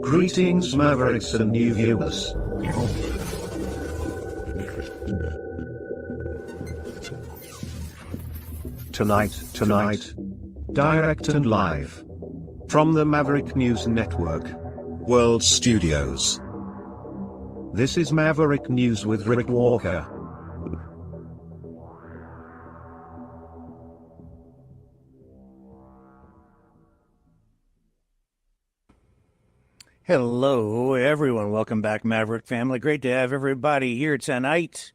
Greetings, Mavericks and new viewers. Tonight, direct and live from the Maverick News Network World Studios. This is Maverick News with Rick Walker. Hello, everyone. Welcome back, Maverick family. Great to have everybody here tonight.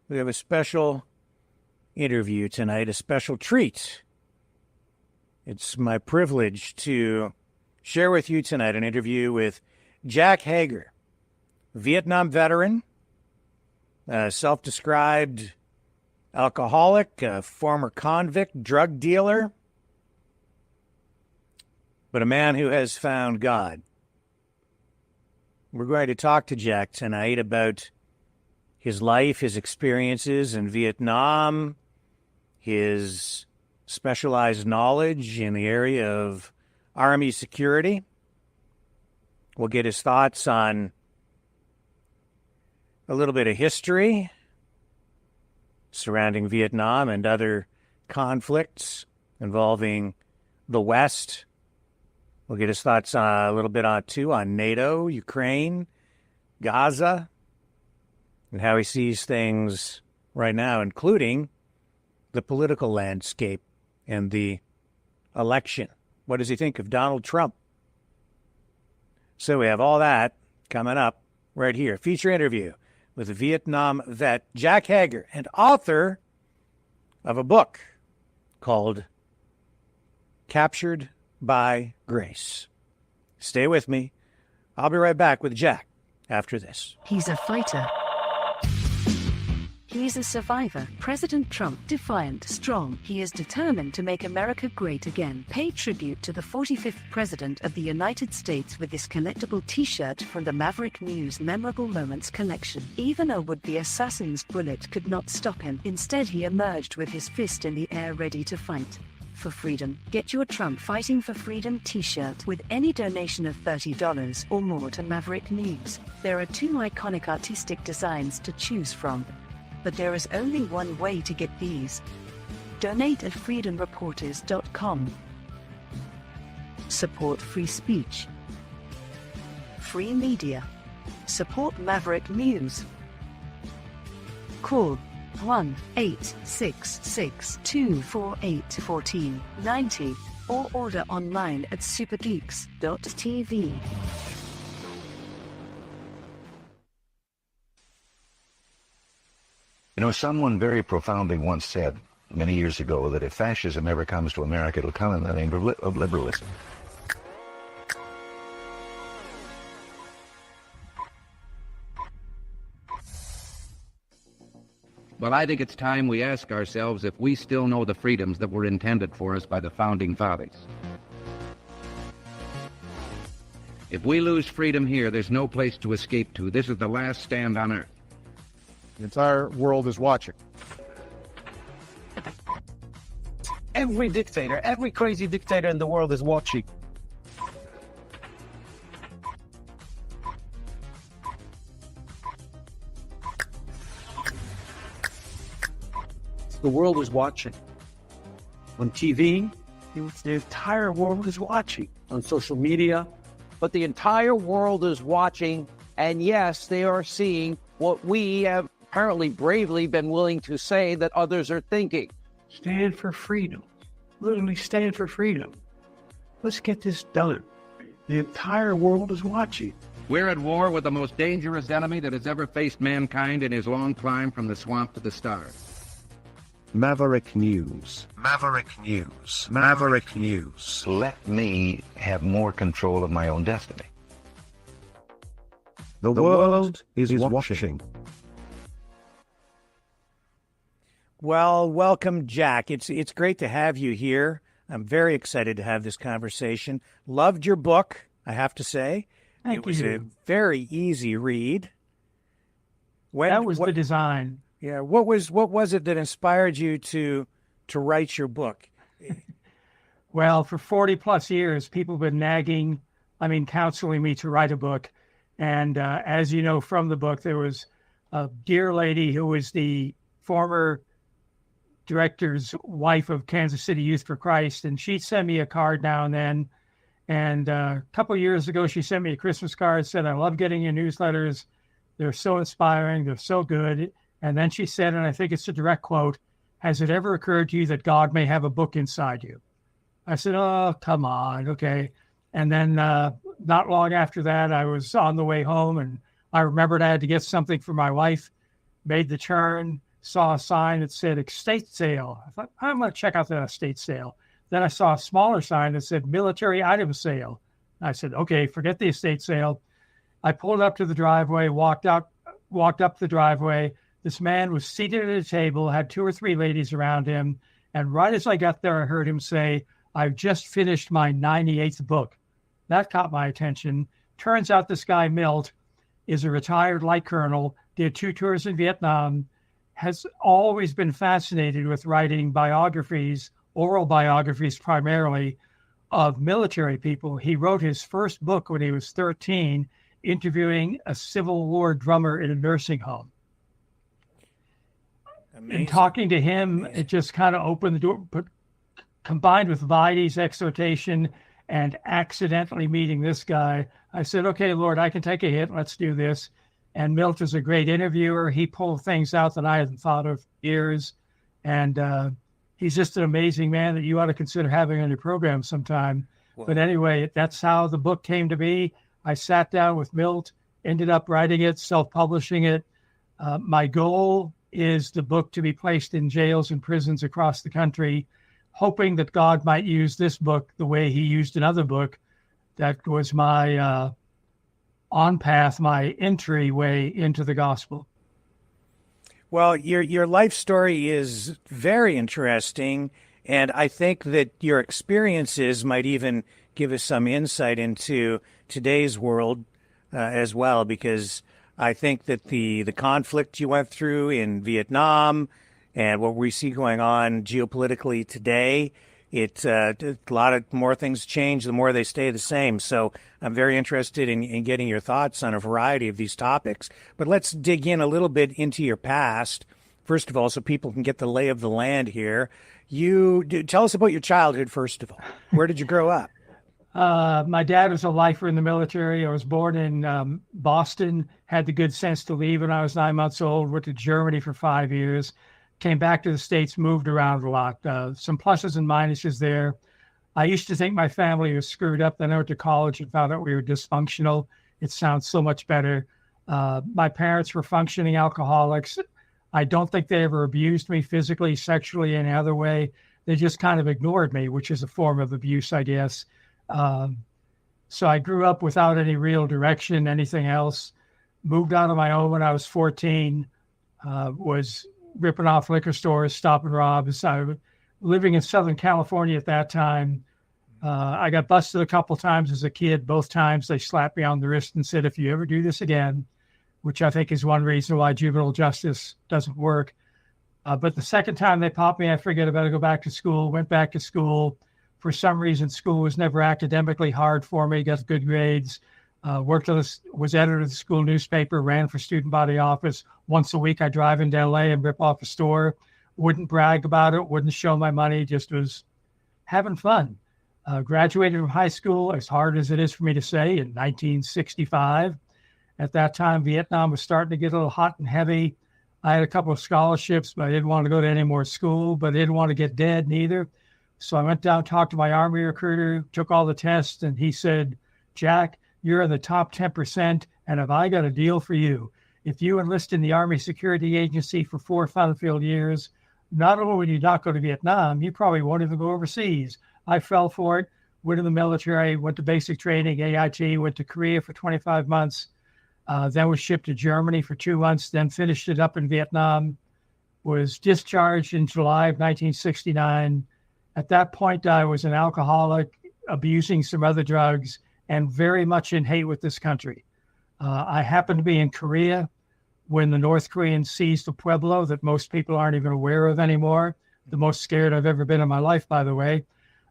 We have a special interview tonight, a special treat. It's my privilege to share with you tonight an interview with Jack Hager, Vietnam veteran, self-described alcoholic, former convict, drug dealer, but a man who has found God. We're going to talk to Jack tonight about his life, his experiences in Vietnam, his specialized knowledge in the area of Army security. We'll get his thoughts on a little bit of history surrounding Vietnam and other conflicts involving the West. We'll get his thoughts a little bit on NATO, Ukraine, Gaza, and how he sees things right now, including the political landscape and the election. What does he think of Donald Trump? So we have all that coming up right here. Feature interview with a Vietnam vet, Jack Hager, and author of a book called Captured by Grace. Stay with me. I'll be right back with Jack after this. He's a fighter. He's a survivor. President Trump, defiant, strong. He is determined to make America great again. Pay tribute to the 45th President of the United States with this collectible t-shirt from the Maverick News Memorable Moments collection. Even a would-be assassin's bullet could not stop him. Instead, he emerged with his fist in the air ready to fight. For freedom. Get your Trump Fighting for Freedom t-shirt with any donation of $30 or more to Maverick News. There are two iconic artistic designs to choose from, but there is only one way to get these. Donate at freedomreporters.com. Support free speech. Free media. Support Maverick News. Call 1-866-248-1490 or order online at supergeeks.tv. You know, someone very profoundly once said many years ago that if fascism ever comes to America, it'll come in the name of liberalism. Well, I think it's time we ask ourselves if we still know the freedoms that were intended for us by the Founding Fathers. If we lose freedom here, there's no place to escape to. This is the last stand on earth. The entire world is watching. Every dictator, every crazy dictator in the world is watching. The world is watching. On TV, the entire world is watching. On social media, but the entire world is watching, and yes, they are seeing what we have apparently bravely been willing to say that others are thinking. Stand for freedom. Literally stand for freedom. Let's get this done. The entire world is watching. We're at war with the most dangerous enemy that has ever faced mankind in his long climb from the swamp to the stars. Maverick News. Maverick News. Maverick News. Let me have more control of my own destiny. The world is watching. Well, welcome, Jack. It's great to have you here. I'm very excited to have this conversation. Loved your book, I have to say. It was a very easy read. That was the design. Yeah, what was it that inspired you to write your book? Well, for 40 plus years, people have been counseling me to write a book. And as you know from the book, there was a dear lady who was the former director's wife of Kansas City Youth for Christ. And she'd send me a card now and then. And a couple of years ago, she sent me a Christmas card, said, I love getting your newsletters. They're so inspiring. They're so good. And then she said, and I think it's a direct quote, has it ever occurred to you that God may have a book inside you? I said, oh, come on. Okay. And then not long after that, I was on the way home and I remembered I had to get something for my wife, made the turn, saw a sign that said estate sale. I thought, I'm going to check out that estate sale. Then I saw a smaller sign that said military item sale. I said, okay, forget the estate sale. I pulled up to the driveway, walked up the driveway. This man was seated at a table, had 2 or 3 ladies around him. And right as I got there, I heard him say, I've just finished my 98th book. That caught my attention. Turns out this guy, Milt, is a retired light colonel, did 2 tours in Vietnam, has always been fascinated with writing biographies, oral biographies primarily, of military people. He wrote his first book when he was 13, interviewing a Civil War drummer in a nursing home. Amazing. And talking to him, it just kind of opened the door, but combined with Vaide's exhortation and accidentally meeting this guy, I said, okay, Lord, I can take a hit. Let's do this. And Milt is a great interviewer. He pulled things out that I hadn't thought of years. And he's just an amazing man that you ought to consider having on your program sometime. Well, but anyway, that's how the book came to be. I sat down with Milt, ended up writing it, self-publishing it. My goal is the book to be placed in jails and prisons across the country, hoping that God might use this book the way he used another book that was my my entryway into the gospel. Well, your life story is very interesting, and I think that your experiences might even give us some insight into today's world as well, because I think that the conflict you went through in Vietnam and what we see going on geopolitically today, a lot of more things change, the more they stay the same. So I'm very interested in getting your thoughts on a variety of these topics. But let's dig in a little bit into your past, first of all, so people can get the lay of the land here. Tell us about your childhood, first of all. Where did you grow up? My dad was a lifer in the military. I was born in Boston, had the good sense to leave when I was 9 months old, went to Germany for 5 years, came back to the States, moved around a lot. Some pluses and minuses there. I used to think my family was screwed up. Then I went to college and found out we were dysfunctional. It sounds so much better. My parents were functioning alcoholics. I don't think they ever abused me physically, sexually, any other way. They just kind of ignored me, which is a form of abuse, I guess. So I grew up without any real direction, anything else. Moved out on my own when I was 14, was ripping off liquor stores, stopping robs. I was living in Southern California at that time. I got busted a couple times as a kid. Both times they slapped me on the wrist and said, if you ever do this again, which I think is one reason why juvenile justice doesn't work. But the second time they popped me, I figured I better go back to school, went back to school. For some reason, school was never academically hard for me, got good grades, was editor of the school newspaper, ran for student body office. Once a week, I drive into LA and rip off a store. Wouldn't brag about it, wouldn't show my money, just was having fun. Graduated from high school, as hard as it is for me to say, in 1965. At that time, Vietnam was starting to get a little hot and heavy. I had a couple of scholarships, but I didn't want to go to any more school, but I didn't want to get dead neither. So I went down, talked to my Army recruiter, took all the tests, and he said, Jack, you're in the top 10%, and have I got a deal for you. If you enlist in the Army Security Agency for 4 fun-filled years, not only will you not go to Vietnam, you probably won't even go overseas. I fell for it, went in the military, went to basic training, AIT, went to Korea for 25 months, then was shipped to Germany for 2 months, then finished it up in Vietnam, was discharged in July of 1969. At that point, I was an alcoholic, abusing some other drugs, and very much in hate with this country. I happened to be in Korea when the North Koreans seized a pueblo that most people aren't even aware of anymore. The most scared I've ever been in my life, by the way.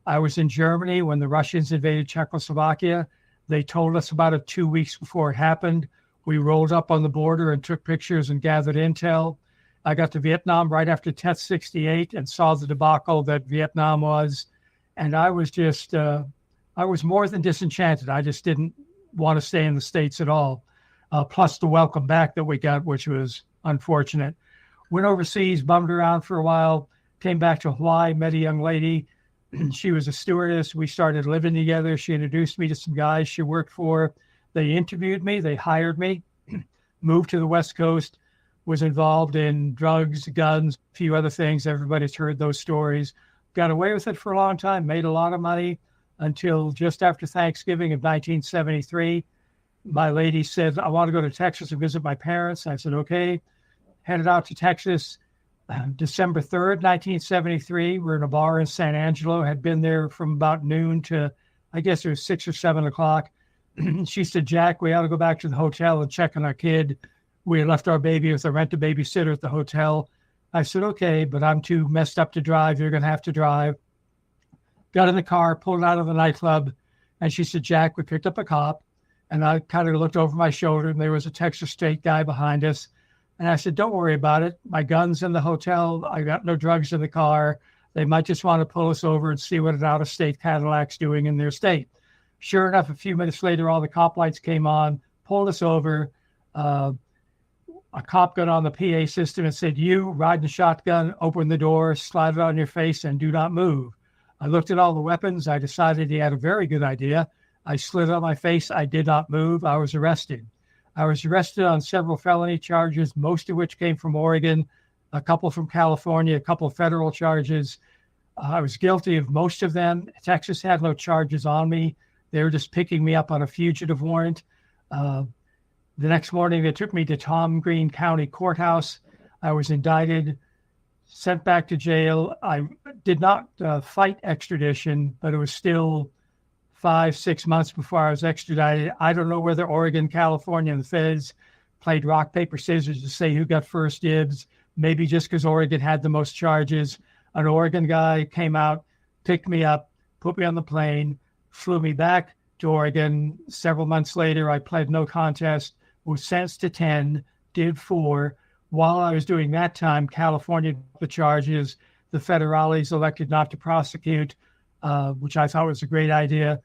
I was in Germany when the Russians invaded Czechoslovakia. They told us about it 2 weeks before it happened. We rolled up on the border and took pictures and gathered intel. I got to Vietnam right after Tet 68 and saw the debacle that Vietnam was. And I was just, I was more than disenchanted. I just didn't want to stay in the States at all. Plus the welcome back that we got, which was unfortunate. Went overseas, bummed around for a while, came back to Hawaii, met a young lady. She was a stewardess. We started living together. She introduced me to some guys she worked for. They interviewed me. They hired me. Moved to the West Coast. Was involved in drugs, guns, a few other things. Everybody's heard those stories. Got away with it for a long time. Made a lot of money until just after Thanksgiving of 1973. My lady said, I want to go to Texas and visit my parents. I said, okay. Headed out to Texas. December 3rd, 1973, we're in a bar in San Angelo, had been there from about noon to, I guess it was 6 or 7 o'clock. She said, Jack, we ought to go back to the hotel and check on our kid. We had left our baby with a rent-a-babysitter at the hotel. I said, okay, but I'm too messed up to drive. You're going to have to drive. Got in the car, pulled out of the nightclub, and she said, Jack, we picked up a cop. And I kind of looked over my shoulder, and there was a Texas State guy behind us. And I said, don't worry about it. My gun's in the hotel. I got no drugs in the car. They might just want to pull us over and see what an out-of-state Cadillac's doing in their state. Sure enough, a few minutes later, all the cop lights came on, pulled us over. A cop got on the PA system and said, you, riding a shotgun, open the door, slide it on your face, and do not move. I looked at all the weapons. I decided he had a very good idea. I slid on my face. I did not move. I was arrested. I was arrested on several felony charges, most of which came from Oregon, a couple from California, a couple of federal charges. I was guilty of most of them. Texas had no charges on me. They were just picking me up on a fugitive warrant. The next morning, they took me to Tom Green County Courthouse. I was indicted, sent back to jail. I did not fight extradition, but it was still 5-6 months before I was extradited. I don't know whether Oregon, California, and the feds played rock, paper, scissors to say who got first dibs. Maybe just because Oregon had the most charges. An Oregon guy came out, picked me up, put me on the plane, flew me back to Oregon. Several months later, I pled no contest, was sentenced to 10, did 4. While I was doing that time, California the charges. The federales elected not to prosecute, which I thought was a great idea.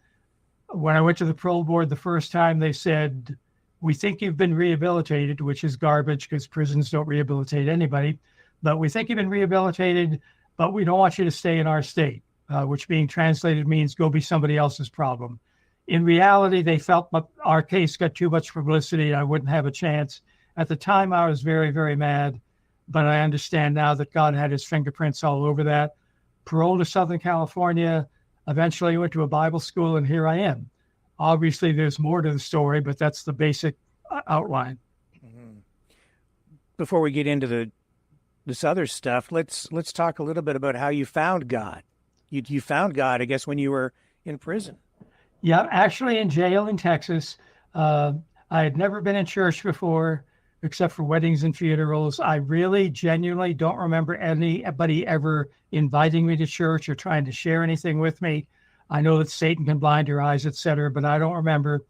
When I went to the parole board the first time, they said, we think you've been rehabilitated, which is garbage because prisons don't rehabilitate anybody. But we think you've been rehabilitated, but we don't want you to stay in our state, which being translated means go be somebody else's problem. In reality, they felt our case got too much publicity. I wouldn't have a chance. At the time, I was very, very mad. But I understand now that God had his fingerprints all over that. Paroled to Southern California, eventually went to a Bible school, and here I am. Obviously, there's more to the story, but that's the basic outline. Mm-hmm. Before we get into this other stuff, let's talk a little bit about how you found God. You found God, I guess, when you were in prison. Yeah, actually in jail in Texas. I had never been in church before, except for weddings and funerals. I really genuinely don't remember anybody ever inviting me to church or trying to share anything with me. I know that Satan can blind your eyes, etc., but I don't remember.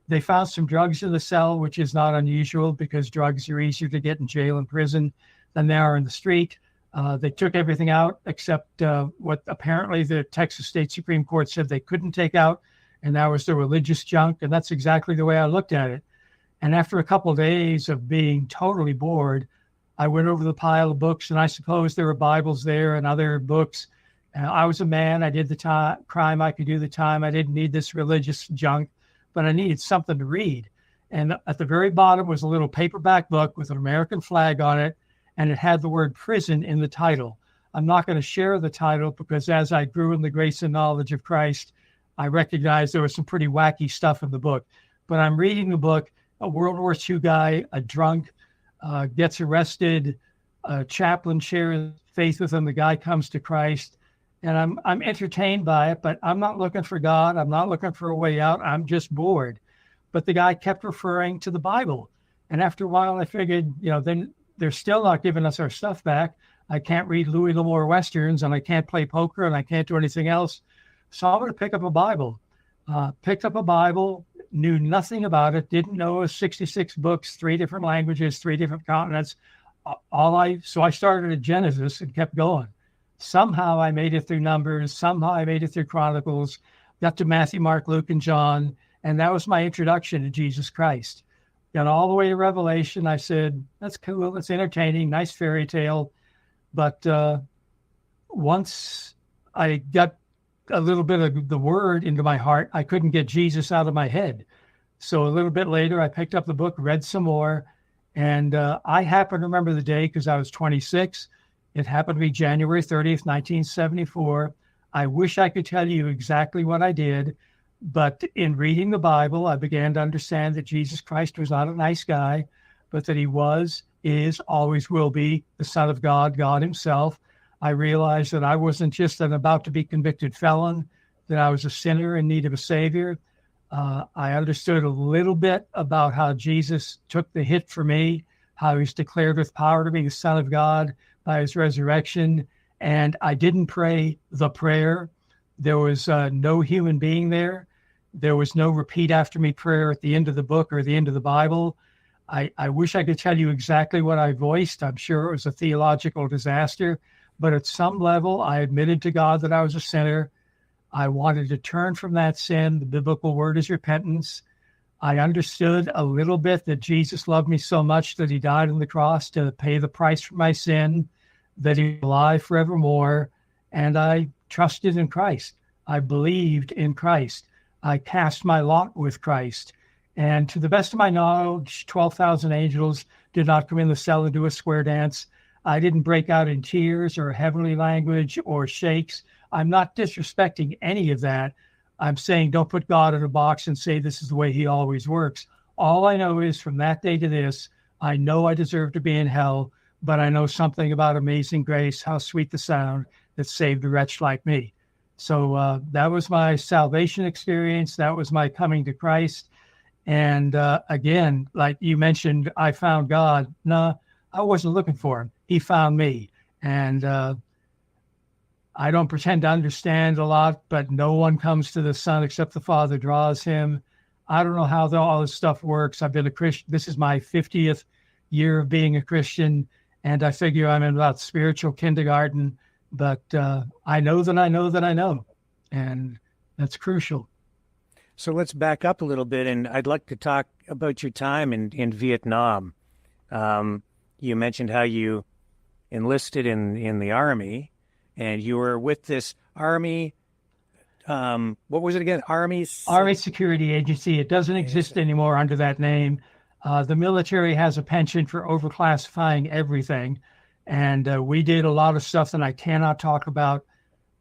They found some drugs in the cell, which is not unusual because drugs are easier to get in jail and prison than they are in the street. They took everything out except what apparently the Texas State Supreme Court said they couldn't take out, and that was the religious junk, and that's exactly the way I looked at it. And after a couple of days of being totally bored, I went over the pile of books, and I suppose there were Bibles there and other books. I was a man. I did the crime. I could do the time. I didn't need this religious junk, but I needed something to read. And at the very bottom was a little paperback book with an American flag on it, and it had the word prison in the title. I'm not going to share the title because as I grew in the grace and knowledge of Christ, I recognized there was some pretty wacky stuff in the book. But I'm reading the book. A World War II guy, a drunk, gets arrested. A chaplain shares faith with him. The guy comes to Christ. And I'm entertained by it, but I'm not looking for God. I'm not looking for a way out. I'm just bored. But the guy kept referring to the Bible. And after a while, I figured, then they're still not giving us our stuff back. I can't read Louis L'Amour Westerns, and I can't play poker, and I can't do anything else. So I'm going to pick up a Bible. Picked up a Bible, knew nothing about it, didn't know it was 66 books, 3 different languages, 3 different continents. So I started at Genesis and kept going. Somehow I made it through Numbers. Somehow I made it through Chronicles, got to Matthew, Mark, Luke, and John. And that was my introduction to Jesus Christ. Got all the way to Revelation. I said, that's cool. It's entertaining. Nice fairy tale. But once I got a little bit of the word into my heart, I couldn't get Jesus out of my head. So a little bit later, I picked up the book, read some more. And I happen to remember the day because I was 26. It happened to be January 30th, 1974. I wish I could tell you exactly what I did, but in reading the Bible, I began to understand that Jesus Christ was not a nice guy, but that he was, is, always will be the Son of God, God himself. I realized that I wasn't just an about to be convicted felon, that I was a sinner in need of a savior. I understood a little bit about how Jesus took the hit for me, how he was declared with power to be the Son of God by his resurrection. And I didn't pray the prayer. There was no human being there. There was no repeat after me prayer at the end of the book or the end of the Bible. I wish I could tell you exactly what I voiced. I'm sure it was a theological disaster, but at some level, I admitted to God that I was a sinner. I wanted to turn from that sin. The biblical word is repentance. I understood a little bit that Jesus loved me so much that he died on the cross to pay the price for my sin, that he's alive forevermore. And I trusted in Christ. I believed in Christ. I cast my lot with Christ. And to the best of my knowledge, 12,000 angels did not come in the cell and do a square dance. I didn't break out in tears or heavenly language or shakes. I'm not disrespecting any of that. I'm saying don't put God in a box and say this is the way he always works. All I know is from that day to this, I know I deserve to be in hell, but I know something about amazing grace, how sweet the sound that saved a wretch like me. So that was my salvation experience. That was my coming to Christ. And again, like you mentioned, I found God. No, I wasn't looking for him. He found me. And I don't pretend to understand a lot, but no one comes to the Son except the Father draws him. I don't know how all this stuff works. I've been a Christian. This is my 50th year of being a Christian. And I figure I'm in about spiritual kindergarten. But I know that I know that I know. And that's crucial. So let's back up a little bit, and I'd like to talk about your time in Vietnam. You mentioned how you enlisted in the Army, and you were with this Army, what was it again? Army Security Agency. It doesn't exist anymore under that name. The military has a penchant for overclassifying everything, and we did a lot of stuff that I cannot talk about.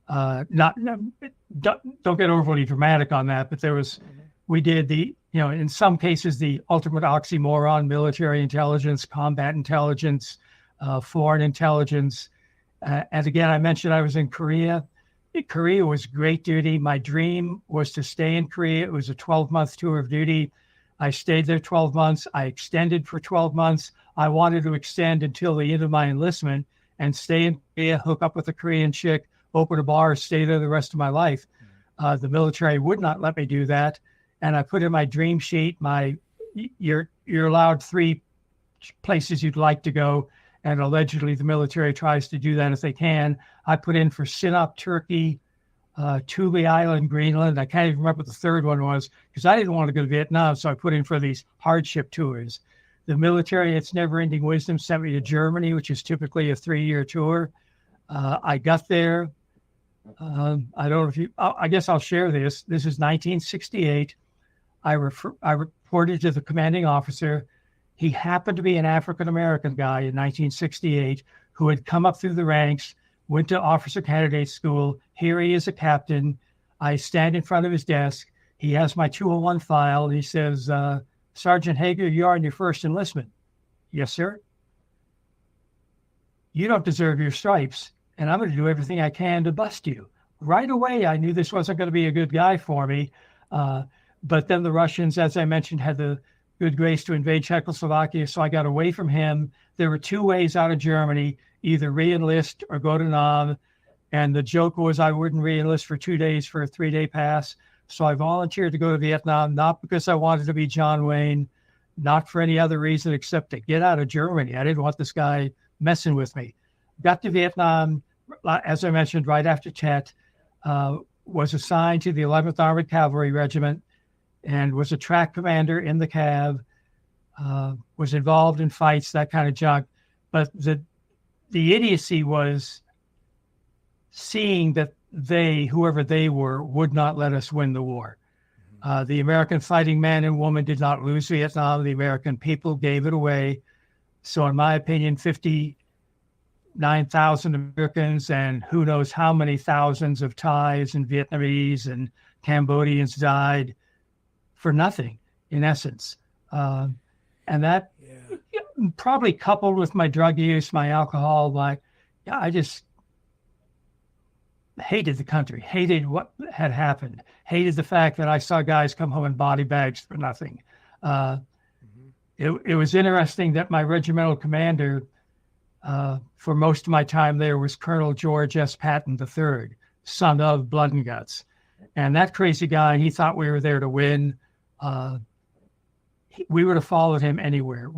Don't get overly dramatic on that, but we did in some cases, the ultimate oxymoron: military intelligence, combat intelligence, foreign intelligence. And again, I mentioned I was in Korea. Korea was great duty. My dream was to stay in Korea. It was a 12-month tour of duty. I stayed there 12 months. I extended for 12 months. I wanted to extend until the end of my enlistment and stay in Korea, hook up with a Korean chick, open a bar, stay there the rest of my life. The military would not let me do that. And I put in my dream sheet, you're allowed 3 places you'd like to go. And allegedly the military tries to do that if they can. I put in for Sinop, Turkey, Thule Island, Greenland. I can't even remember what the third one was because I didn't want to go to Vietnam. So I put in for these hardship tours. The military, its never-ending wisdom, sent me to Germany, which is typically a 3-year tour. I got there. I don't know if I guess I'll share this. This is 1968. I reported to the commanding officer. He happened to be an African-American guy in 1968 who had come up through the ranks, went to officer candidate school. Here he is a captain. I stand in front of his desk. He has my 201 file. He says, Sergeant Hager, you are in your first enlistment. Yes, sir. You don't deserve your stripes, and I'm going to do everything I can to bust you. Right away, I knew this wasn't going to be a good guy for me. But then the Russians, as I mentioned, had the good grace to invade Czechoslovakia, so I got away from him. There were 2 ways out of Germany, either re-enlist or go to Nam. And the joke was I wouldn't re-enlist for 2 days for a 3-day pass. So I volunteered to go to Vietnam, not because I wanted to be John Wayne, not for any other reason except to get out of Germany. I didn't want this guy messing with me. Got to Vietnam, as I mentioned, right after Tet, was assigned to the 11th Armored Cavalry Regiment and was a track commander in the Cav, was involved in fights, that kind of junk. But the idiocy was seeing that they, whoever they were, would not let us win the war. The American fighting man and woman did not lose Vietnam. The American people gave it away. So in my opinion, 59,000 Americans and who knows how many thousands of Thais and Vietnamese and Cambodians died for nothing, in essence. And that probably coupled with my drug use, my alcohol, I just hated the country, hated what had happened, hated the fact that I saw guys come home in body bags for nothing. It was interesting that my regimental commander for most of my time there was Colonel George S. Patton III, son of Blood and Guts. And that crazy guy, he thought we were there to win. We would have followed him anywhere.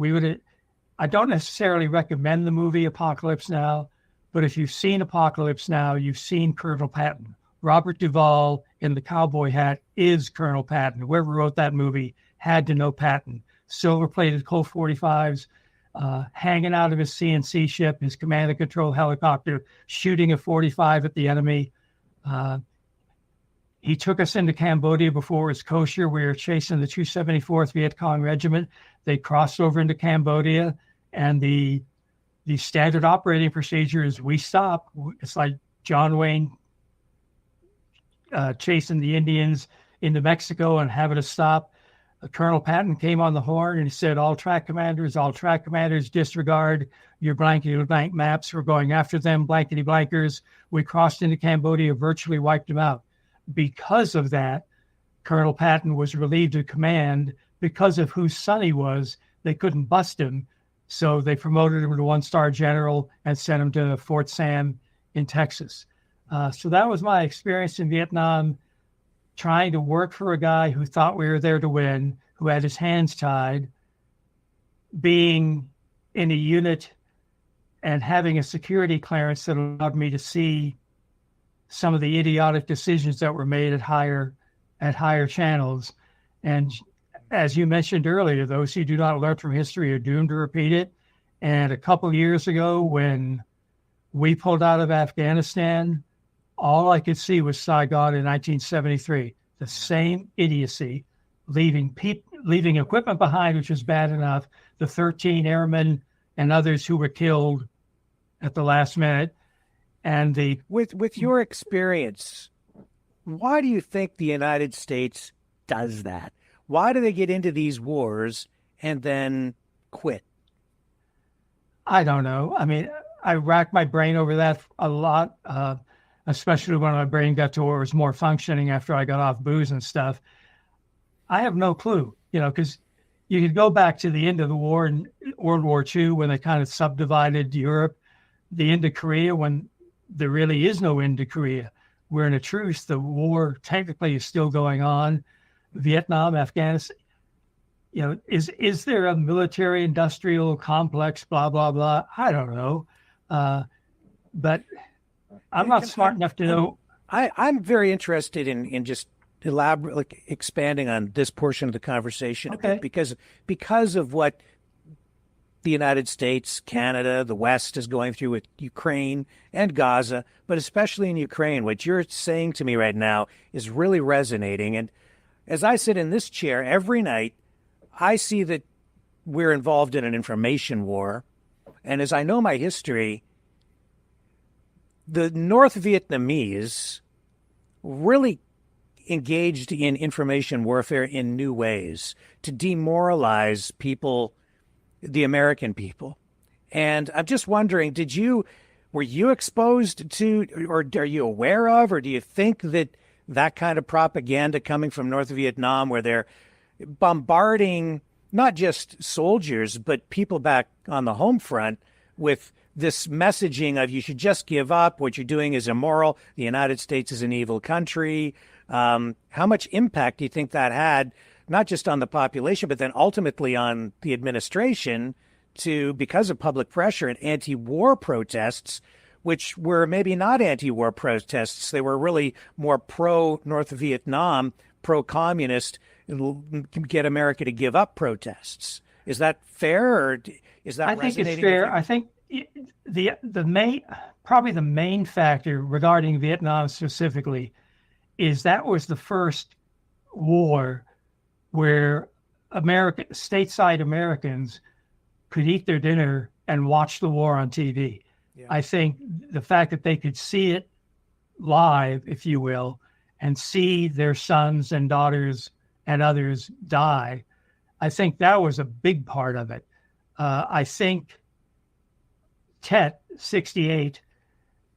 I don't necessarily recommend the movie Apocalypse Now, but if you've seen Apocalypse Now, you've seen Colonel Patton. Robert Duvall in the cowboy hat is Colonel Patton. Whoever wrote that movie had to know Patton. Silver-plated Colt 45s, hanging out of his CNC ship, his command and control helicopter, shooting a 45 at the enemy. He took us into Cambodia before it was kosher. We were chasing the 274th Viet Cong Regiment. They crossed over into Cambodia, and the standard operating procedure is we stop. It's like John Wayne chasing the Indians into Mexico and having to stop. Colonel Patton came on the horn and he said, all track commanders, disregard your blankety blank maps. We're going after them, blankety blankers. We crossed into Cambodia, virtually wiped them out. Because of that, Colonel Patton was relieved of command. Because of whose son he was, they couldn't bust him. So they promoted him to one-star general and sent him to Fort Sam in Texas. So that was my experience in Vietnam, trying to work for a guy who thought we were there to win, who had his hands tied, being in a unit and having a security clearance that allowed me to see some of the idiotic decisions that were made at higher channels. And as you mentioned earlier, those who do not learn from history are doomed to repeat it. And a couple of years ago, when we pulled out of Afghanistan, all I could see was Saigon in 1973. The same idiocy, leaving equipment behind, which was bad enough. The 13 airmen and others who were killed at the last minute. And with your experience, why do you think the United States does that? Why do they get into these wars and then quit? I don't know. I mean, I racked my brain over that a lot, especially when my brain got to where it was more functioning after I got off booze and stuff. I have no clue, because you could go back to the end of the war in World War II when they kind of subdivided Europe, the end of Korea when there really is no end to Korea. We're in a truce. The war technically is still going on. Vietnam, Afghanistan, is there a military industrial complex, blah, blah, blah? I don't know. But I'm not smart enough to know. I'm very interested in just expanding on this portion of the conversation, okay, because of what the United States, Canada, the West is going through with Ukraine and Gaza, but especially in Ukraine. What you're saying to me right now is really resonating. And as I sit in this chair every night, I see that we're involved in an information war. And as I know my history, the North Vietnamese really engaged in information warfare in new ways to demoralize people, the American people. And I'm just wondering, were you exposed to, or are you aware of, or do you think that kind of propaganda coming from North Vietnam, where they're bombarding not just soldiers, but people back on the home front with this messaging of you should just give up, what you're doing is immoral, the United States is an evil country. How much impact do you think that had, not just on the population, but then ultimately on the administration because of public pressure and anti-war protests, which were maybe not anti-war protests. They were really more pro-North Vietnam, pro-communist, get America to give up protests. Is that fair, or is that I think it's fair. I think probably the main factor regarding Vietnam specifically is that was the first war where stateside Americans could eat their dinner and watch the war on TV. Yeah. I think the fact that they could see it live, if you will, and see their sons and daughters and others die, I think that was a big part of it. I think Tet 68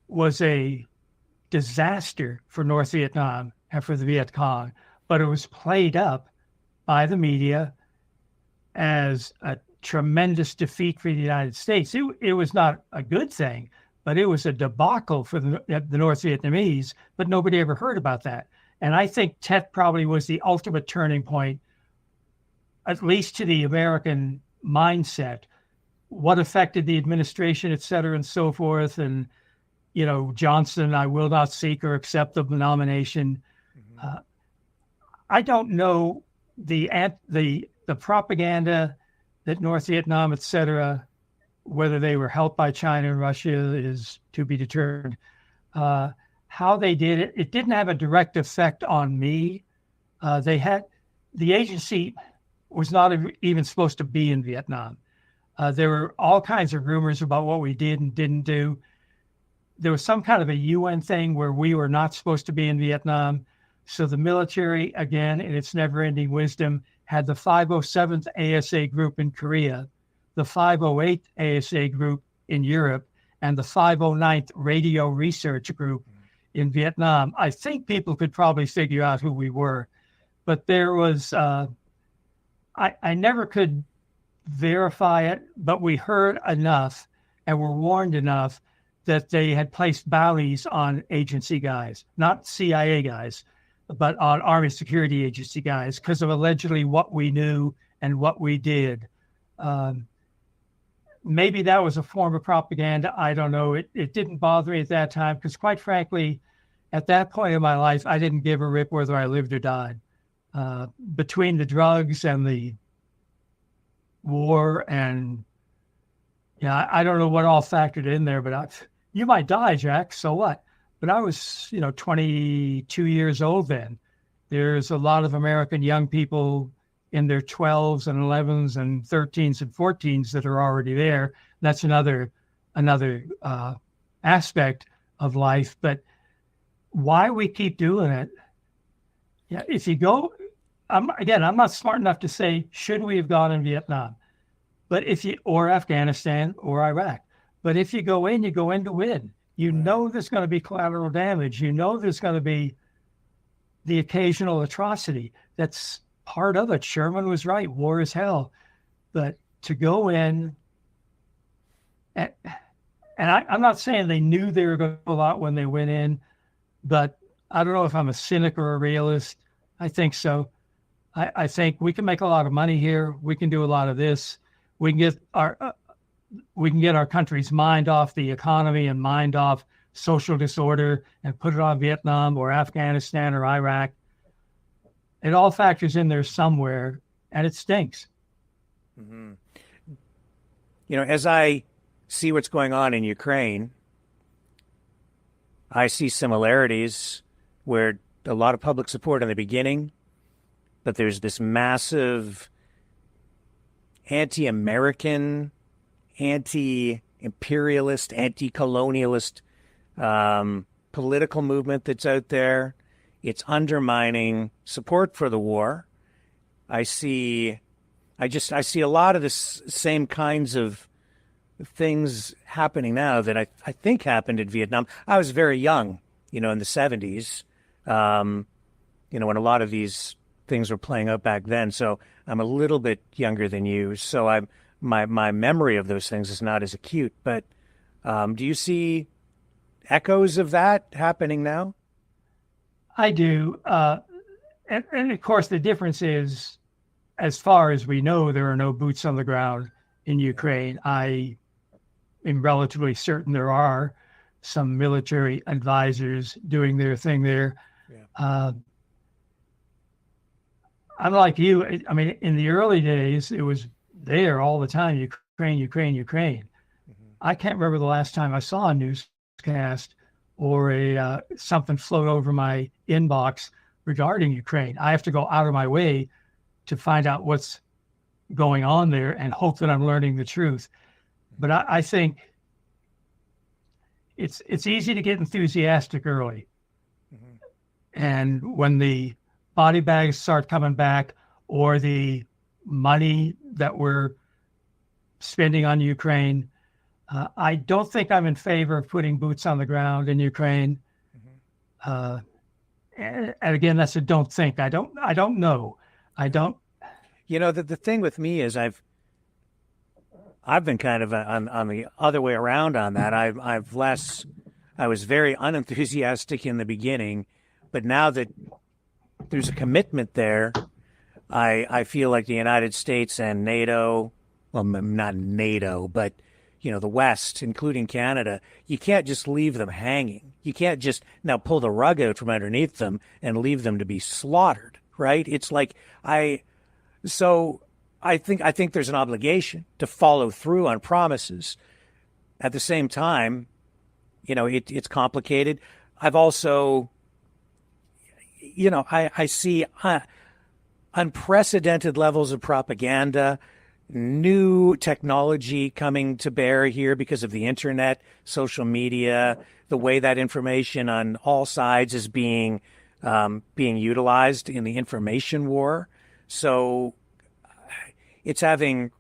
was a disaster for North Vietnam and for the Viet Cong, but it was played up by the media as a tremendous defeat for the United States. It was not a good thing, but it was a debacle for the North Vietnamese, but nobody ever heard about that. And I think Tet probably was the ultimate turning point, at least to the American mindset, what affected the administration, et cetera, and so forth. And, Johnson, I will not seek or accept the nomination. Mm-hmm. I don't know the propaganda that North Vietnam, et cetera, whether they were helped by China and Russia is to be determined. How they did it, it didn't have a direct effect on me. The agency was not even supposed to be in Vietnam. There were all kinds of rumors about what we did and didn't do. There was some kind of a UN thing where we were not supposed to be in Vietnam. So the military, again, in its never-ending wisdom, had the 507th ASA group in Korea, the 508th ASA group in Europe, and the 509th Radio Research Group in Vietnam. I think people could probably figure out who we were, but there was, I never could verify it, but we heard enough and were warned enough that they had placed bounties on agency guys, not CIA guys, but on Army Security Agency guys, because of allegedly what we knew and what we did. Maybe that was a form of propaganda. I don't know. It didn't bother me at that time because, quite frankly, at that point in my life, I didn't give a rip whether I lived or died. Between the drugs and the war and, I don't know what all factored in there, but you might die, Jack, so what? But I was, 22 years old then. There's a lot of American young people in their 12s and 11s and 13s and 14s that are already there. That's another aspect of life. But why we keep doing it? Yeah, if you go, I'm not smart enough to say should we have gone in Vietnam, but or Afghanistan or Iraq. But if you go in to win. You know there's going to be collateral damage. You know there's going to be the occasional atrocity. That's part of it. Sherman was right. War is hell. But to go in, and I'm not saying they knew they were going to go out when they went in, but I don't know if I'm a cynic or a realist. I think so. I think we can make a lot of money here. We can do a lot of this. We can get our country's mind off the economy and mind off social disorder and put it on Vietnam or Afghanistan or Iraq. It all factors in there somewhere, and it stinks. Mm-hmm. As I see what's going on in Ukraine, I see similarities where a lot of public support in the beginning, but there's this massive anti-American, anti-imperialist, anti-colonialist political movement that's out there. It's undermining support for the war. I see a lot of the same kinds of things happening now that I think happened in Vietnam. I was very young, in the 70s, when a lot of these things were playing out back then. So I'm a little bit younger than you. So my memory of those things is not as acute. But Do you see echoes of that happening now? I do. And of course, the difference is, as far as we know, there are no boots on the ground in Ukraine. I am relatively certain there are some military advisors doing their thing there. Yeah. Unlike you, I mean, in the early days, it was there all the time, Ukraine, Ukraine, Ukraine. Mm-hmm. I can't remember the last time I saw a newscast or something float over my inbox regarding Ukraine. I have to go out of my way to find out what's going on there and hope that I'm learning the truth. But I think it's easy to get enthusiastic early. Mm-hmm. And when the body bags start coming back, or the money that we're spending on Ukraine, I don't think I'm in favor of putting boots on the ground in Ukraine. Mm-hmm. And again, that's a don't think. I don't know. I don't. You know, the thing with me is I've been kind of on the other way around on that. I was very unenthusiastic in the beginning, but now that there's a commitment there, I feel like the United States and NATO, well, not NATO, but the West, including Canada, you can't just leave them hanging. You can't just now pull the rug out from underneath them and leave them to be slaughtered, right? It's like I think there's an obligation to follow through on promises. At the same time, it's complicated. I've also, I see unprecedented levels of propaganda, new technology coming to bear here because of the internet, social media, the way that information on all sides is being utilized in the information war. So it's having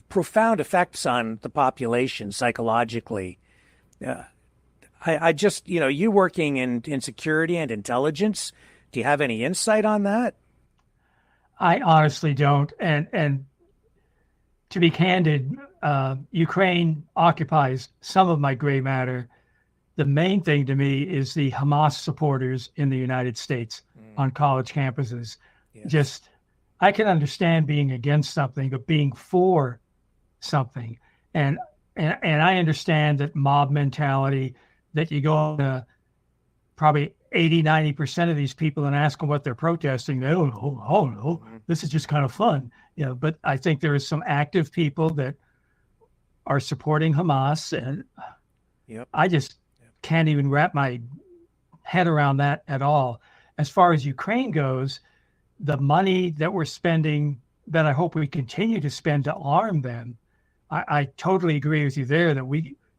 profound effects on the population psychologically. I just, you working in security and intelligence, do you have any insight on that? I honestly don't. And to be candid, Ukraine occupies some of my gray matter. The main thing to me is the Hamas supporters in the United States on college campuses. Yes. I can understand being against something, but being for something. And I understand that mob mentality, that you go to probably 80-90% of these people and ask them what they're protesting. They don't know. Oh, no, this is just kind of fun. But I think there is some active people that are supporting Hamas, and I just can't even wrap my head around that at all. As far as Ukraine goes, the money that we're spending, that I hope we continue to spend to arm them, I totally agree with you there that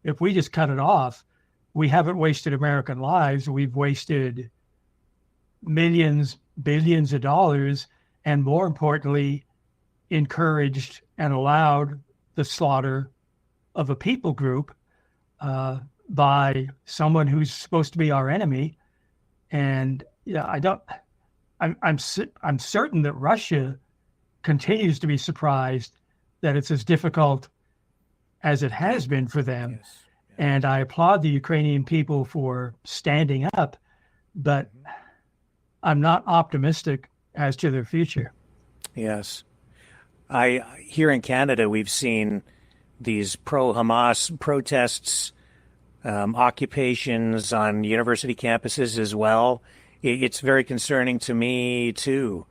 if we just cut it off, we haven't wasted American lives. We've wasted millions, billions of dollars, and more importantly, encouraged and allowed the slaughter of a people group by someone who's supposed to be our enemy. And I'm certain that Russia continues to be surprised that it's as difficult as it has been for them. Yes. And I applaud the Ukrainian people for standing up, but I'm not optimistic as to their future. Yes. Here in Canada, we've seen these pro-Hamas protests, occupations on university campuses as well. It's very concerning to me too.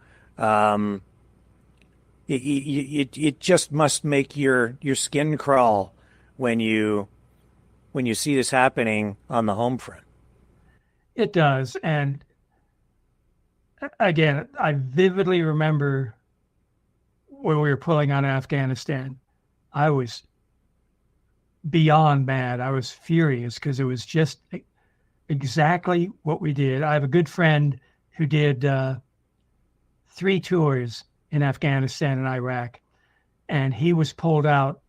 It just must make your skin crawl when you see this happening on the home front. It does. And again, I vividly remember when we were pulling on Afghanistan, I was beyond mad. I was furious because it was just exactly what we did. I have a good friend who did 3 tours in Afghanistan and Iraq, and he was pulled out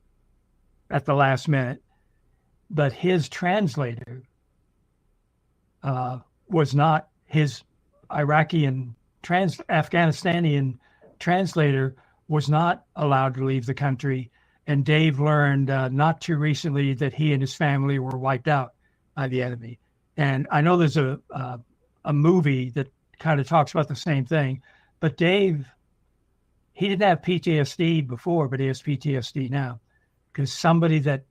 at the last minute. But his translator was not, his Afghanistani translator was not allowed to leave the country. And Dave learned not too recently that he and his family were wiped out by the enemy. And I know there's a movie that kind of talks about the same thing, but Dave, he didn't have PTSD before, but he has PTSD now because somebody that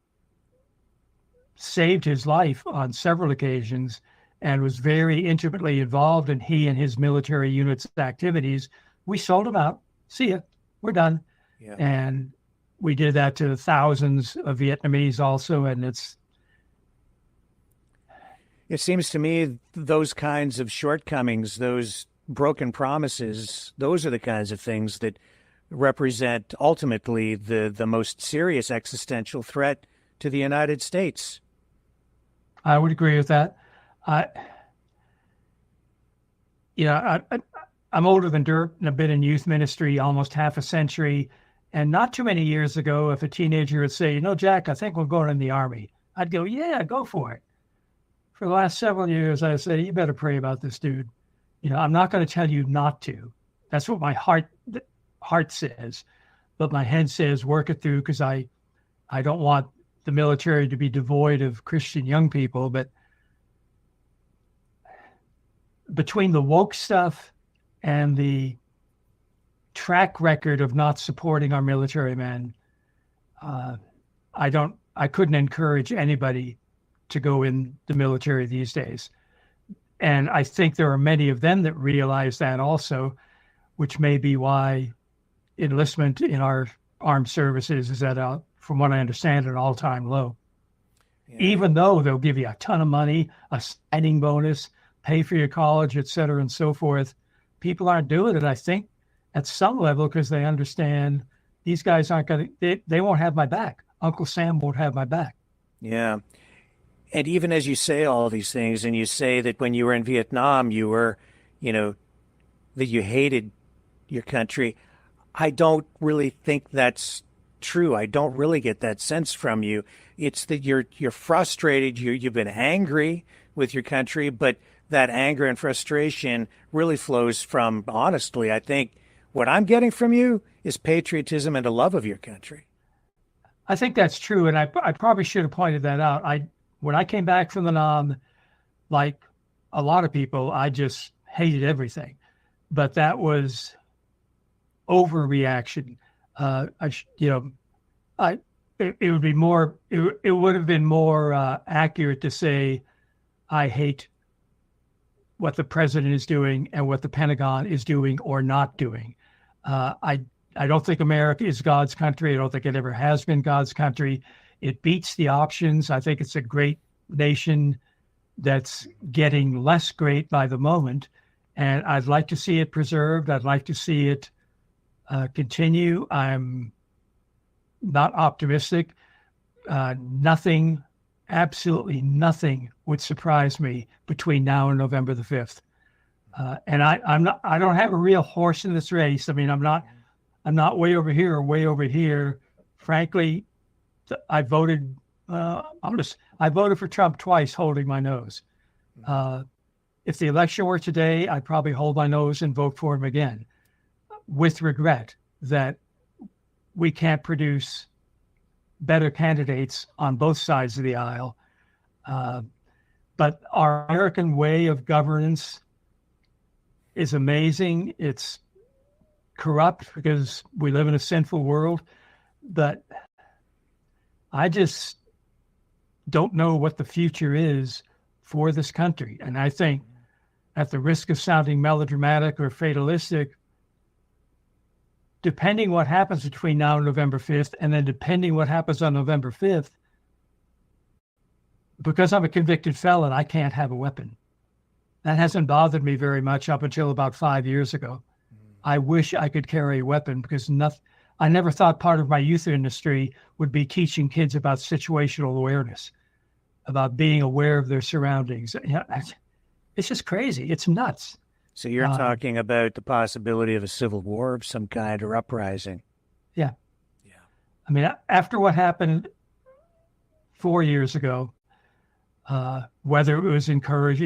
saved his life on several occasions and was very intimately involved in he and his military unit's activities, we sold him out. See ya, we're done. Yeah. And we did that to thousands of Vietnamese also, and it seems to me those kinds of shortcomings, those broken promises, those are the kinds of things that represent ultimately the most serious existential threat to the United States. I would agree with that. I'm older than dirt, and I've been in youth ministry almost half a century. And not too many years ago, if a teenager would say, Jack, I think we're going in the Army, I'd go, yeah, go for it. For the last several years, I say, you better pray about this, dude. I'm not going to tell you not to. That's what my heart says. But my head says, work it through, because I don't want the military to be devoid of Christian young people. But between the woke stuff and the track record of not supporting our military men, I couldn't encourage anybody to go in the military these days. And I think there are many of them that realize that also, which may be why enlistment in our armed services is at from what I understand, an all-time low. Yeah. Even though they'll give you a ton of money, a signing bonus, pay for your college, et cetera, and so forth, people aren't doing it, I think, at some level, because they understand these guys aren't going to, they won't have my back. Uncle Sam won't have my back. Yeah. And even as you say all these things, and you say that when you were in Vietnam, you were, that you hated your country, I don't really think that's true. I don't really get that sense from you. It's that you're frustrated, you've been angry with your country, but that anger and frustration really flows from, honestly, I think what I'm getting from you is patriotism and a love of your country. I think that's true, and I probably should have pointed that out. When I came back from the Nam, like a lot of people, I just hated everything. But that was overreaction. It would have been more accurate to say, I hate what the president is doing and what the Pentagon is doing or not doing. I don't think America is God's country. I don't think it ever has been God's country. It beats the options. I think it's a great nation that's getting less great by the moment. And I'd like to see it preserved. I'd like to see it continue. I'm not optimistic. Absolutely nothing would surprise me between now and November the 5th. And I don't have a real horse in this race. I mean, I'm not way over here or way over here. Frankly, I voted for Trump twice, holding my nose. If the election were today, I'd probably hold my nose and vote for him again, with regret that we can't produce better candidates on both sides of the aisle. But our American way of governance is amazing. It's corrupt because we live in a sinful world, but I just don't know what the future is for this country. And I think, at the risk of sounding melodramatic or fatalistic, depending what happens between now and November 5th, and then depending what happens on November 5th, because I'm a convicted felon, I can't have a weapon. That hasn't bothered me very much up until about 5 years ago. I wish I could carry a weapon, because I never thought part of my youth industry would be teaching kids about situational awareness, about being aware of their surroundings. It's just crazy. It's nuts. So you're talking about the possibility of a civil war of some kind or uprising. Yeah. Yeah. I mean, after what happened 4 years ago, whether it was encouraged,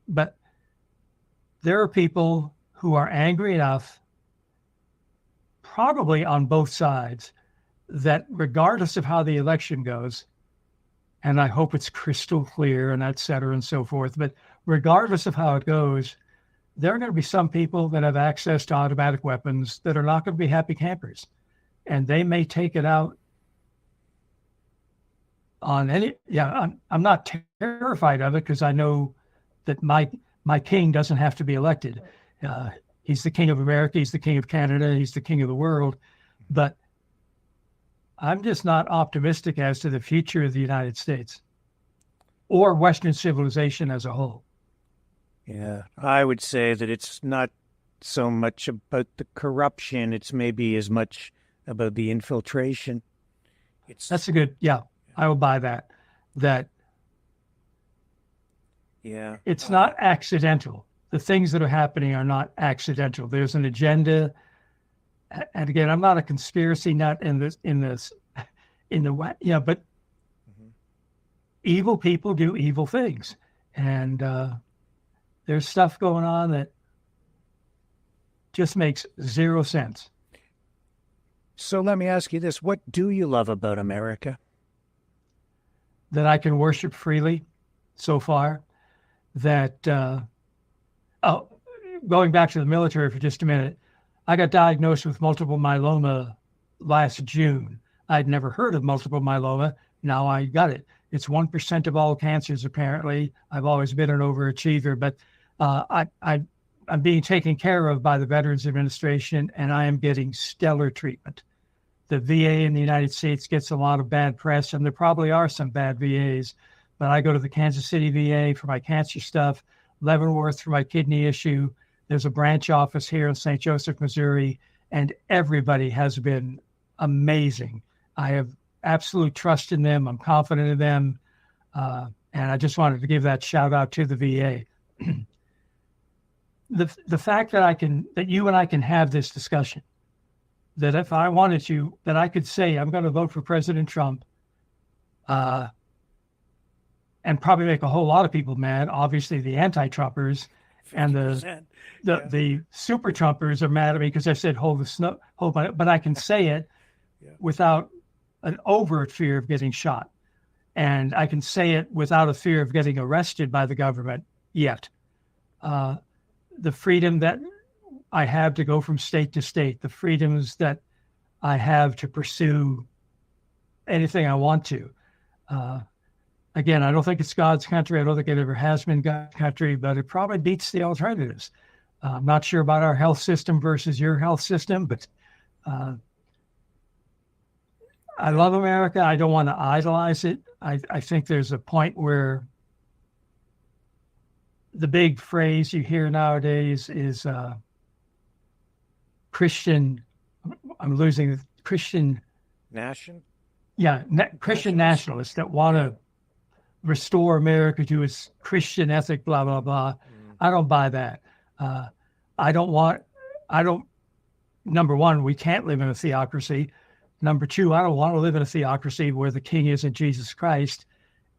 but there are people who are angry enough, probably on both sides, that regardless of how the election goes, and I hope it's crystal clear and et cetera and so forth, but regardless of how it goes, there are going to be some people that have access to automatic weapons that are not going to be happy campers. And they may take it out on any, I'm not terrified of it because I know that my king doesn't have to be elected. He's the king of America, he's the king of Canada, he's the king of the world. But I'm just not optimistic as to the future of the United States or Western civilization as a whole. Yeah, I would say that it's not so much about the corruption, it's maybe as much about the infiltration. That's a good, I will buy that. It's not accidental. The things that are happening are not accidental. There's an agenda. And again, I'm not a conspiracy nut but evil people do evil things. And there's stuff going on that just makes zero sense. So let me ask you this. What do you love about America? That I can worship freely so far. That, going back to the military for just a minute, I got diagnosed with multiple myeloma last June. I'd never heard of multiple myeloma. Now I got it. It's 1% of all cancers, apparently. I've always been an overachiever, but I'm being taken care of by the Veterans Administration, and I am getting stellar treatment. The VA in the United States gets a lot of bad press, and there probably are some bad VAs, but I go to the Kansas City VA for my cancer stuff, Leavenworth for my kidney issue. There's a branch office here in St. Joseph, Missouri, and everybody has been amazing. I have absolute trust in them. I'm confident in them. And I just wanted to give that shout out to the VA. The fact that you and I can have this discussion, that if I wanted to, that I could say, I'm going to vote for President Trump, and probably make a whole lot of people mad. Obviously the anti-Trumpers and the super Trumpers are mad at me because I said, but I can say it without an overt fear of getting shot. And I can say it without a fear of getting arrested by the government yet. The freedom that I have to go from state to state, the freedoms that I have to pursue anything I want to. Again, I don't think it's God's country. I don't think it ever has been God's country, but it probably beats the alternatives. I'm not sure about our health system versus your health system, but I love America. I don't want to idolize it. I think there's a point where the big phrase you hear nowadays is Christian. I'm losing the Christian nation. Yeah, Christian nationalists that want to restore America to its Christian ethic, blah, blah, blah. I don't buy that. Number one, we can't live in a theocracy. Number two, I don't want to live in a theocracy where the king isn't Jesus Christ.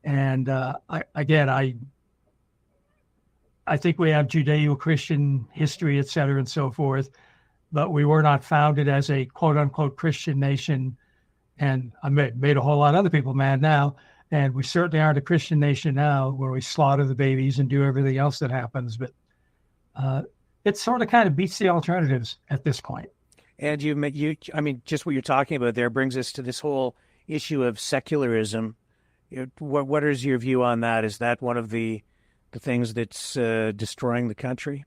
And I think we have Judeo-Christian history, et cetera, and so forth, but we were not founded as a quote unquote Christian nation. And I made a whole lot of other people mad now. And we certainly aren't a Christian nation now where we slaughter the babies and do everything else that happens. But it sort of kind of beats the alternatives at this point. And just what you're talking about there brings us to this whole issue of secularism. What is your view on that? Is that one of the things that's destroying the country?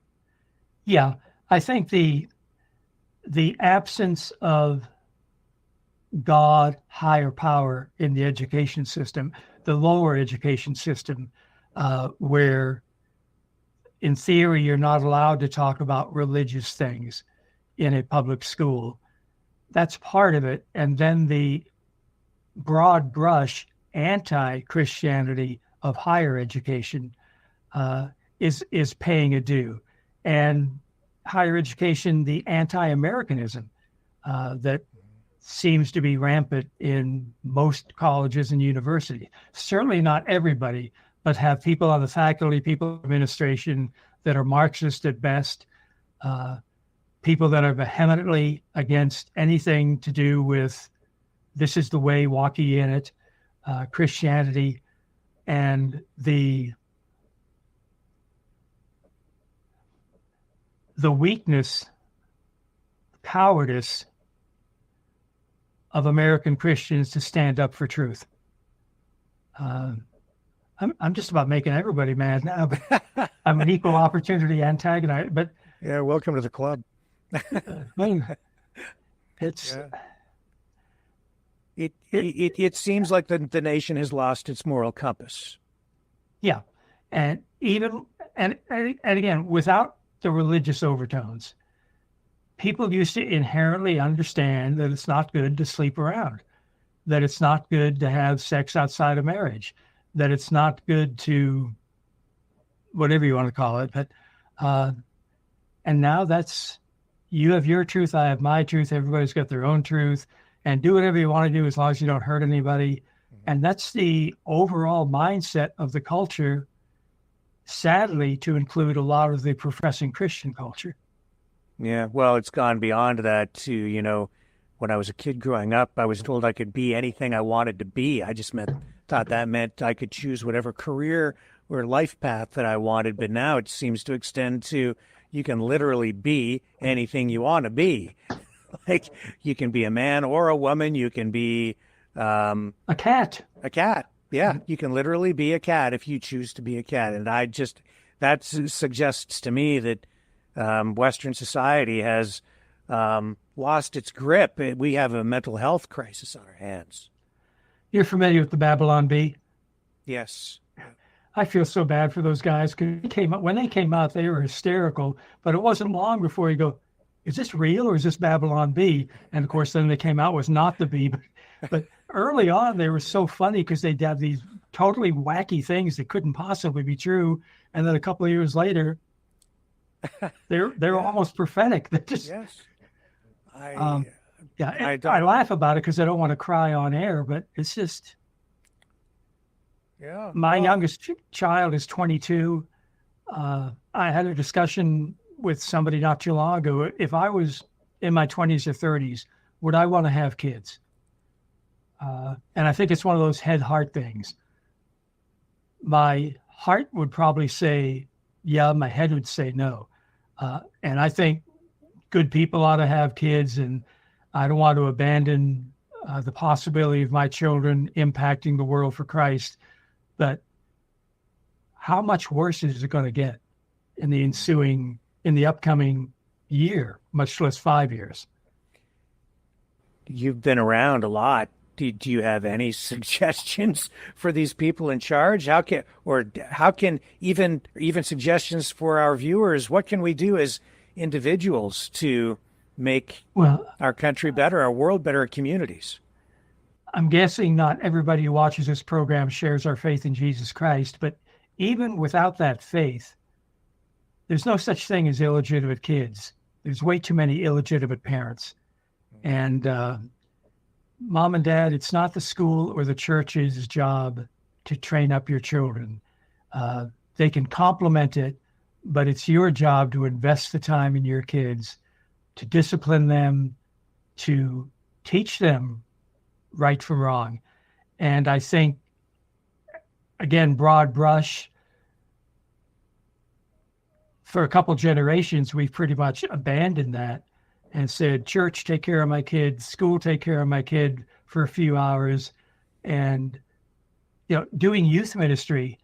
Yeah, I think the absence of God, higher power in the education system, the lower education system, where in theory you're not allowed to talk about religious things in a public school. That's part of it. And then the broad brush anti-Christianity of higher education is paying a due. And higher education, the anti-Americanism that seems to be rampant in most colleges and universities. Certainly not everybody, but have people on the faculty, people in administration that are Marxist at best, people that are vehemently against anything to do with this is the way, walk ye in it, Christianity, and the weakness, cowardice of American Christians to stand up for truth. I'm just about making everybody mad now, but I'm an equal opportunity antagonist. But yeah, welcome to the club. It's it seems like the nation has lost its moral compass. Yeah, and again, without the religious overtones, people used to inherently understand that it's not good to sleep around, that it's not good to have sex outside of marriage, that it's not good to whatever you want to call it. But and now that's, you have your truth, I have my truth, everybody's got their own truth, and do whatever you want to do as long as you don't hurt anybody. And that's the overall mindset of the culture, sadly, to include a lot of the professing Christian culture. Yeah, well, it's gone beyond that too. You know, when I was a kid growing up, I was told I could be anything I wanted to be. I just thought that meant I could choose whatever career or life path that I wanted. But now it seems to extend to, you can literally be anything you want to be. Like, you can be a man or a woman. You can be a cat. A cat. Yeah, you can literally be a cat if you choose to be a cat. And that suggests to me that Western society has lost its grip. We have a mental health crisis on our hands. You're familiar with the Babylon Bee? Yes. I feel so bad for those guys, because when they came out, they were hysterical, but it wasn't long before you go, is this real or is this Babylon Bee? And of course, then they came out was not the bee. But early on, they were so funny because they'd have these totally wacky things that couldn't possibly be true. And then a couple of years later, they're almost prophetic. They just, yes. I laugh about it because I don't want to cry on air, but it's just, yeah. My youngest child is 22. I had a discussion with somebody not too long ago. If I was in my 20s or 30s, would I want to have kids? And I think it's one of those head-heart things. My heart would probably say, yeah, my head would say no. And I think good people ought to have kids, and I don't want to abandon the possibility of my children impacting the world for Christ. But how much worse is it going to get in the upcoming year, much less 5 years? You've been around a lot. Do you have any suggestions for these people in charge? How can even suggestions for our viewers? What can we do as individuals to make our country better, our world better, our communities? I'm guessing not everybody who watches this program shares our faith in Jesus Christ, but even without that faith, there's no such thing as illegitimate kids. There's way too many illegitimate parents. And mom and dad, it's not the school or the church's job to train up your children. They can complement it, but it's your job to invest the time in your kids, to discipline them, to teach them right from wrong. And I think, again, broad brush, for a couple generations, we've pretty much abandoned that and said, church, take care of my kid, school, take care of my kid for a few hours. And, doing youth ministry,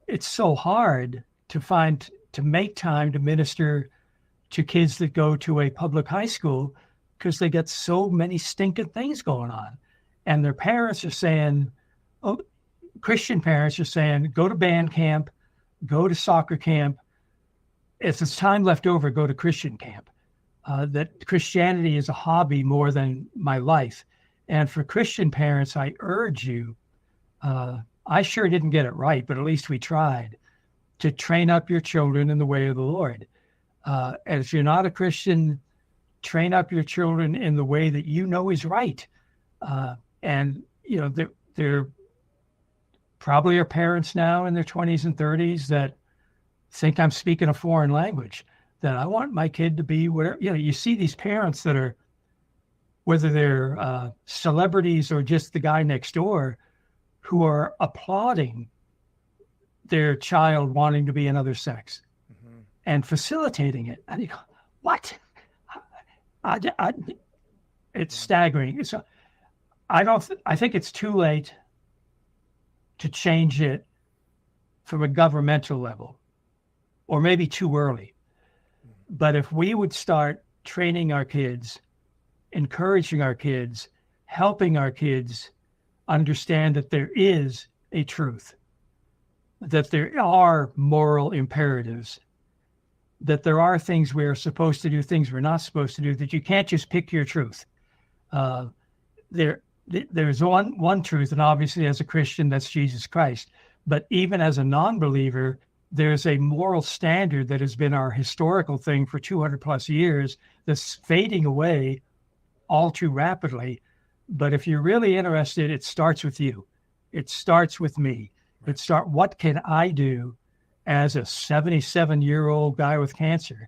it's so hard to make time to minister to kids that go to a public high school, because they get so many stinking things going on. And their parents are saying, Christian parents are saying, go to band camp, go to soccer camp. If there's time left over, go to Christian camp. That Christianity is a hobby more than my life. And for Christian parents, I urge you, I sure didn't get it right, but at least we tried, to train up your children in the way of the Lord. And if you're not a Christian, train up your children in the way that you know is right. And, there probably are parents now in their 20s and 30s that think I'm speaking a foreign language, that I want my kid to be whatever. You see these parents that are whether they're celebrities or just the guy next door, who are applauding their child wanting to be another sex and facilitating it. And you go, what? It's staggering. So I think it's too late to change it from a governmental level, or maybe too early. But if we would start training our kids, encouraging our kids, helping our kids understand that there is a truth, that there are moral imperatives, that there are things we're supposed to do, things we're not supposed to do, that you can't just pick your truth. There's one truth, and obviously as a Christian, that's Jesus Christ. But even as a non-believer, there's a moral standard that has been our historical thing for 200 plus years that's fading away all too rapidly. But if you're really interested, it starts with you. It starts with me. What can I do as a 77-year-old guy with cancer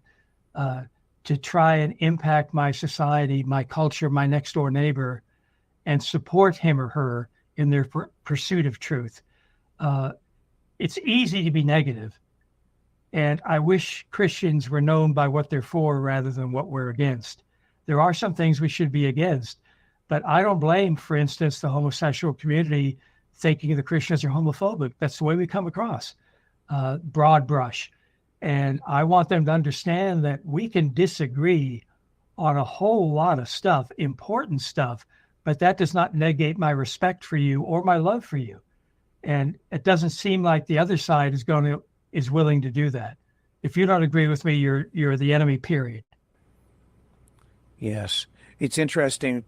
to try and impact my society, my culture, my next door neighbor, and support him or her in their pursuit of truth? It's easy to be negative. And I wish Christians were known by what they're for rather than what we're against. There are some things we should be against, but I don't blame, for instance, the homosexual community thinking the Christians are homophobic. That's the way we come across, broad brush. And I want them to understand that we can disagree on a whole lot of stuff, important stuff, but that does not negate my respect for you or my love for you. And it doesn't seem like the other side is willing to do that. If you don't agree with me, you're the enemy, period. Yes. It's interesting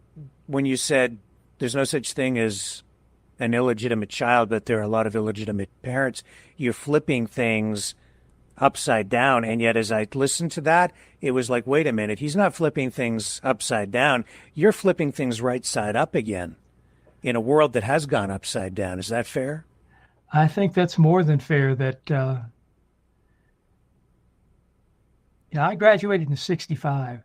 when you said there's no such thing as an illegitimate child, but there are a lot of illegitimate parents. You're flipping things upside down. And yet, as I listened to that, it was like, wait a minute, he's not flipping things upside down. You're flipping things right side up again in a world that has gone upside down. Is that fair? I think that's more than fair. That I graduated in '65.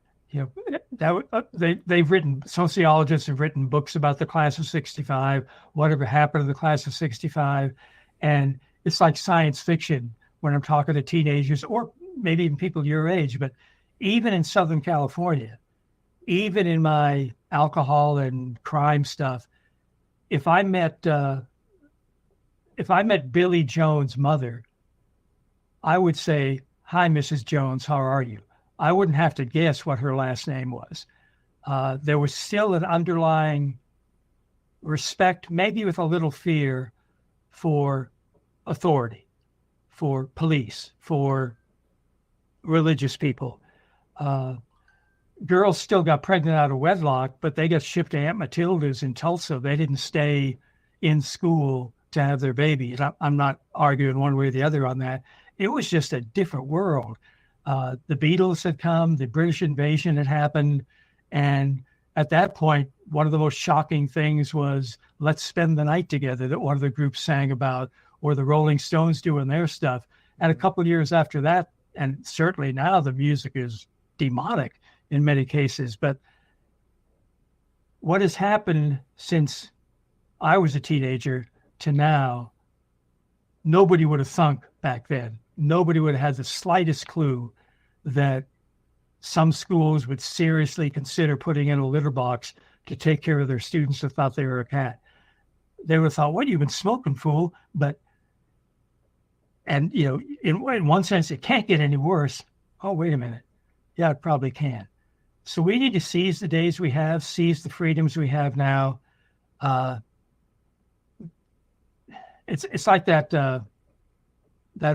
Sociologists have written books about the class of '65, whatever happened to the class of '65, and it's like science fiction when I'm talking to teenagers or maybe even people your age. But even in Southern California, even in my alcohol and crime stuff, if I met Billy Jones' mother, I would say, "Hi, Mrs. Jones, how are you?" I wouldn't have to guess what her last name was. There was still an underlying respect, maybe with a little fear, for authority, for police, for religious people. Girls still got pregnant out of wedlock, but they got shipped to Aunt Matilda's in Tulsa. They didn't stay in school to have their babies. I'm not arguing one way or the other on that. It was just a different world. The Beatles had come, the British invasion had happened, and at that point, one of the most shocking things was "Let's Spend the Night Together" that one of the groups sang about, or the Rolling Stones doing their stuff. And a couple of years after that, and certainly now, the music is demonic in many cases. But what has happened since I was a teenager to now, nobody would have thunk back then. Nobody would have had the slightest clue that some schools would seriously consider putting in a litter box to take care of their students who thought they were a cat. They would have thought, "What, you've been smoking, fool?" And in one sense, it can't get any worse. Oh, wait a minute. Yeah, it probably can. So we need to seize the days we have, seize the freedoms we have now. It's like that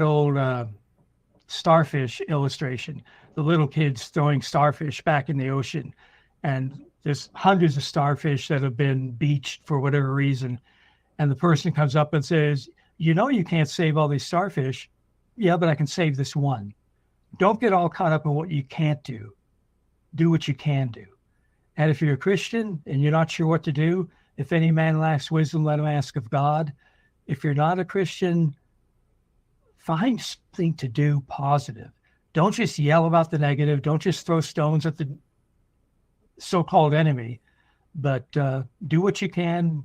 old starfish illustration, the little kids throwing starfish back in the ocean. And there's hundreds of starfish that have been beached for whatever reason. And the person comes up and says, "You can't save all these starfish." "Yeah, but I can save this one." Don't get all caught up in what you can't do. Do what you can do. And if you're a Christian and you're not sure what to do, if any man lacks wisdom, let him ask of God. If you're not a Christian, find something to do positive. Don't just yell about the negative. Don't just throw stones at the so-called enemy. but do what you can,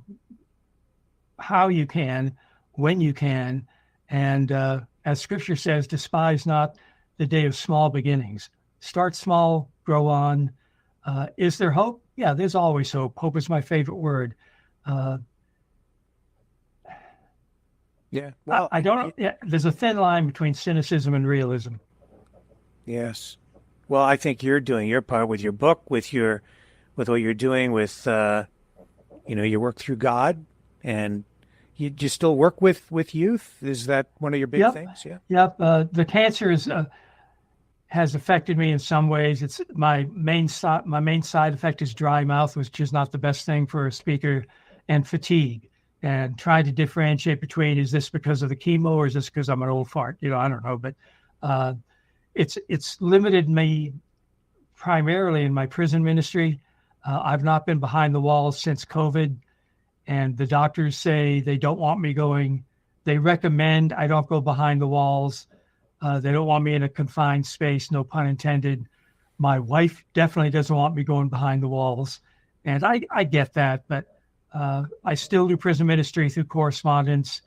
how you can, when you can. And as scripture says, despise not the day of small beginnings. Start small, grow on. Is there hope? Yeah, there's always hope. Hope is my favorite word. Yeah. Well, I don't. Yeah, there's a thin line between cynicism and realism. Yes. Well, I think you're doing your part with your book, with what you're doing with, your work through God, and you still work with youth. Is that one of your big things? Yeah. Yep. The cancer has affected me in some ways. It's my main side effect is dry mouth, which is not the best thing for a speaker, and fatigue. And trying to differentiate between, is this because of the chemo or is this because I'm an old fart? I don't know, but it's limited me primarily in my prison ministry. I've not been behind the walls since COVID, and the doctors say they don't want me going. They recommend I don't go behind the walls. They don't want me in a confined space, no pun intended. My wife definitely doesn't want me going behind the walls, and I get that, but I still do prison ministry through correspondence,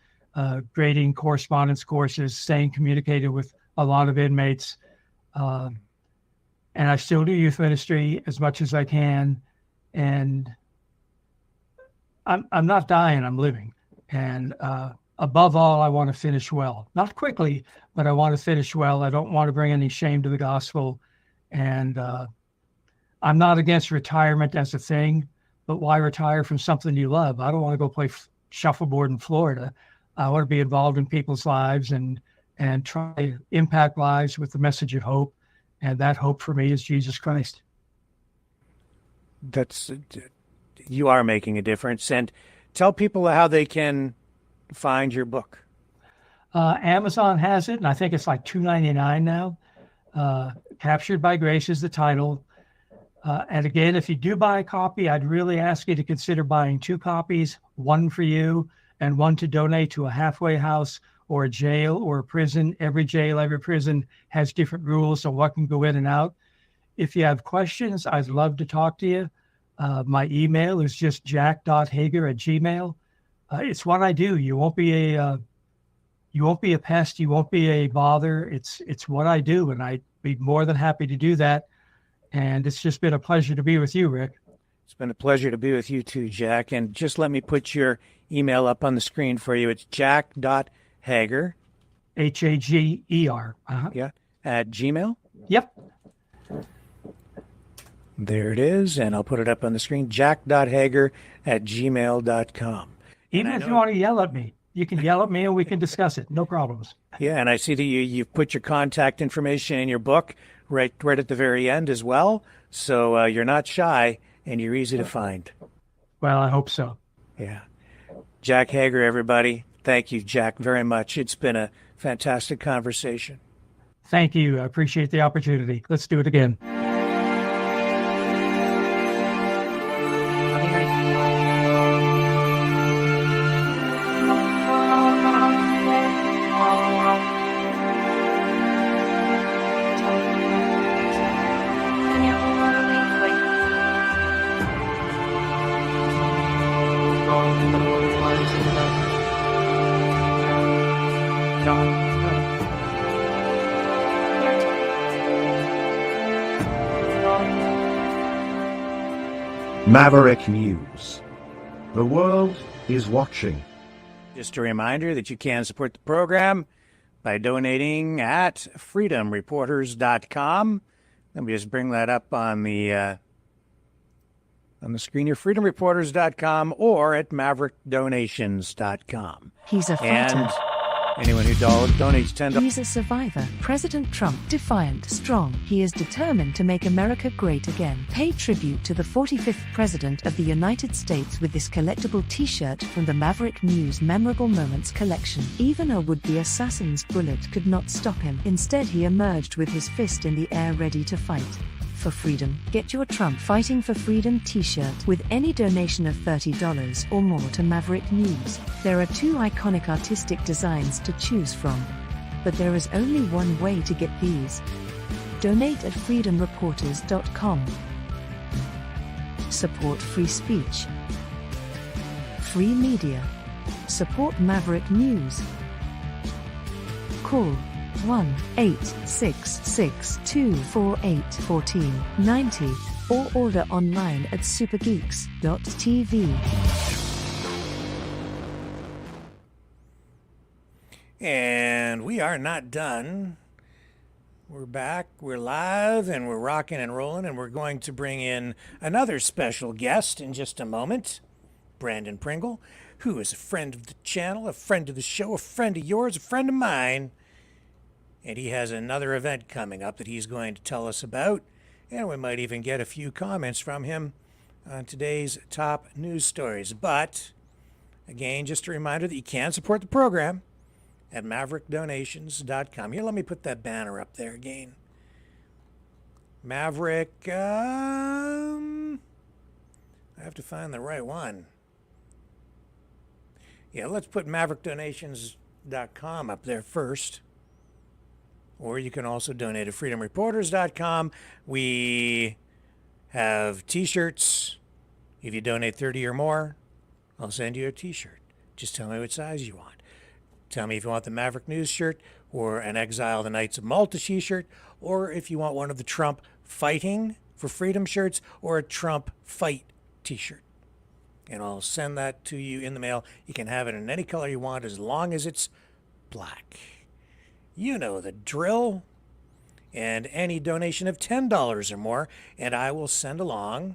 grading correspondence courses, staying communicated with a lot of inmates. And I still do youth ministry as much as I can. And I'm not dying, I'm living. And above all, I want to finish well. Not quickly, but I want to finish well. I don't want to bring any shame to the gospel. And I'm not against retirement as a thing. But why retire from something you love? I don't want to go play shuffleboard in Florida. I want to be involved in people's lives and try to impact lives with the message of hope. And that hope for me is Jesus Christ. You are making a difference. And tell people how they can find your book. Amazon has it, and I think it's like $2.99 now. Captured by Grace is the title. And again, if you do buy a copy, I'd really ask you to consider buying 2 copies, one for you and one to donate to a halfway house or a jail or a prison. Every jail, every prison has different rules on what can go in and out. If you have questions, I'd love to talk to you. My email is just jack.hager@gmail. It's what I do. You won't be a pest. You won't be a bother. It's what I do, and I'd be more than happy to do that. And it's just been a pleasure to be with you, Rick. It's been a pleasure to be with you too, Jack. And just let me put your email up on the screen for you. It's jack.hager. Hager. Yeah. At Gmail? Yep. There it is. And I'll put it up on the screen. jack.hager@gmail.com. Even if you want to yell at me, you can yell at me and we can discuss it. No problems. Yeah. And I see that you've put your contact information in your book right at the very end as well. So you're not shy and you're easy to find. Well, I hope so. Yeah. Jack Hager, everybody. Thank you, Jack, very much. It's been a fantastic conversation. Thank you. I appreciate the opportunity. Let's do it again. Maverick News. The world is watching. Just a reminder that you can support the program by donating at freedomreporters.com. Let me just bring that up on the screen here, freedomreporters.com or at maverickdonations.com. He's a fighter. And anyone who donates $10. He's a survivor. President Trump, defiant, strong. He is determined to make America great again. Pay tribute to the 45th President of the United States with this collectible t-shirt from the Maverick News Memorable Moments collection. Even a would-be assassin's bullet could not stop him. Instead, he emerged with his fist in the air ready to fight. For freedom, get your Trump Fighting for Freedom t-shirt with any donation of $30 or more to Maverick News. There are 2 iconic artistic designs to choose from. But there is only one way to get these. Donate at freedomreporters.com. Support free speech. Free media. Support Maverick News. Call 1-866-248-1490 or order online at supergeeks.tv. And we are not done. We're back, we're live, and we're rocking and rolling, and we're going to bring in another special guest in just a moment, Brandon Pringle, who is a friend of the channel, a friend of the show, a friend of yours, a friend of mine. And he has another event coming up that he's going to tell us about, and we might even get a few comments from him on today's top news stories. But, again, just a reminder that you can support the program at maverickdonations.com. Here, let me put that banner up there again. Maverick, I have to find the right one. Yeah, let's put maverickdonations.com up there first. Or you can also donate at freedomreporters.com. We have t-shirts. If you donate 30 or more, I'll send you a t-shirt. Just tell me what size you want. Tell me if you want the Maverick News shirt or an Exile the Knights of Malta t-shirt, or if you want one of the Trump Fighting for Freedom shirts or a Trump Fight t-shirt. And I'll send that to you in the mail. You can have it in any color you want as long as it's black. You know the drill. And any donation of $10 or more, and I will send along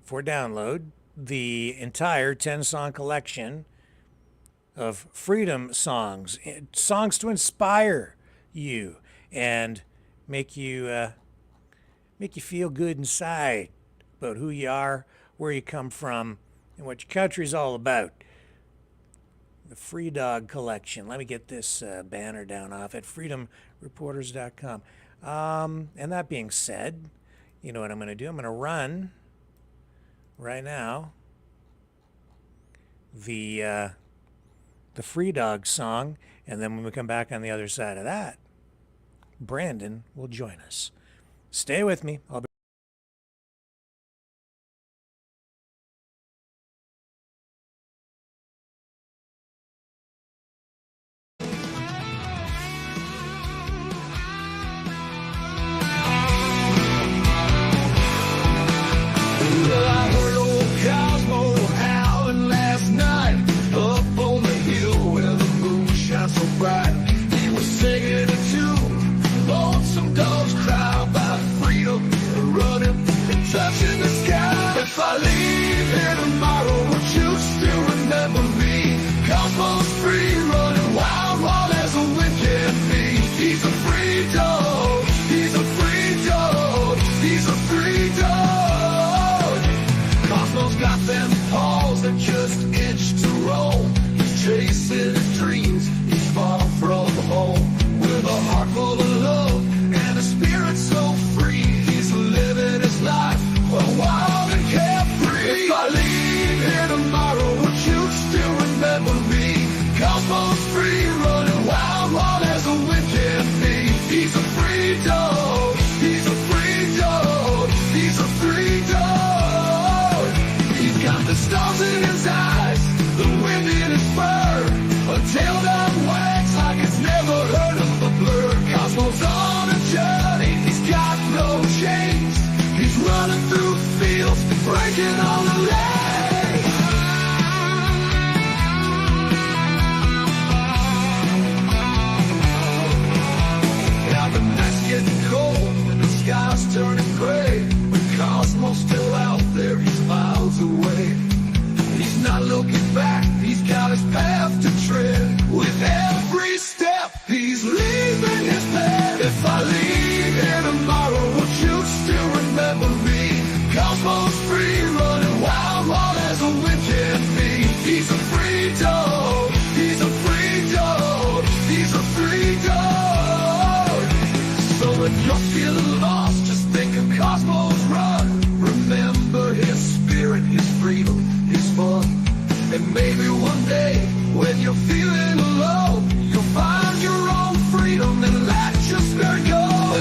for download the entire 10-song collection of freedom songs, songs to inspire you and make you feel good inside about who you are, where you come from, and what your country's all about. The Free Dog Collection. Let me get this banner down off at freedomreporters.com. And that being said, you know what I'm going to do? I'm going to run right now the Free Dog song, and then when we come back on the other side of that, Brandon will join us. Stay with me. I'll be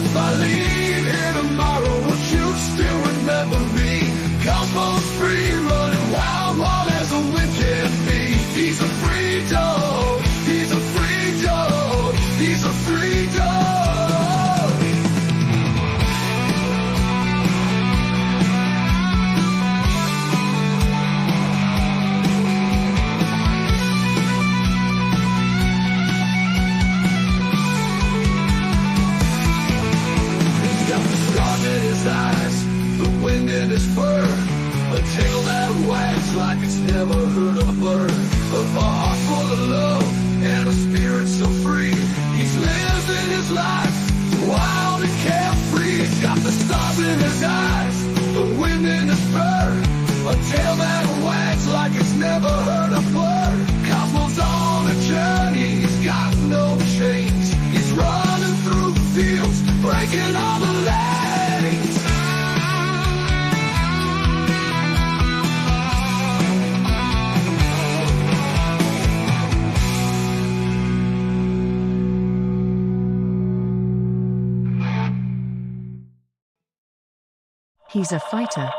If I leave here tomorrow, would you still remember me? wags like it's never heard a bird. Of a heart full of love and a spirit so free. He's living his life wild and carefree. He's got the stars in his eyes, the wind in his fur, a tail that wags like it's never heard a word. Cosmos on a journey, he's got no chains. He's running through the fields, breaking all the lanes. He's a fighter.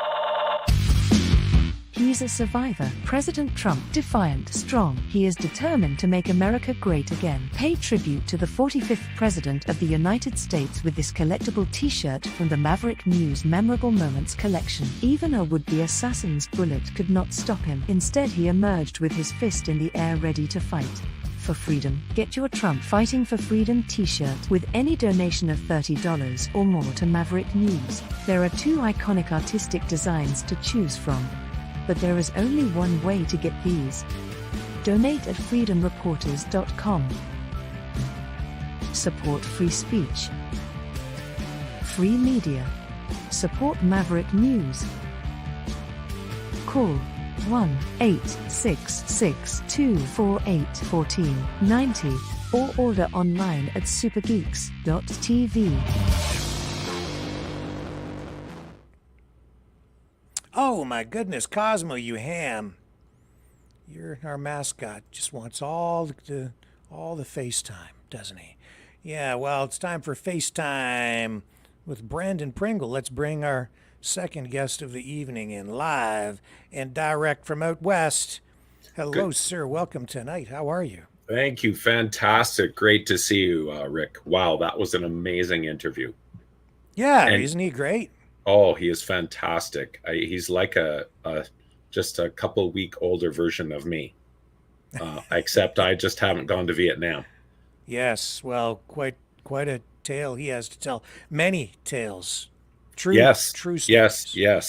He's a survivor. President Trump, defiant, strong. He is determined to make America great again. Pay tribute to the 45th President of the United States with this collectible t-shirt from the Maverick News Memorable Moments collection. Even a would-be assassin's bullet could not stop him. Instead, he emerged with his fist in the air ready to fight. For freedom. Get your Trump Fighting for Freedom t-shirt with any donation of $30 or more to Maverick News. There are 2 iconic artistic designs to choose from. But there is only one way to get these. Donate at freedomreporters.com. Support free speech. Free media. Support Maverick News. Call 1-866-248-1490 or order online at supergeeks.tv. Oh my goodness, Cosmo, you ham. You're our mascot. Just wants all the FaceTime, doesn't he? Yeah, well, it's time for FaceTime with Brandon Pringle. Let's bring our second guest of the evening in live and direct from out west. Hello, Good. sir. Welcome tonight. How are you? Thank you. Fantastic. Great to see you, Rick. Wow, that was an amazing interview. Yeah, And- isn't he great? Oh, he is fantastic. He's like just a couple week older version of me, except I just haven't gone to Vietnam. Yes, well, quite a tale he has to tell. Many tales. True stories. Yes. Yeah.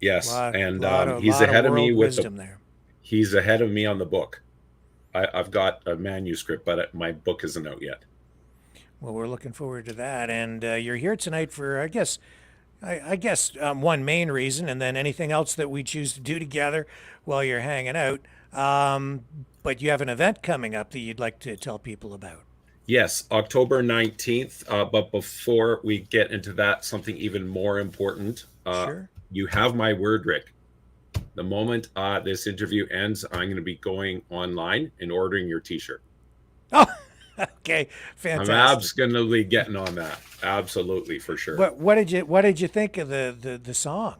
Yes. And he's lot ahead of me world with wisdom there. He's ahead of me on the book. I've got a manuscript, but my book isn't out yet. Well, we're looking forward to that. And you're here tonight for, I guess, one main reason, and then anything else that we choose to do together while you're hanging out. But you have an event coming up that you'd like to tell people about. Yes, October 19th. But before we get into that, something even more important. Sure. You have my word, Rick. The moment this interview ends, I'm going to be going online and ordering your T-shirt. Oh, okay, fantastic. I'm absolutely getting on that. Absolutely, for sure. What did you think of the song?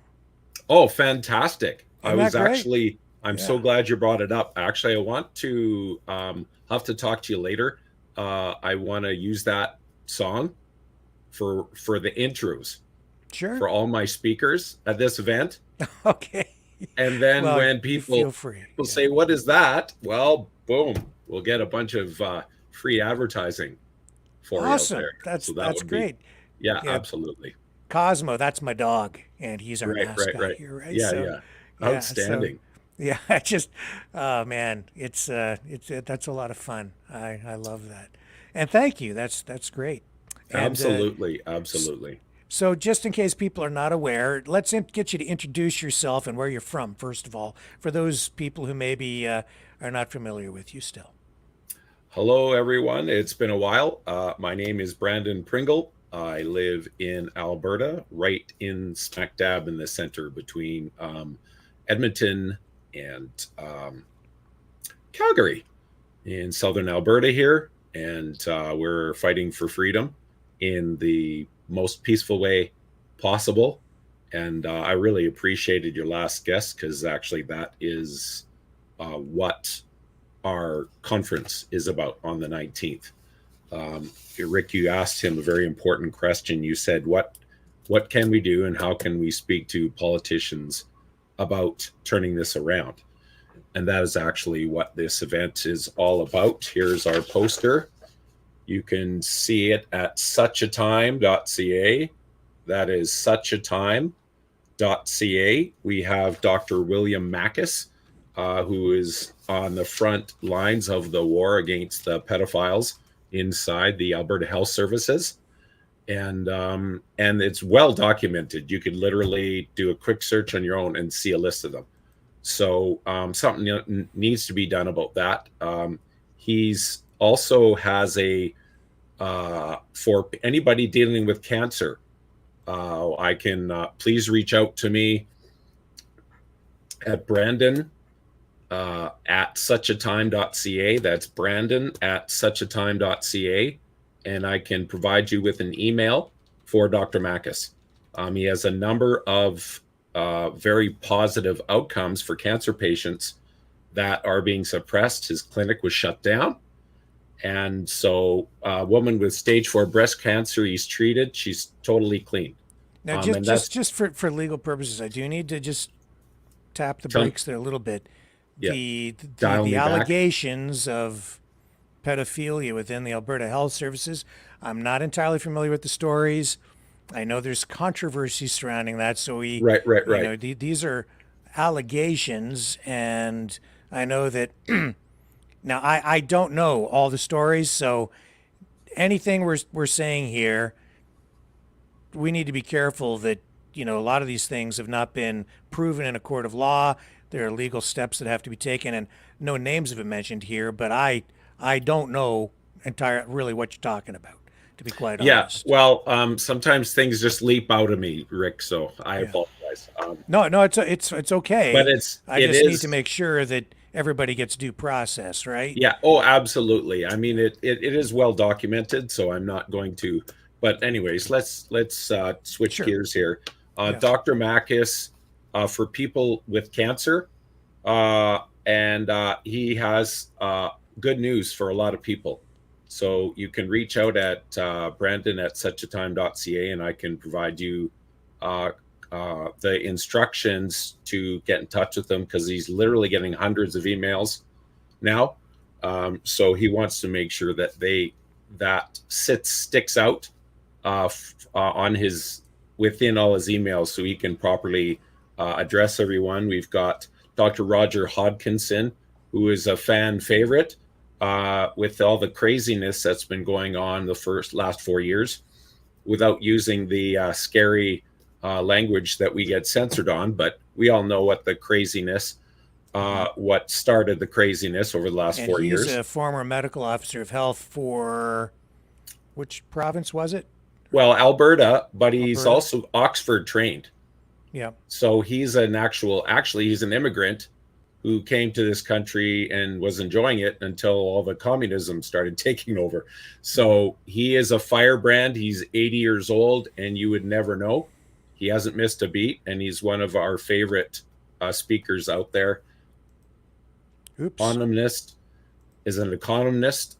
Oh, fantastic! Isn't that great? I'm so glad you brought it up. Actually, I want to have to talk to you later. I want to use that song for the intros. Sure. For all my speakers at this event. Okay. And then well, when people say, "What is that?" Well, boom, we'll get a bunch of free advertising for awesome. you out there. That's great. Yeah, absolutely. Cosmo, that's my dog, and he's our mascot here, right? Yeah. Outstanding. I just, oh man, it's that's a lot of fun. I love that, and thank you. That's great. And, absolutely. So just in case people are not aware, let's get you to introduce yourself and where you're from, first of all, for those people who maybe are not familiar with you still. Hello, everyone. It's been a while. My name is Brandon Pringle. I live in Alberta, right in smack dab in the center between Edmonton and Calgary in southern Alberta here. And we're fighting for freedom in the most peaceful way possible. And I really appreciated your last guest, because actually that is what our conference is about on the 19th. Rick, you asked him a very important question. You said, what can we do and how can we speak to politicians about turning this around? And that is actually what this event is all about. Here's our poster. You can see it at suchatime.ca. That is suchatime.ca. we have Dr. William Mackis, who is on the front lines of the war against the pedophiles inside the Alberta Health Services. And it's well documented. You could literally do a quick search on your own and see a list of them. So something needs to be done about that. He's also has for anybody dealing with cancer, I can please reach out to me at Brandon at suchatime.ca. That's Brandon at suchatime.ca. And I can provide you with an email for Dr. Mackis. He has a number of very positive outcomes for cancer patients that are being suppressed. His clinic was shut down. And so a woman with stage 4 breast cancer, he's treated. She's totally clean. Now, just for legal purposes, I do need to just tap the brakes there a little bit. Yeah. The allegations of pedophilia within the Alberta Health Services, I'm not entirely familiar with the stories. I know there's controversy surrounding that. So right. You know, these are allegations, and I know that now I don't know all the stories. So anything we're saying here, we need to be careful that, you know, a lot of these things have not been proven in a court of law. There are legal steps that have to be taken, and no names have been mentioned here, but I don't know really what you're talking about, to be quite honest. Yeah, well, sometimes things just leap out of me, Rick, so I apologize. No, it's okay. But I just need to make sure that everybody gets due process, right? Yeah, oh, absolutely. I mean, it is well documented, so I'm not going to. But anyways, let's switch gears here. Dr. Mackis, for people with cancer, and he has good news for a lot of people. So you can reach out at Brandon at suchatime.ca, and I can provide you the instructions to get in touch with him, because he's literally getting hundreds of emails now. So he wants to make sure that sticks out on within all his emails, so he can properly address everyone. We've got Dr. Roger Hodkinson, who is a fan favorite with all the craziness that's been going on the last 4 years, without using the scary language that we get censored on. But we all know what the craziness, what started the craziness over the last 4 years. He's a former medical officer of health for, which province was it? Well, Alberta, but he's also Oxford trained. Yeah. So he's he's an immigrant who came to this country and was enjoying it until all the communism started taking over. So he is a firebrand. He's 80 years old, and you would never know. He hasn't missed a beat, and he's one of our favorite speakers out there. Economist is an economist,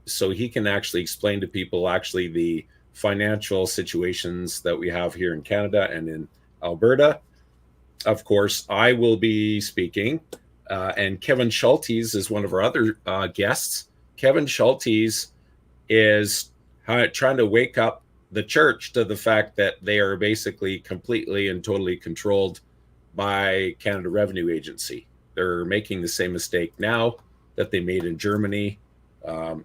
so he can actually explain to people the financial situations that we have here in Canada and in Alberta. Of course, I will be speaking, and Kevin Schultes is one of our other guests. Kevin Schultes is trying to wake up the church to the fact that they are basically completely and totally controlled by Canada Revenue Agency. They're making the same mistake now that they made in Germany.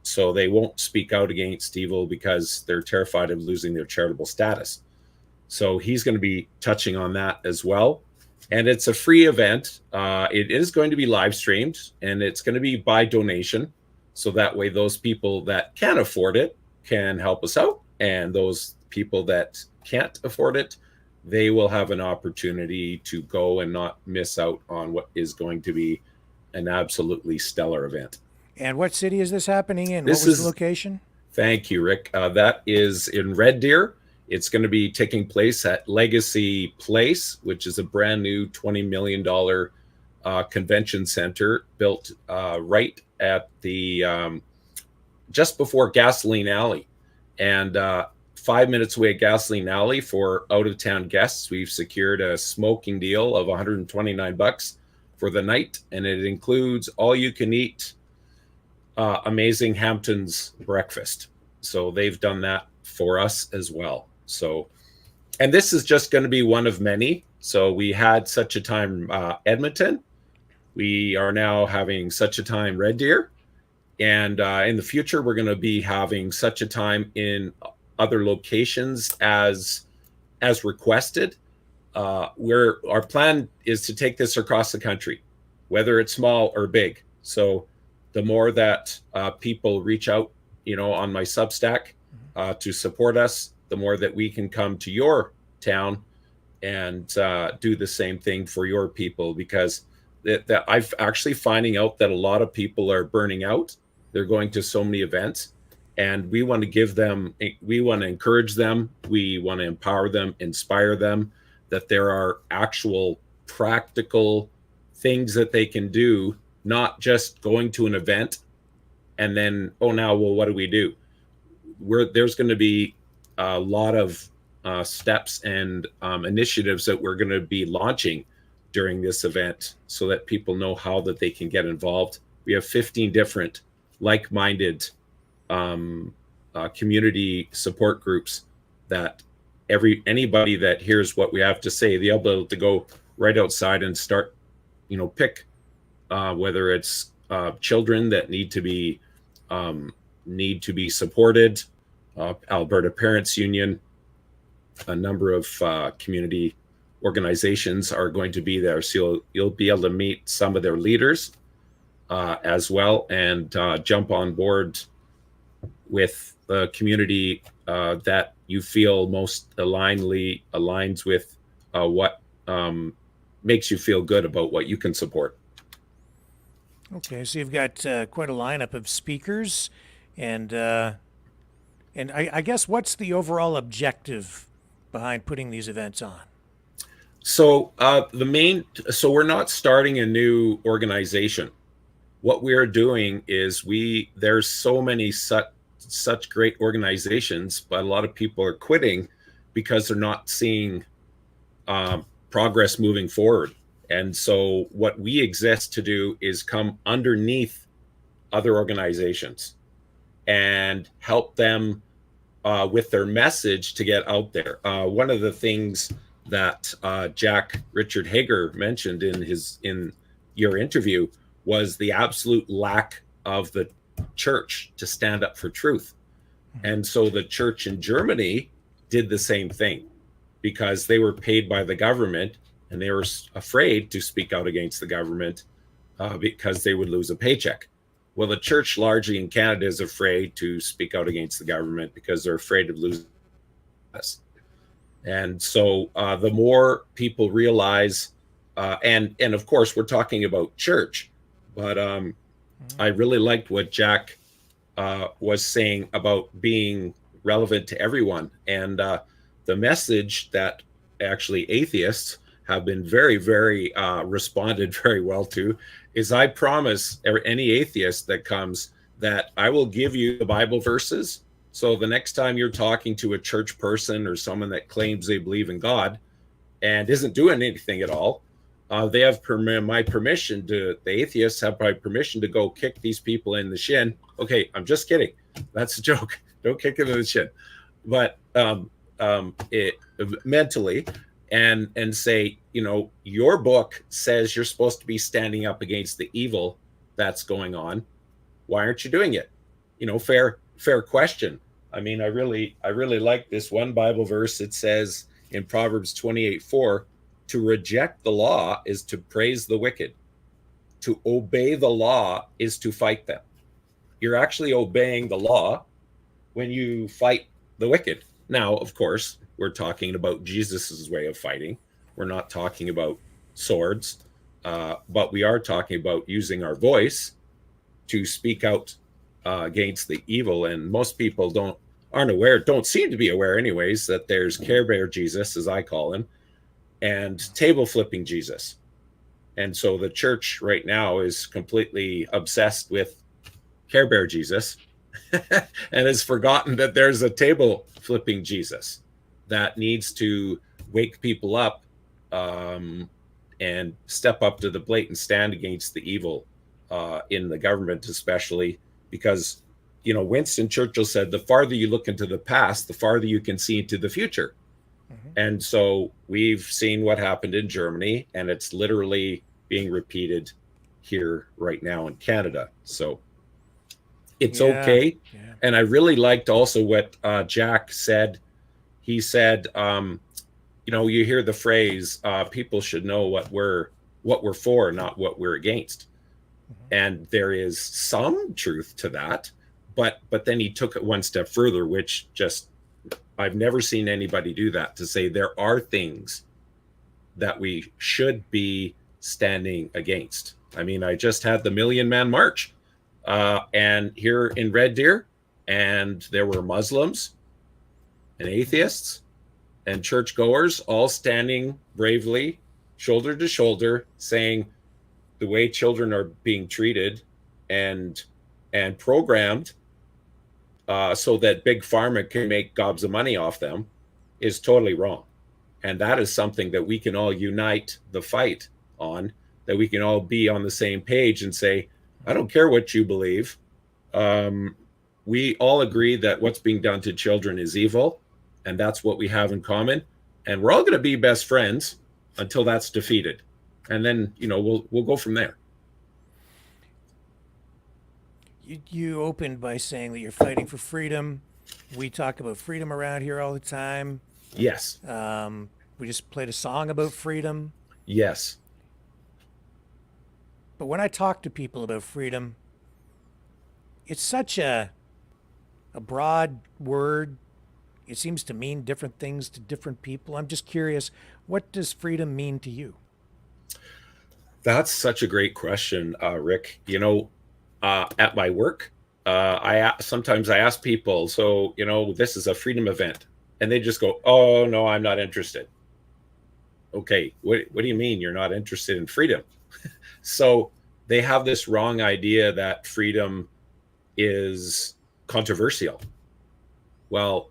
So they won't speak out against evil because they're terrified of losing their charitable status. So he's going to be touching on that as well. And it's a free event. It is going to be live streamed, and it's going to be by donation. So that way those people that can afford it can help us out. And those people that can't afford it, they will have an opportunity to go and not miss out on what is going to be an absolutely stellar event. And what city is this happening in? What was the location? Thank you, Rick. That is in Red Deer. It's going to be taking place at Legacy Place, which is a brand new $20 million convention center built right at the just before Gasoline Alley. And 5 minutes away at Gasoline Alley for out-of-town guests, we've secured a smoking deal of $129 for the night, and it includes all-you-can-eat amazing Hamptons breakfast. So they've done that for us as well. So, and this is just going to be one of many. So we had such a time Edmonton. We are now having such a time Red Deer. And in the future, we're going to be having such a time in other locations as requested. Where our plan is to take this across the country, whether it's small or big. So the more that people reach out, on my Substack to support us, the more that we can come to your town and do the same thing for your people, because that I've actually finding out that a lot of people are burning out. They're going to so many events, and we want to encourage them. We want to empower them, inspire them, that there are actual practical things that they can do, not just going to an event and then, what do we do? There's going to be a lot of steps and initiatives that we're going to be launching during this event so that people know how that they can get involved. We have 15 different like-minded community support groups that anybody that hears what we have to say, they'll be able to go right outside and start, pick whether it's children that need to be supported, Alberta Parents Union, a number of community organizations are going to be there. So you'll be able to meet some of their leaders as well, and jump on board with the community that you feel most aligns with what makes you feel good about what you can support. Okay, so you've got quite a lineup of speakers, and I guess what's the overall objective behind putting these events on? So so we're not starting a new organization. What we're doing is there's so many such great organizations, but a lot of people are quitting because they're not seeing progress moving forward. And so what we exist to do is come underneath other organizations and help them with their message to get out there. One of the things that Jack Richard Hager mentioned in your interview was the absolute lack of the church to stand up for truth. And so the church in Germany did the same thing, because they were paid by the government and they were afraid to speak out against the government because they would lose a paycheck. Well, the church largely in Canada is afraid to speak out against the government because they're afraid of losing us. And so the more people realize, and of course we're talking about church, but I really liked what Jack was saying about being relevant to everyone. And the message that actually atheists have been very, very responded very well to is, I promise any atheist that comes that I will give you the Bible verses. So the next time you're talking to a church person or someone that claims they believe in God and isn't doing anything at all, they have my permission the atheists have my permission to go kick these people in the shin. Okay, I'm just kidding. That's a joke. Don't kick them in the shin. But mentally, and say, your book says you're supposed to be standing up against the evil that's going on. Why aren't you doing it? Fair question. I mean, I really like this one Bible verse. It says in Proverbs 28:4, to reject the law is to praise the wicked. To obey the law is to fight them. You're actually obeying the law when you fight the wicked. Now, of course, we're talking about Jesus's way of fighting. We're not talking about swords, but we are talking about using our voice to speak out against the evil. And most people don't seem to be aware anyways, that there's Care Bear Jesus, as I call him, and table flipping Jesus. And so the church right now is completely obsessed with Care Bear Jesus and has forgotten that there's a table flipping Jesus that needs to wake people up and step up to the plate and stand against the evil in the government, especially because, Winston Churchill said, the farther you look into the past, the farther you can see into the future. And so we've seen what happened in Germany, and it's literally being repeated here right now in Canada. So it's okay. Yeah. And I really liked also what Jack said. He said, you hear the phrase, people should know what we're for, not what we're against. And there is some truth to that, but then he took it one step further, which just, I've never seen anybody do that, to say there are things that we should be standing against. I mean, I just had the Million Man March and here in Red Deer, and there were Muslims and atheists and churchgoers all standing bravely, shoulder to shoulder, saying the way children are being treated and programmed so that big pharma can make gobs of money off them is totally wrong. And that is something that we can all unite the fight on, that we can all be on the same page and say, I don't care what you believe. We all agree that what's being done to children is evil, and that's what we have in common. And we're all going to be best friends until that's defeated. And then, we'll go from there. You opened by saying that you're fighting for freedom. We talk about freedom around here all the time. Yes. We just played a song about freedom. Yes. But when I talk to people about freedom, it's such a broad word. It seems to mean different things to different people. I'm just curious, what does freedom mean to you? That's such a great question, Rick. At my work, sometimes I ask people, so, this is a freedom event. And they just go, oh, no, I'm not interested. Okay, what do you mean you're not interested in freedom? So they have this wrong idea that freedom is controversial. Well,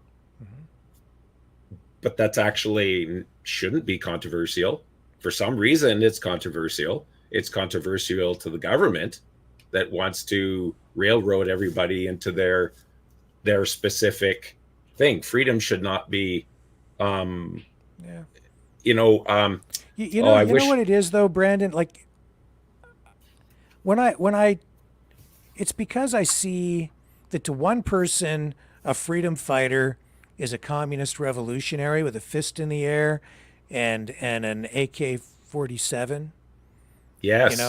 but that's actually shouldn't be controversial. For some reason, it's controversial. It's controversial to the government that wants to railroad everybody into their specific thing. Freedom should not be, You know what it is though, Brandon? Like when I, it's because I see that to one person, a freedom fighter is a communist revolutionary with a fist in the air and an AK-47. Yes.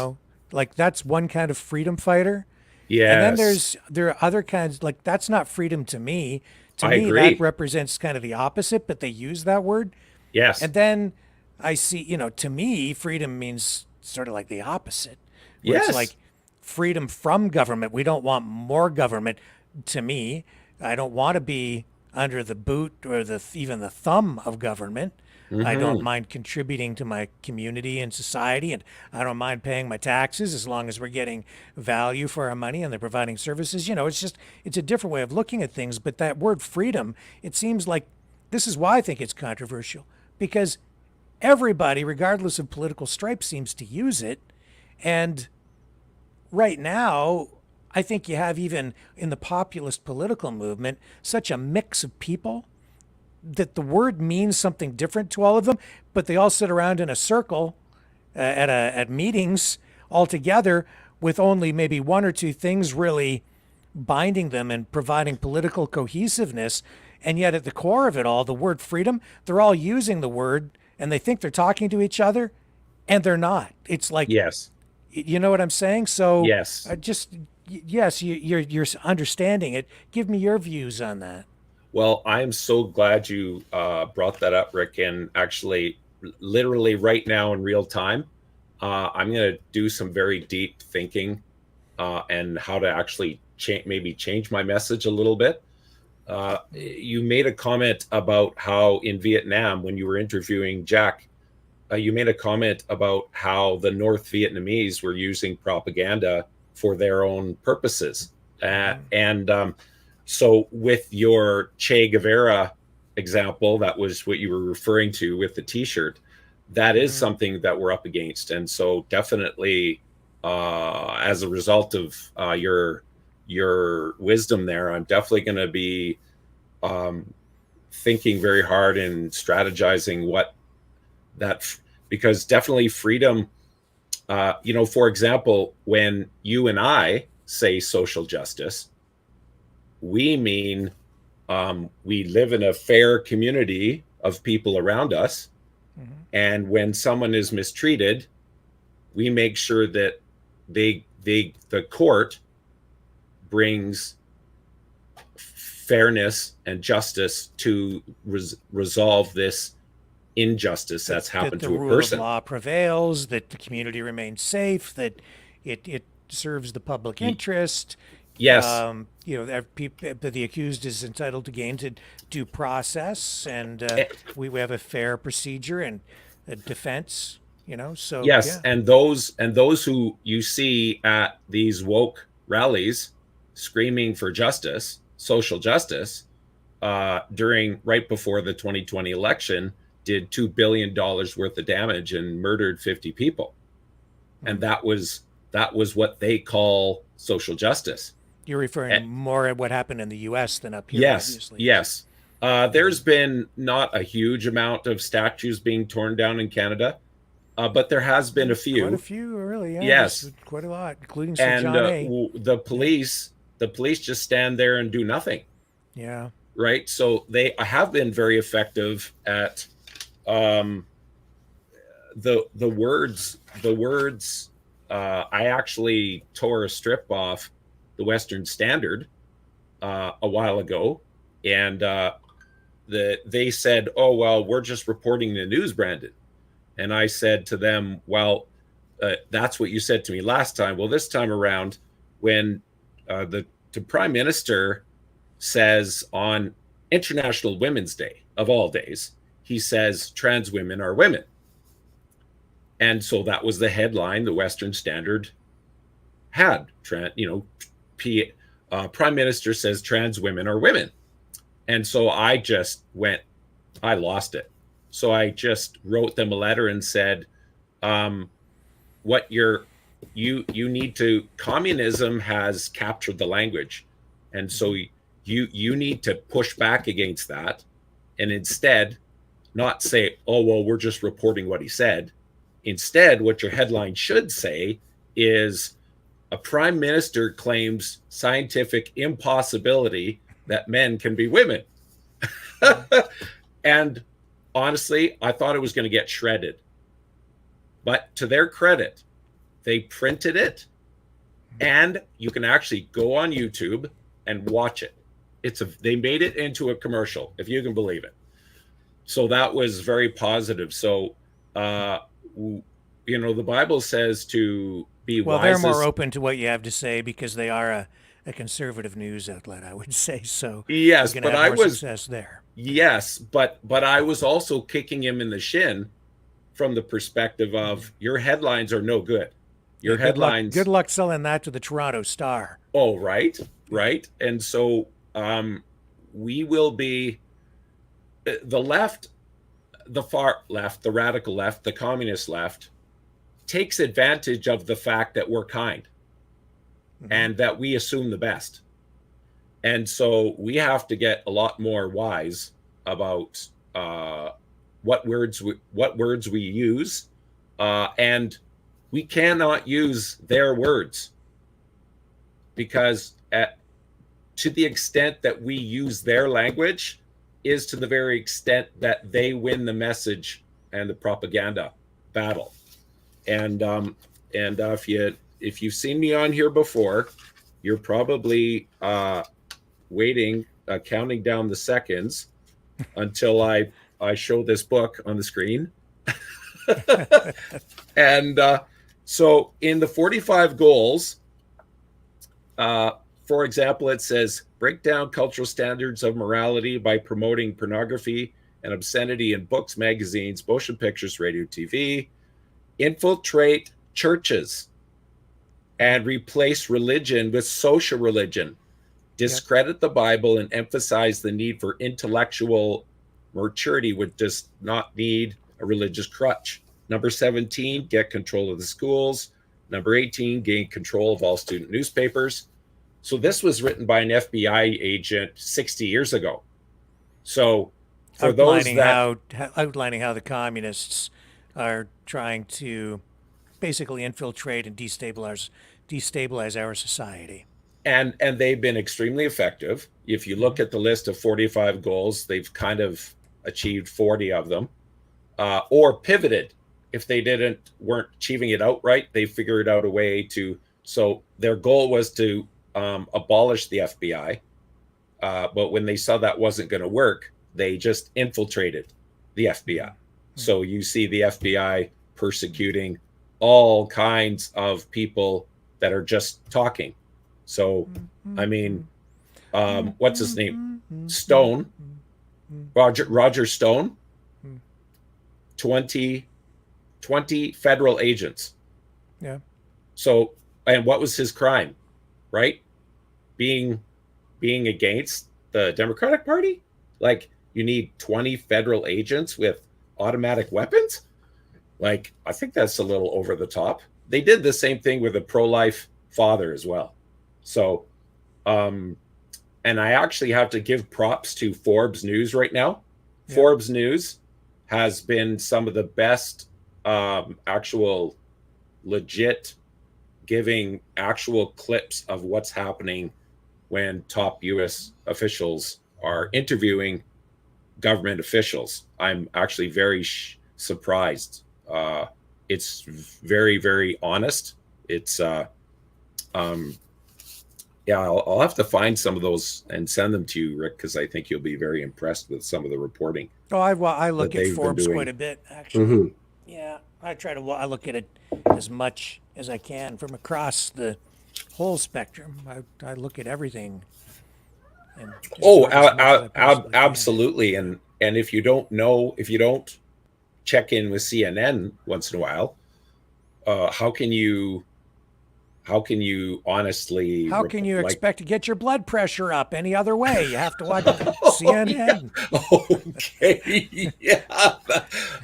Like that's one kind of freedom fighter. Yes. And then there are other kinds, like that's not freedom to me. To me, agree. that represents kind of the opposite, but they use that word. Yes. And then I see, to me, freedom means sort of like the opposite. Where Yes. It's like freedom from government. We don't want more government. To me, I don't want to be under the boot or even the thumb of government. I don't mind contributing to my community and society, and I don't mind paying my taxes as long as we're getting value for our money and they're providing services. It's a different way of looking at things. But that word freedom, it seems like this is why I think it's controversial, because everybody, regardless of political stripe, seems to use it. And right now, I think you have, even in the populist political movement, such a mix of people that the word means something different to all of them, but they all sit around in a circle at meetings all together with only maybe one or two things really binding them and providing political cohesiveness. And yet at the core of it all, the word freedom, they're all using the word and they think they're talking to each other, and they're not. It's like, yes, you know what I'm saying? So yes, you're understanding it. Give me your views on that. Well, I'm so glad you brought that up, Rick. And actually, literally right now in real time, I'm going to do some very deep thinking and how to actually maybe change my message a little bit. You made a comment about how in Vietnam, when you were interviewing Jack, you made a comment about how the North Vietnamese were using propaganda for their own purposes. So with your Che Guevara example, that was what you were referring to with the T-shirt. That is something that we're up against. And so definitely as a result of your wisdom there, I'm definitely going to be thinking very hard and strategizing what that, because definitely freedom, for example, when you and I say social justice, we mean we live in a fair community of people around us. Mm-hmm. And when someone is mistreated, we make sure that the court brings fairness and justice to resolve this injustice that's happened to a person. The rule of law prevails, that the community remains safe, that it serves the public interest. Yes. The accused is entitled to gain to due process, and we have a fair procedure and a defense. So yes, yeah. and those who you see at these woke rallies screaming for justice, social justice, right before the 2020 election, did $2 billion worth of damage and murdered 50 people, and that was what they call social justice. You're referring more at what happened in the U.S. than up here. Yes, obviously. Yes. There's been not a huge amount of statues being torn down in Canada, but there has been a few. Quite a few, really. Yeah, yes, quite a lot, including Sir John A. The police just stand there and do nothing. Yeah. Right. So they have been very effective at the words. I actually tore a strip off the Western Standard a while ago, and they said, "Oh well, we're just reporting the news, Brandon." And I said to them, "Well, that's what you said to me last time. Well, this time around, when the Prime Minister says on International Women's Day of all days, he says trans women are women." And so that was the headline the Western Standard had. Prime Minister says trans women are women. And so I lost it. So I just wrote them a letter and said, communism has captured the language. And so you need to push back against that, and instead not say, "Oh, well, we're just reporting what he said." Instead, what your headline should say is, "A prime minister claims scientific impossibility that men can be women." And honestly, I thought it was going to get shredded. But to their credit, they printed it, and you can actually go on YouTube and watch it. They made it into a commercial, if you can believe it. So that was very positive. So, the Bible says to be wise. Well, they're more open to what you have to say because they are a conservative news outlet, I would say. So yes, but I was success there. Yes, but I was also kicking him in the shin from the perspective of your headlines are no good. Your headlines. Good luck selling that to the Toronto Star. Oh, right. And so we will be the left, the far left, the radical left, the communist left takes advantage of the fact that we're kind and that we assume the best. And so we have to get a lot more wise about what words we use, and we cannot use their words, because to the extent that we use their language is to the very extent that they win the message and the propaganda battle. And if you've seen me on here before, you're probably waiting, counting down the seconds until I show this book on the screen. And so in the 45 goals, for example, it says, break down cultural standards of morality by promoting pornography and obscenity in books, magazines, motion pictures, radio, TV, infiltrate churches and replace religion with social religion, discredit the Bible and emphasize the need for intellectual maturity, which does not need a religious crutch. Number 17, get control of the schools. Number 18, gain control of all student newspapers. So this was written by an FBI agent 60 years ago. So for those outlining how the communists are trying to basically infiltrate and destabilize our society. And they've been extremely effective. If you look at the list of 45 goals, they've kind of achieved 40 of them, or pivoted. If they weren't achieving it outright, they figured out a way to. So their goal was to abolish the FBI, but when they saw that wasn't going to work, they just infiltrated the FBI. So you see the FBI persecuting all kinds of people that are just talking. So, I mean, what's his name? Stone, Roger Stone, 20 federal agents. Yeah. So, and what was his crime, right? Being against the Democratic Party? Like, you need 20 federal agents with automatic weapons? Like, I think that's a little over the top. They did the same thing with a pro-life father as well. So, and I actually have to give props to Forbes News right now. Yeah. Forbes News has been some of the best actual legit giving actual clips of what's happening when top U.S. officials are interviewing government officials. I'm actually very surprised. It's very, very honest. It's yeah, I'll have to find some of those and send them to you, Rick, because I think you'll be very impressed with some of the reporting. Oh, I look at Forbes quite a bit, actually. Mm-hmm. Yeah, I look at it as much as I can from across the whole spectrum. I look at everything. Absolutely. And if you don't check in with CNN once in a while, how can you honestly? How can you expect to get your blood pressure up any other way? You have to watch CNN. Yeah. Okay. Yeah.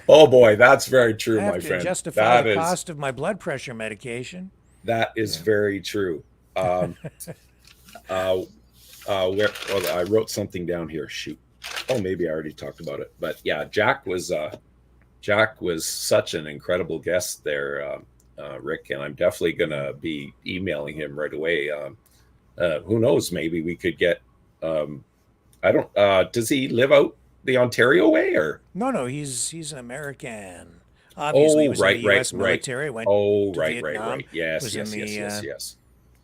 Oh boy, that's very true, my friend. Justify the cost of my blood pressure medication. That is very true. I wrote something down here. Shoot. Oh, maybe I already talked about it. But yeah, Jack was such an incredible guest there. Rick, and I'm definitely going to be emailing him right away. Who knows? Maybe we could get, does he live out the Ontario way or? No, he's an American. Obviously, he was in the U.S. military. Went to Vietnam, right. Yes.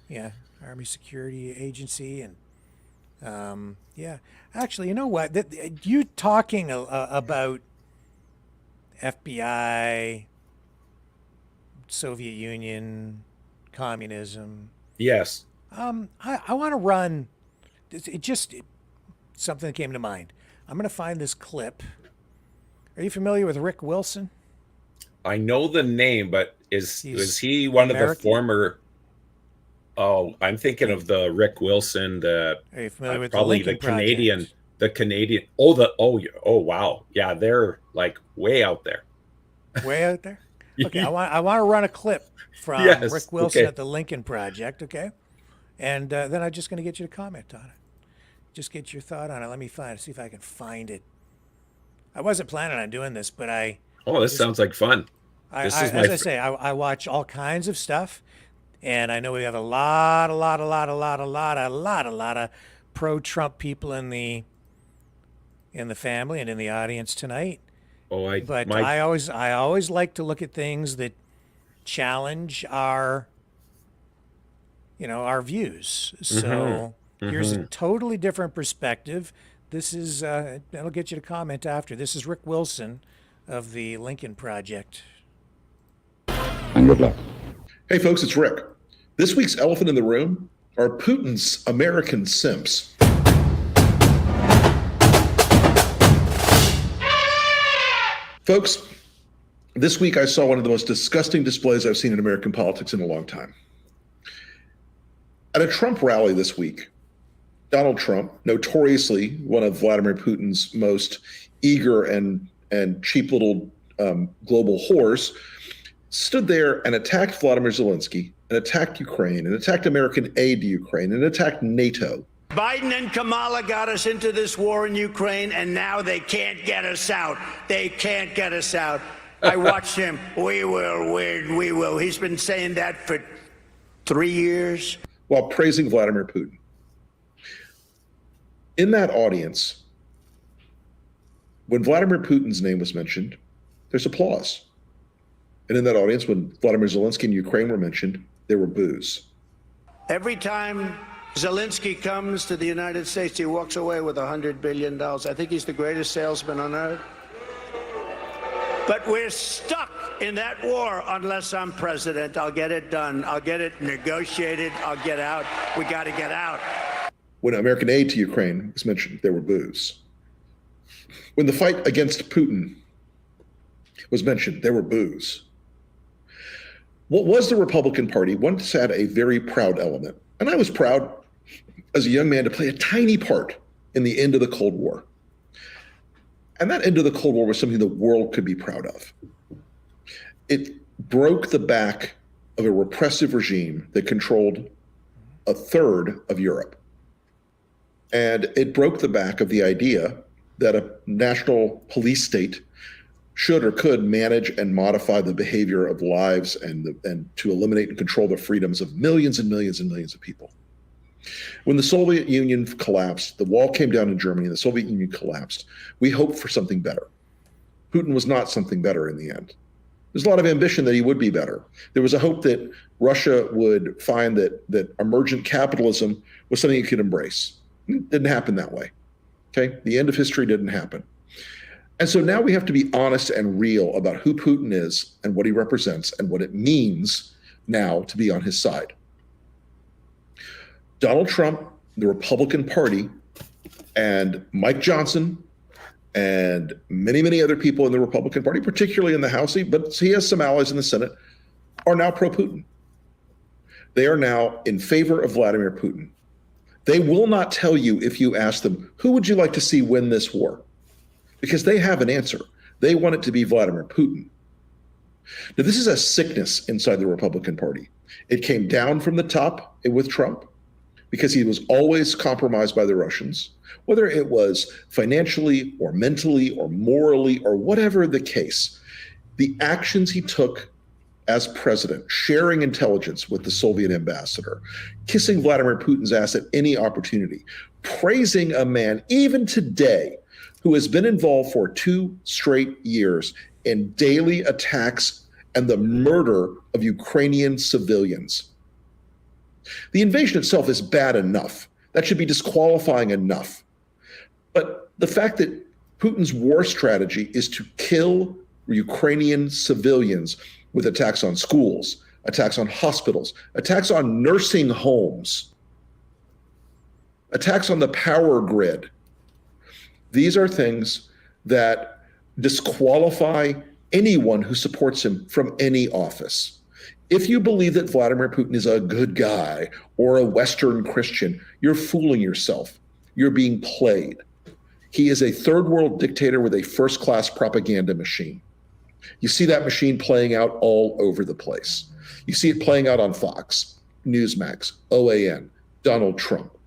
Yeah, Army Security Agency. And yeah, actually, you know what? You talking about FBI, Soviet Union, communism. Yes. I want to run. Something that came to mind. I'm going to find this clip. Are you familiar with Rick Wilson? I know the name, but was he one American? Of the former? Oh, I'm thinking of the Rick Wilson. Are you familiar with probably the Canadian? Project? The Canadian. Oh wow, yeah, they're like way out there. Way out there. Okay, I want to run a clip from Rick Wilson at the Lincoln Project, okay? And then I'm just going to get you to comment on it. Just get your thought on it. Let me see if I can find it. I wasn't planning on doing this, but this sounds like fun. I watch all kinds of stuff, and I know we have a lot of pro-Trump people in the family and in the audience tonight. I always like to look at things that challenge our views. So here's a totally different perspective. This is I'll get you to comment after. This is Rick Wilson of the Lincoln Project. And good luck. Hey folks, it's Rick. This week's elephant in the room are Putin's American simps. Folks, this week I saw one of the most disgusting displays I've seen in American politics in a long time. At a Trump rally this week, Donald Trump, notoriously one of Vladimir Putin's most eager and cheap little global whores, stood there and attacked Vladimir Zelensky, and attacked Ukraine, and attacked American aid to Ukraine, and attacked NATO. Biden and Kamala got us into this war in Ukraine, and now they can't get us out. They can't get us out. I watched him. We will win. We will. He's been saying that for 3 years. While praising Vladimir Putin. In that audience, when Vladimir Putin's name was mentioned, there's applause. And in that audience, when Vladimir Zelensky and Ukraine were mentioned, there were boos. Every time Zelensky comes to the United States, he walks away with $100 billion. I think he's the greatest salesman on earth. But we're stuck in that war unless I'm president. I'll get it done. I'll get it negotiated. I'll get out. We got to get out. When American aid to Ukraine was mentioned, there were boos. When the fight against Putin was mentioned, there were boos. What was the Republican Party once had a very proud element. And I was proud as a young man to play a tiny part in the end of the Cold War. And that end of the Cold War was something the world could be proud of. It broke the back of a repressive regime that controlled a third of Europe. And it broke the back of the idea that a national police state should or could manage and modify the behavior of lives and to eliminate and control the freedoms of millions and millions and millions of people. When the Soviet Union collapsed, the wall came down in Germany and the Soviet Union collapsed, we hoped for something better. Putin was not something better in the end. There's a lot of ambition that he would be better. There was a hope that Russia would find that emergent capitalism was something it could embrace. It didn't happen that way. Okay, the end of history didn't happen. And so now we have to be honest and real about who Putin is and what he represents and what it means now to be on his side. Donald Trump, the Republican Party, and Mike Johnson, and many, many other people in the Republican Party, particularly in the House, but he has some allies in the Senate, are now pro-Putin. They are now in favor of Vladimir Putin. They will not tell you if you ask them, who would you like to see win this war? Because they have an answer. They want it to be Vladimir Putin. Now, this is a sickness inside the Republican Party. It came down from the top with Trump because he was always compromised by the Russians, whether it was financially or mentally or morally or whatever the case. The actions he took as president, sharing intelligence with the Soviet ambassador, kissing Vladimir Putin's ass at any opportunity, praising a man, even today, who has been involved for 2 straight years in daily attacks and the murder of Ukrainian civilians. The invasion itself is bad enough. That should be disqualifying enough. But the fact that Putin's war strategy is to kill Ukrainian civilians with attacks on schools, attacks on hospitals, attacks on nursing homes, attacks on the power grid. These are things that disqualify anyone who supports him from any office. If you believe that Vladimir Putin is a good guy or a Western Christian, you're fooling yourself. You're being played. He is a third world dictator with a first-class propaganda machine. You see that machine playing out all over the place. You see it playing out on Fox, Newsmax, OAN, Donald Trump.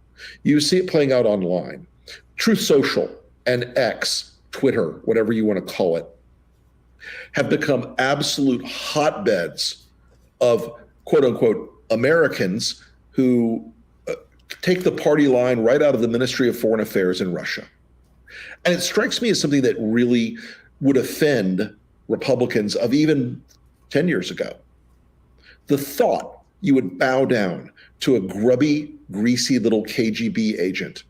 You see it playing out online. Truth Social and X, Twitter, whatever you want to call it, have become absolute hotbeds of quote unquote Americans who take the party line right out of the Ministry of Foreign Affairs in Russia. And it strikes me as something that really would offend Republicans of even 10 years ago. The thought you would bow down to a grubby, greasy little KGB agent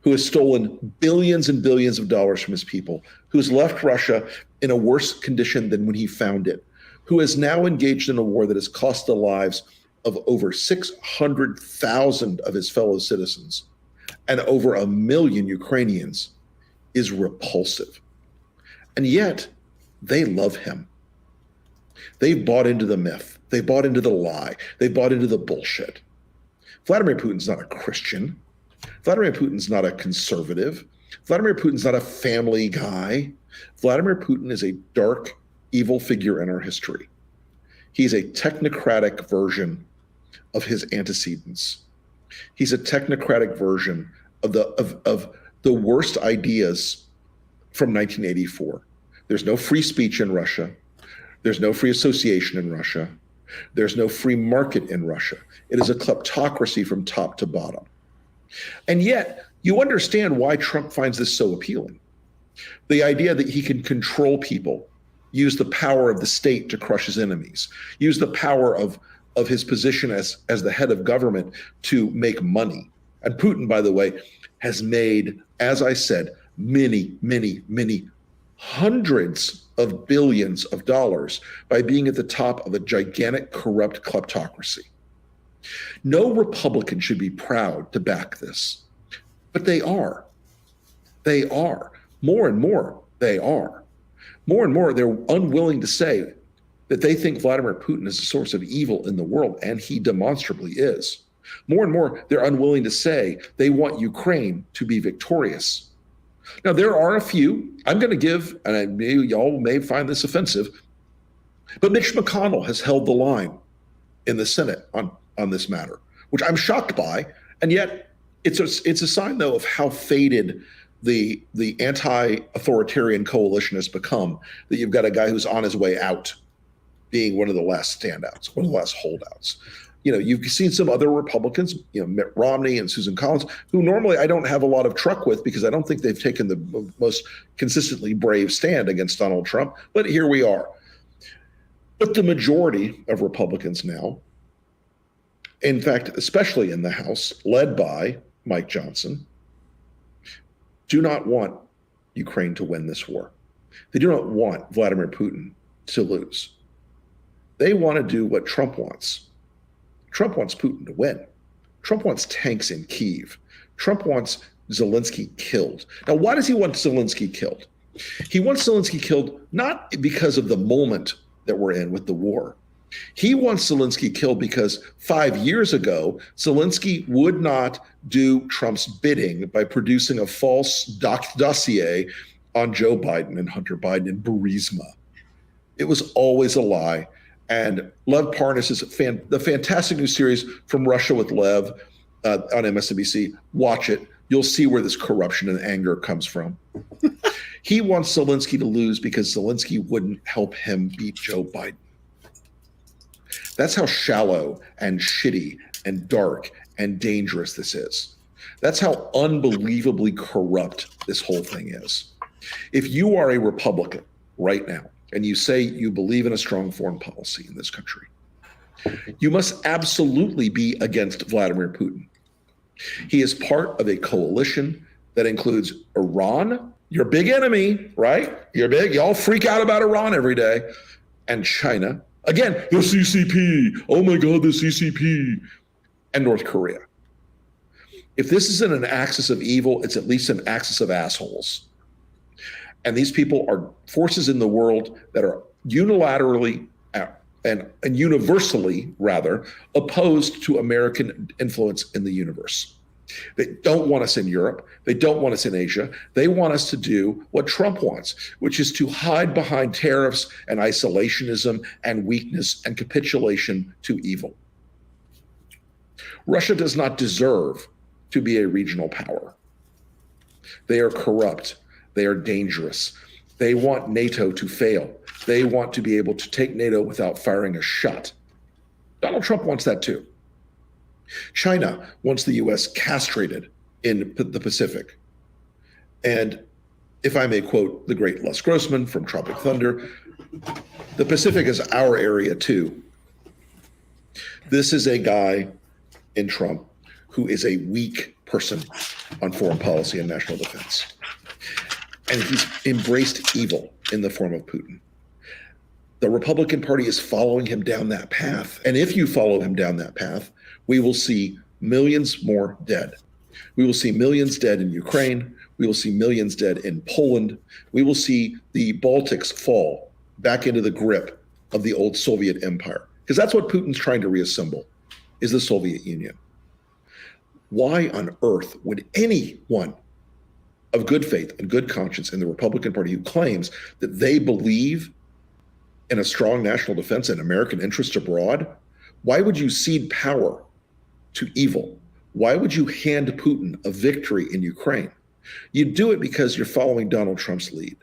who has stolen billions and billions of dollars from his people, who has left Russia in a worse condition than when he found it, who is now engaged in a war that has cost the lives of over 600,000 of his fellow citizens and over 1 million Ukrainians, is repulsive. And yet, they love him. They've bought into the myth. They bought into the lie. They bought into the bullshit. Vladimir Putin's not a Christian. Vladimir Putin's not a conservative. Vladimir Putin's not a family guy. Vladimir Putin is a dark, evil figure in our history. He's a technocratic version of his antecedents. He's a technocratic version of the worst ideas from 1984. There's no free speech in Russia. There's no free association in Russia. There's no free market in Russia. It is a kleptocracy from top to bottom. And yet, you understand why Trump finds this so appealing. The idea that he can control people, use the power of the state to crush his enemies, use the power of his position as the head of government to make money. And Putin, by the way, has made, as I said, many, many, many hundreds of billions of dollars by being at the top of a gigantic corrupt kleptocracy. No Republican should be proud to back this, but they are. They are. More and more, they are. More and more, they're unwilling to say that they think Vladimir Putin is a source of evil in the world, and he demonstrably is. More and more, they're unwilling to say they want Ukraine to be victorious. Now, there are a few, I'm going to give, and y'all may find this offensive, but Mitch McConnell has held the line in the Senate on this matter, which I'm shocked by. And yet it's a sign, though, of how faded the anti-authoritarian coalition has become, that you've got a guy who's on his way out being one of the last standouts, one of the last holdouts. You've seen some other Republicans, Mitt Romney and Susan Collins, who normally I don't have a lot of truck with because I don't think they've taken the most consistently brave stand against Donald Trump. But here we are. But the majority of Republicans now, in fact, especially in the House, led by Mike Johnson, do not want Ukraine to win this war. They do not want Vladimir Putin to lose. They want to do what Trump wants. Trump wants Putin to win. Trump wants tanks in Kyiv. Trump wants Zelensky killed. Now, why does he want Zelensky killed? He wants Zelensky killed not because of the moment that we're in with the war. He wants Zelensky killed because 5 years ago, Zelensky would not do Trump's bidding by producing a false dossier on Joe Biden and Hunter Biden in Burisma. It was always a lie. And Lev Parnas' the fantastic new series From Russia with Lev on MSNBC. Watch it. You'll see where this corruption and anger comes from. He wants Zelensky to lose because Zelensky wouldn't help him beat Joe Biden. That's how shallow and shitty and dark and dangerous this is. That's how unbelievably corrupt this whole thing is. If you are a Republican right now, and you say you believe in a strong foreign policy in this country, you must absolutely be against Vladimir Putin. He is part of a coalition that includes Iran, your big enemy, right? Y'all freak out about Iran every day, and China. Again, the CCP. Oh my God, the CCP. And North Korea. If this isn't an axis of evil, it's at least an axis of assholes. And these people are forces in the world that are unilaterally and universally, rather, opposed to American influence in the universe. They don't want us in Europe. They don't want us in Asia. They want us to do what Trump wants, which is to hide behind tariffs and isolationism and weakness and capitulation to evil. Russia does not deserve to be a regional power. They are corrupt. They are dangerous. They want NATO to fail. They want to be able to take NATO without firing a shot. Donald Trump wants that too. China wants the U.S. castrated in the Pacific. And if I may quote the great Les Grossman from Tropic Thunder, the Pacific is our area too. This is a guy in Trump who is a weak person on foreign policy and national defense. And he's embraced evil in the form of Putin. The Republican Party is following him down that path. And if you follow him down that path, we will see millions more dead. We will see millions dead in Ukraine. We will see millions dead in Poland. We will see the Baltics fall back into the grip of the old Soviet empire. Because that's what Putin's trying to reassemble, is the Soviet Union. Why on earth would anyone of good faith and good conscience in the Republican Party who claims that they believe in a strong national defense and American interests abroad, why would you cede power to evil? Why would you hand Putin a victory in Ukraine? You do it because you're following Donald Trump's lead.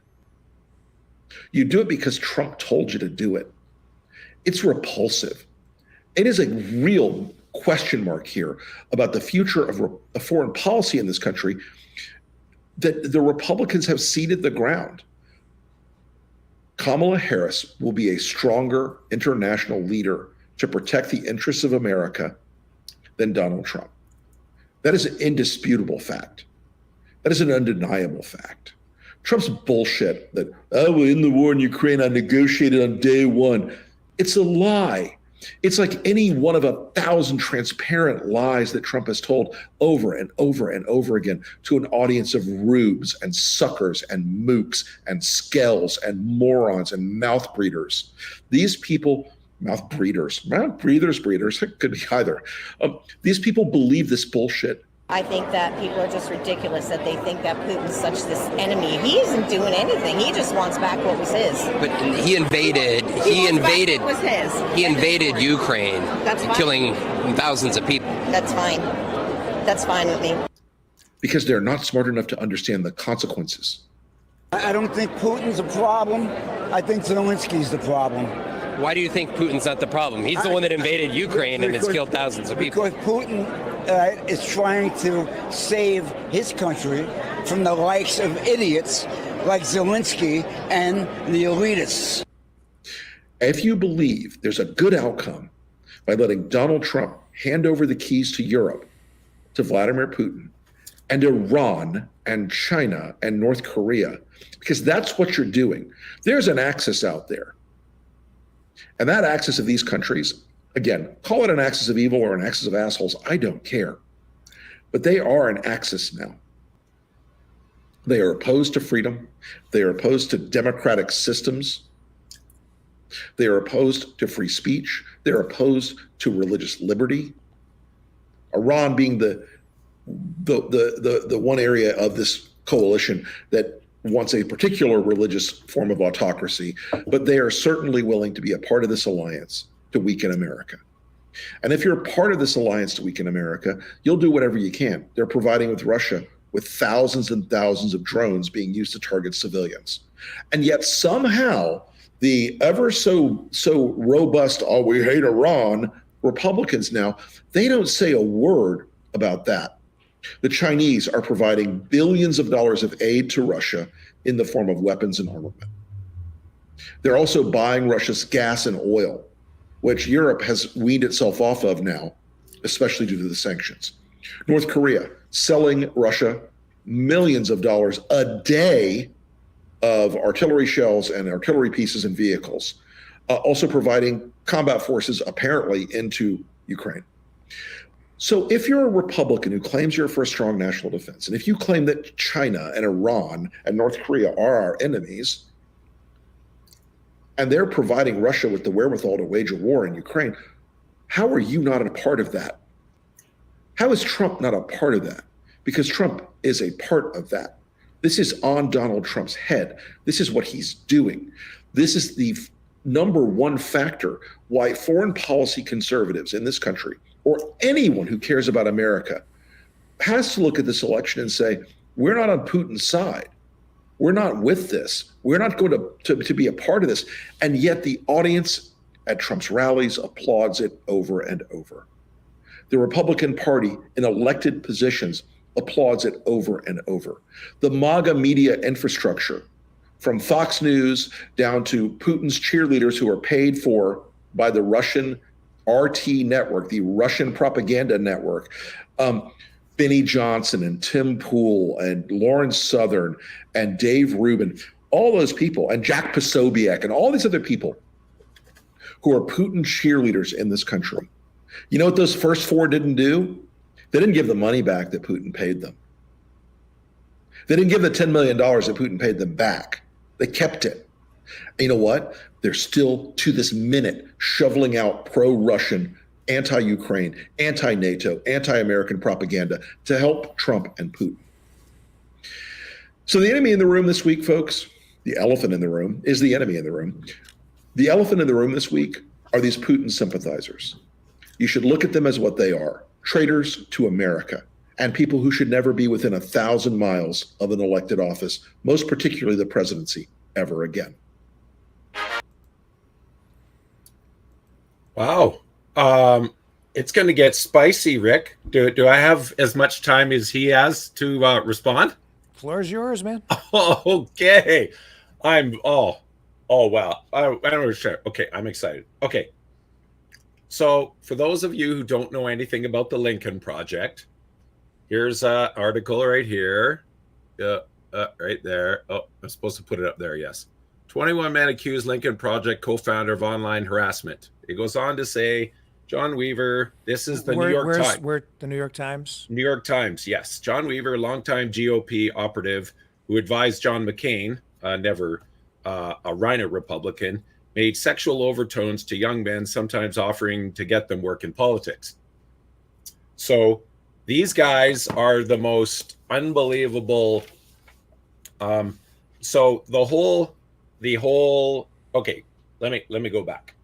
You do it because Trump told you to do it. It's repulsive. It is a real question mark here about the future of foreign policy in this country, that the Republicans have ceded the ground. Kamala Harris will be a stronger international leader to protect the interests of America than Donald Trump. That is an indisputable fact. That is an undeniable fact. Trump's bullshit that, oh, we're in the war in Ukraine, I negotiated on day one. It's a lie. It's like any one of 1,000 transparent lies that Trump has told over and over and over again to an audience of rubes and suckers and mooks and skells and morons and mouth breeders. These people, mouth breeders, it could be either. These people believe this bullshit. I think that people are just ridiculous that they think that Putin's such this enemy. He isn't doing anything. He just wants back what was his. But he invaded. He invaded. What was his? He invaded Ukraine, That's fine. killing thousands of people. That's fine. That's fine with me. Because they're not smart enough to understand the consequences. I don't think Putin's a problem. I think Zelensky's the problem. Why do you think Putin's not the problem? He's the one that invaded Ukraine and has killed thousands of people. Because Putin is trying to save his country from the likes of idiots like Zelensky and the elitists. If you believe there's a good outcome by letting Donald Trump hand over the keys to Europe to Vladimir Putin and Iran and China and North Korea, because that's what you're doing. There's an axis out there. And that axis of these countries, again, call it an axis of evil or an axis of assholes, I don't care. But they are an axis now. They are opposed to freedom. They are opposed to democratic systems. They are opposed to free speech. They're opposed to religious liberty. Iran being the one area of this coalition that wants a particular religious form of autocracy, but they are certainly willing to be a part of this alliance to weaken America. And if you're a part of this alliance to weaken America, you'll do whatever you can. They're providing with Russia with thousands and thousands of drones being used to target civilians. And yet somehow the ever so robust, oh, we hate Iran, Republicans now, they don't say a word about that. The Chinese are providing billions of dollars of aid to Russia in the form of weapons and armament. They're also buying Russia's gas and oil, which Europe has weaned itself off of now, especially due to the sanctions. North Korea selling Russia millions of dollars a day of artillery shells and artillery pieces and vehicles, also providing combat forces apparently into Ukraine. So if you're a Republican who claims you're for a strong national defense, and if you claim that China and Iran and North Korea are our enemies, and they're providing Russia with the wherewithal to wage a war in Ukraine, how are you not a part of that? How is Trump not a part of that? Because Trump is a part of that. This is on Donald Trump's head. This is what he's doing. This is the number one factor why foreign policy conservatives in this country, or anyone who cares about America, has to look at this election and say, we're not on Putin's side. We're not with this. We're not going to be a part of this. And yet the audience at Trump's rallies applauds it over and over. The Republican Party in elected positions applauds it over and over. The MAGA media infrastructure, from Fox News down to Putin's cheerleaders who are paid for by the Russian RT network, the Russian propaganda network, Benny Johnson and Tim Pool and Lawrence Southern and Dave Rubin, all those people, and Jack Posobiec and all these other people who are Putin cheerleaders in this country. You know what those first four didn't do? They didn't give the money back that Putin paid them. They didn't give the $10 million that Putin paid them back. They kept it. And you know what? They're still, to this minute, shoveling out pro-Russian, anti-Ukraine, anti-NATO, anti-American propaganda to help Trump and Putin. So the enemy in the room this week, folks, the elephant in the room is the enemy in the room. The elephant in the room this week are these Putin sympathizers. You should look at them as what they are. traitors to America, and people who should never be within 1,000 miles of an elected office, most particularly the presidency, ever again. Wow. It's going to get spicy, Rick. Do I have as much time as he has to respond? Floor is yours, man. Okay. Oh, wow. I don't understand. Okay, I'm excited. Okay. So for those of you who don't know anything about the Lincoln Project, here's an article right here. Right there. Oh, I'm supposed to put it up there. Yes. 21 men accused Lincoln Project co-founder of online harassment. It goes on to say, John Weaver, this is the New York Times. Where the New York Times? New York Times, yes. John Weaver, longtime GOP operative who advised John McCain, never a Rhino Republican, made sexual overtones to young men, sometimes offering to get them work in politics. So these guys are the most unbelievable. So the whole. Okay, let me go back.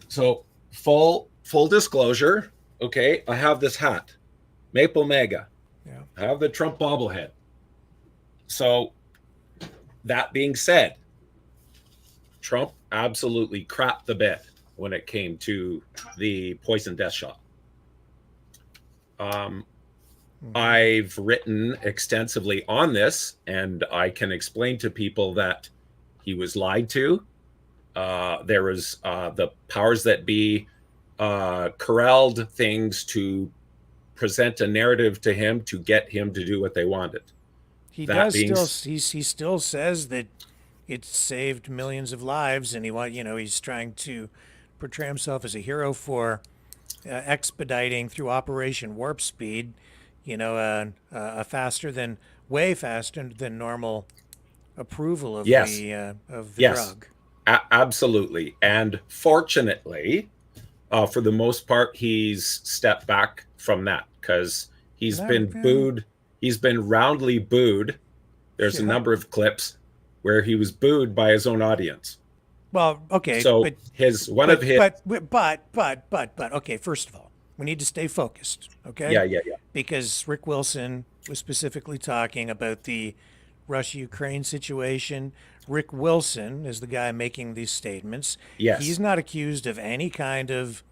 So full disclosure. Okay, I have this hat, Maple Mega. Yeah. I have the Trump bobblehead. So that being said, Trump absolutely crapped the bed when it came to the poison death shot. I've written extensively on this, and I can explain to people that he was lied to. There was the powers that be corralled things to present a narrative to him to get him to do what they wanted. He still says that it saved millions of lives, and he's trying to portray himself as a hero for expediting through Operation Warp Speed, a way faster than normal approval of the drug. Absolutely. And fortunately, for the most part, he's stepped back from that because he's been booed. He's been roundly booed. There's a number of clips where he was booed by his own audience. Well, okay. So okay, first of all, we need to stay focused, okay? Yeah. Because Rick Wilson was specifically talking about the Russia-Ukraine situation. Rick Wilson is the guy making these statements. Yes. He's not accused of any kind of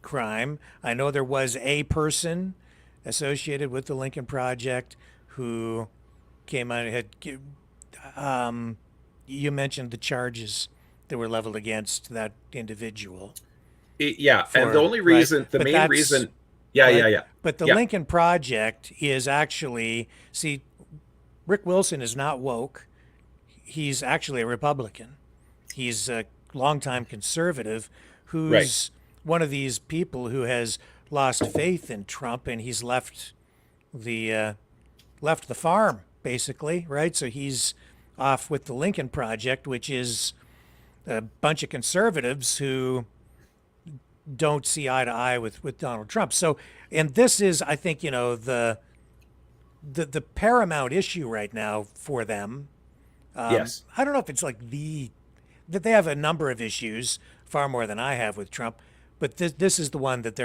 crime. I know there was a person associated with the Lincoln Project who came out and had, you mentioned the charges that were leveled against that individual. And the only reason, the main reason, But the Lincoln Project is actually, Rick Wilson is not woke. He's actually a Republican. He's a longtime conservative who's one of these people who has lost faith in Trump, and he's left the farm, basically, right? So he's off with the Lincoln Project, which is a bunch of conservatives who don't see eye to eye with Donald Trump. So, and this is, I think, the paramount issue right now for them. Yes. I don't know if it's like that they have a number of issues, far more than I have with Trump, but this is the one that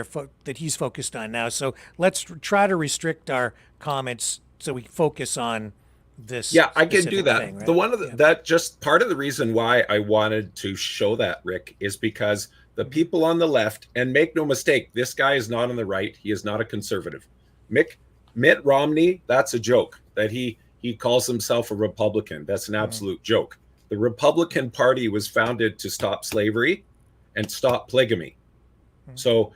that he's focused on now. So let's try to restrict our comments so we focus on this. Yeah, I can do that. Thing, right? The one of that just part of the reason why I wanted to show that, Rick, is because the people on the left, and make no mistake, this guy is not on the right. He is not a conservative. Mitt Romney, that's a joke that he calls himself a Republican. That's an absolute joke. The Republican Party was founded to stop slavery and stop polygamy. So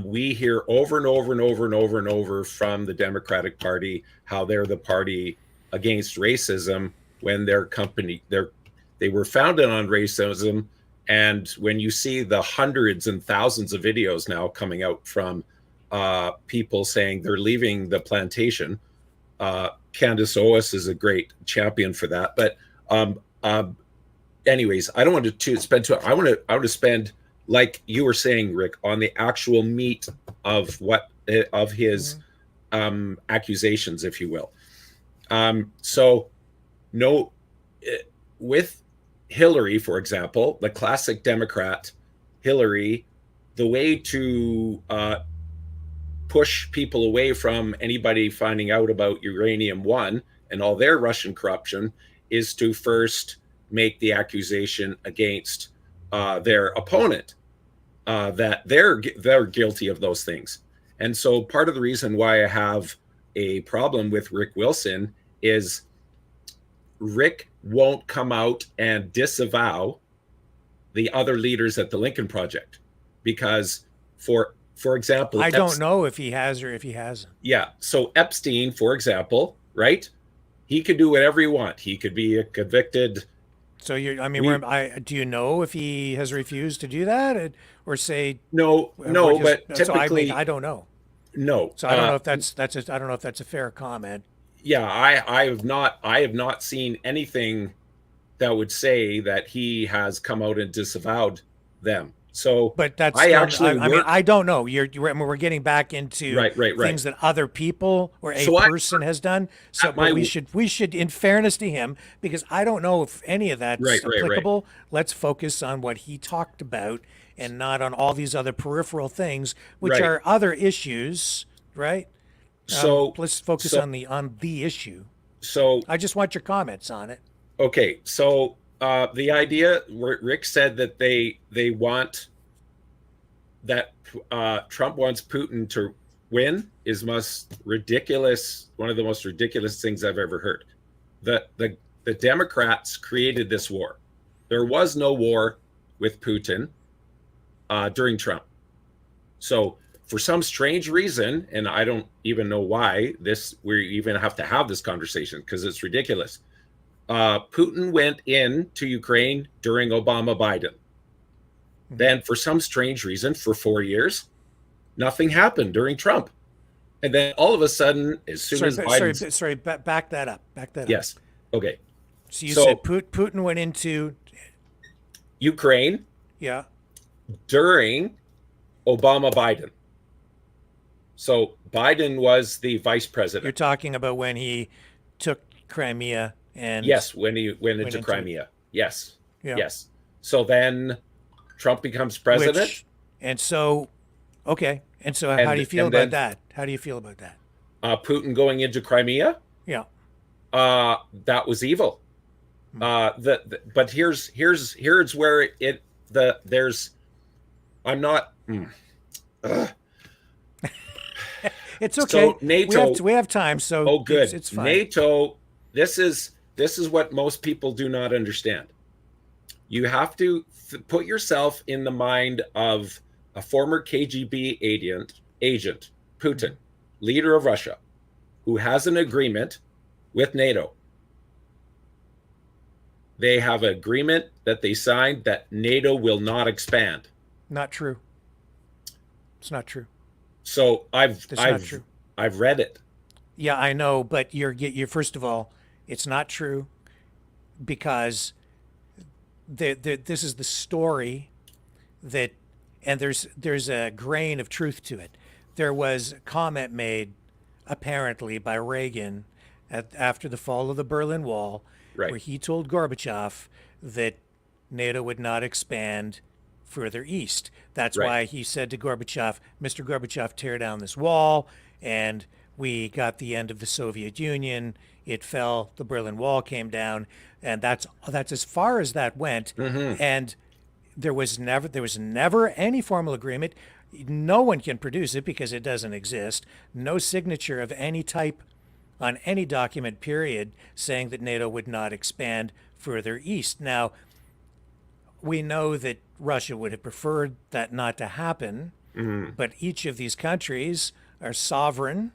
we hear over and over and over and over and over from the Democratic Party how they're the party against racism when they were founded on racism. And when you see the hundreds and thousands of videos now coming out from people saying they're leaving the plantation, Candace Owens is a great champion for that. But anyways, I don't want to spend too. I want to spend, like you were saying, Rick, on the actual meat of his accusations, if you will. With Hillary, for example, the classic Democrat, Hillary the way to push people away from anybody finding out about Uranium One and all their Russian corruption is to first make the accusation against their opponent that they're guilty of those things. And so part of the reason why I have a problem with Rick Wilson is Rick won't come out and disavow the other leaders at the Lincoln Project, because for example, I don't know if he has or if he hasn't. Yeah. So Epstein, for example, right? He could do whatever he want. He could be a convicted. So do you know if he has refused to do that, or say no? But typically, so I don't know. No. So I don't know if I don't know if that's a fair comment. Yeah, I have not seen anything that would say that he has come out and disavowed them. So, but that's I don't know. We're getting back into things that other people or person has done. So we should, in fairness to him, because I don't know if any of that's applicable. Let's focus on what he talked about and not on all these other peripheral things, which are other issues, right? So let's focus on the issue. So I just want your comments on it. Okay, so the idea, Rick said that they want that Trump wants Putin to win is one of the most ridiculous things I've ever heard. The Democrats created this war. There was no war with Putin during Trump. So for some strange reason, and I don't even know why we even have to have this conversation because it's ridiculous. Putin went into Ukraine during Obama-Biden. Then for some strange reason, for 4 years, nothing happened during Trump. And then all of a sudden, as soon as Biden... Sorry, back that up. Yes. Okay. So you said Putin went into... Ukraine. Yeah. During Obama-Biden. So Biden was the vice president. You're talking about when he took Crimea and... Yes, when he went into Crimea. Yes. Yeah. Yes. So then Trump becomes president. And so how do you feel about that? How do you feel about that? Putin going into Crimea? Yeah. That was evil. But here's where there's I'm not It's okay. So NATO, we have time, so good. It's fine. NATO, this is what most people do not understand. You have to put yourself in the mind of a former KGB agent, Putin, leader of Russia, who has an agreement with NATO. They have an agreement that they signed that NATO will not expand. Not true. It's not true. So I've read it. Yeah, I know, but you're first of all, it's not true because this is the story that, and there's a grain of truth to it. There was a comment made apparently by Reagan after the fall of the Berlin Wall, where he told Gorbachev that NATO would not expand further east. That's why he said to Gorbachev, Mr. Gorbachev, tear down this wall, and we got the end of the Soviet Union. It fell, the Berlin Wall came down, and that's as far as that went. Mm-hmm. And there was never any formal agreement. No one can produce it because it doesn't exist. No signature of any type on any document, period, saying that NATO would not expand further east. Now, we know that Russia would have preferred that not to happen, but each of these countries are sovereign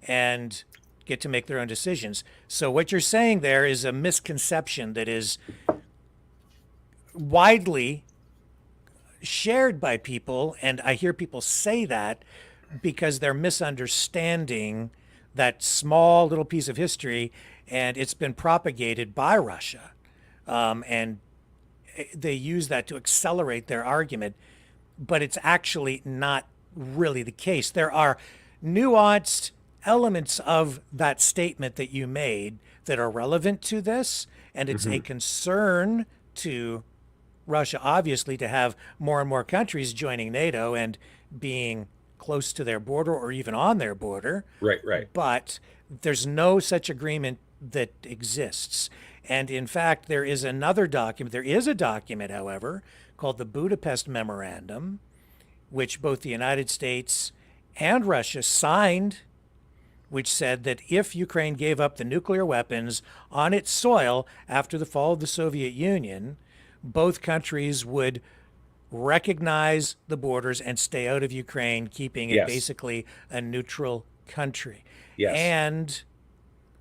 and get to make their own decisions. So what you're saying there is a misconception that is widely shared by people, and I hear people say that because they're misunderstanding that small little piece of history, and it's been propagated by Russia, and they use that to accelerate their argument, but it's actually not really the case. There are nuanced elements of that statement that you made that are relevant to this, and it's a concern to Russia, obviously, to have more and more countries joining NATO and being close to their border or even on their border. Right. But there's no such agreement that exists. And in fact, there is another document. There is a document, however, called the Budapest Memorandum, which both the United States and Russia signed, which said that if Ukraine gave up the nuclear weapons on its soil after the fall of the Soviet Union, both countries would recognize the borders and stay out of Ukraine, keeping it basically a neutral country. Yes. And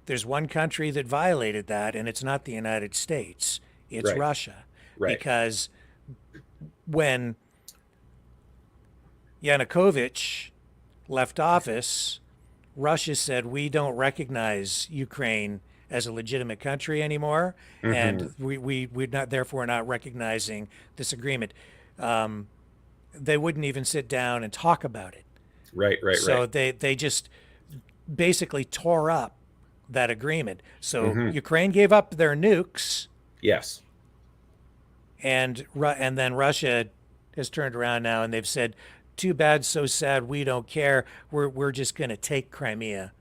there's one country that violated that, and it's not the United States. It's Russia. Right. Because when Yanukovych left office, Russia said, we don't recognize Ukraine as a legitimate country anymore, and we're not, therefore not recognizing this agreement. They wouldn't even sit down and talk about it. Right. So they just basically tore up that agreement. So Ukraine gave up their nukes. Yes. And then Russia has turned around now and they've said, too bad, so sad, we don't care. We're just going to take Crimea,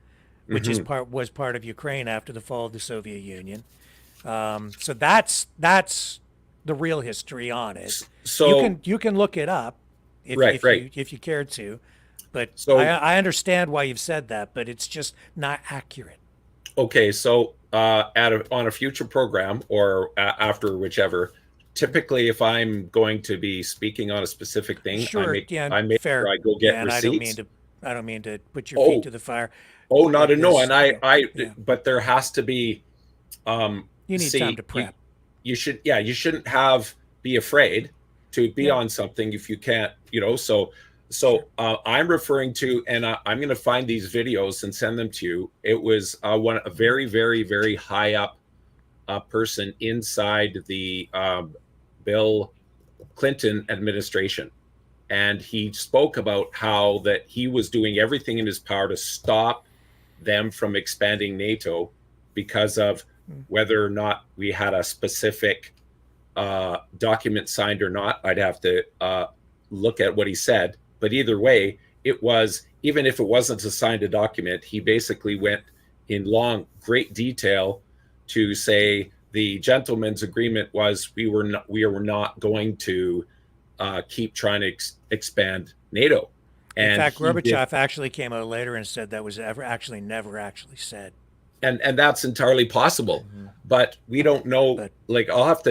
which was part of Ukraine after the fall of the Soviet Union. So that's the real history on it. So you can look it up if you care to, but I understand why you've said that, but it's just not accurate. Okay, so on a future program or after whichever, typically if I'm going to be speaking on a specific thing, I make fair. sure I go get receipts. I don't mean to put your feet to the fire. But there has to be. You need time to prep. You shouldn't be afraid to be on something if you can't, So I'm referring to, and I'm going to find these videos and send them to you. It was a very, very, very high up person inside the Bill Clinton administration. And he spoke about how that he was doing everything in his power to stop them from expanding NATO because of whether or not we had a specific document signed or not. I'd have to look at what he said. But either way, it was, even if it wasn't a signed document, he basically went in great detail to say the gentleman's agreement was we were not going to keep trying to expand NATO. And in fact, Gorbachev actually came out later and said that was never actually said. And that's entirely possible, but we don't know. I'll have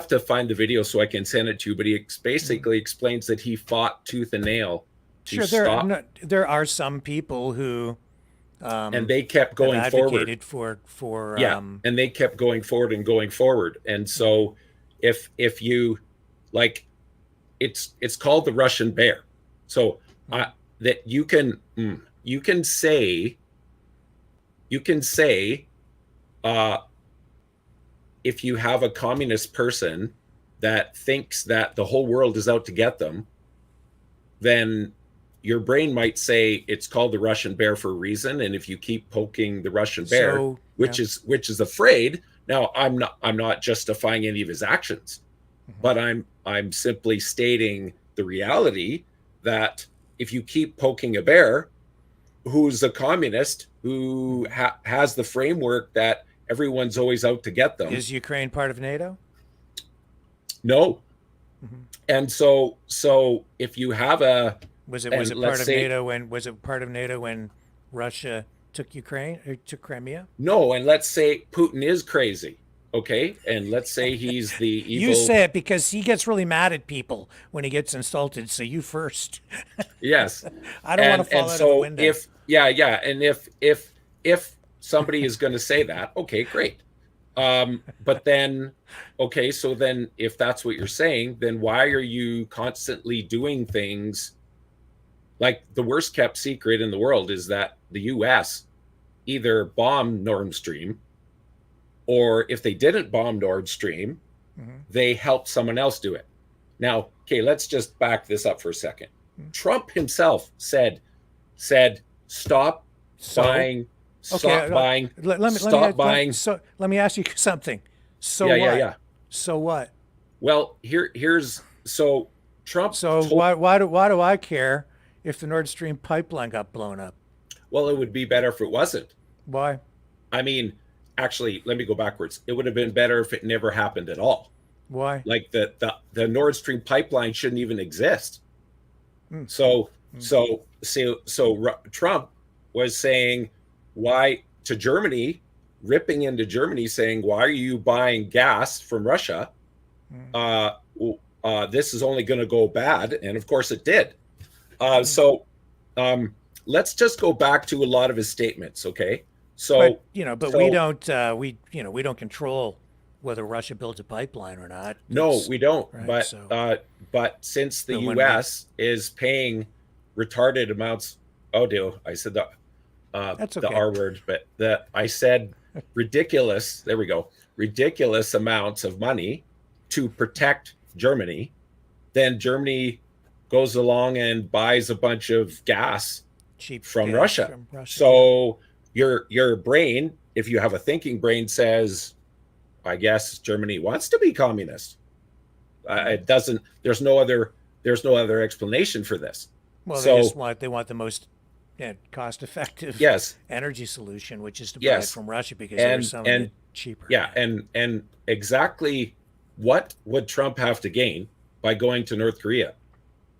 to find the video so I can send it to you. But he basically explains that he fought tooth and nail to stop. There are some people who, and they kept going advocated forward for and they kept going forward and going forward. And so, if you it's called the Russian bear. So that you can say. You can say, if you have a communist person that thinks that the whole world is out to get them, then your brain might say it's called the Russian bear for a reason. And if you keep poking the Russian bear, which is afraid, now I'm not justifying any of his actions, but I'm simply stating the reality that if you keep poking a bear who's a communist, who has the framework that everyone's always out to get them. Is Ukraine part of NATO? No. And so if you have was it part of NATO when Russia took Ukraine or took Crimea? No, and let's say Putin is crazy. Okay, and let's say he's the evil. You say it because he gets really mad at people when he gets insulted. So you first. Yes. I don't want to fall out of the window. And if somebody is going to say that, okay, great. But then, okay, so then if that's what you're saying, then why are you constantly doing things like the worst kept secret in the world is that the U.S. either bombed Nord Stream, or if they didn't bomb Nord Stream, they helped someone else do it. Now, okay, let's just back this up for a second. Trump himself said, stop buying. Let me ask you something. So what? Well, here's so Trump. So why do I care if the Nord Stream pipeline got blown up? Well, it would be better if it wasn't. Why? I mean, actually, let me go backwards. It would have been better if it never happened at all. Why? Like the Nord Stream pipeline shouldn't even exist. Mm. So Trump was saying why to Germany, ripping into Germany, saying, why are you buying gas from Russia? This is only going to go bad. And of course it did. Let's just go back to a lot of his statements. Okay. So, we don't control whether Russia builds a pipeline or not. No, we don't. Right, but since the U.S. is paying retarded amounts, I said that's the okay. R word, but I said ridiculous. There we go. Ridiculous amounts of money to protect Germany. Then Germany goes along and buys a bunch of gas cheap from gas Russia. from Russia. So your brain, if you have a thinking brain, says, I guess Germany wants to be communist. It doesn't. There's no other explanation for this. Well, so, they want the most cost-effective energy solution, which is to buy it from Russia because they're selling it cheaper. Yeah, and exactly what would Trump have to gain by going to North Korea?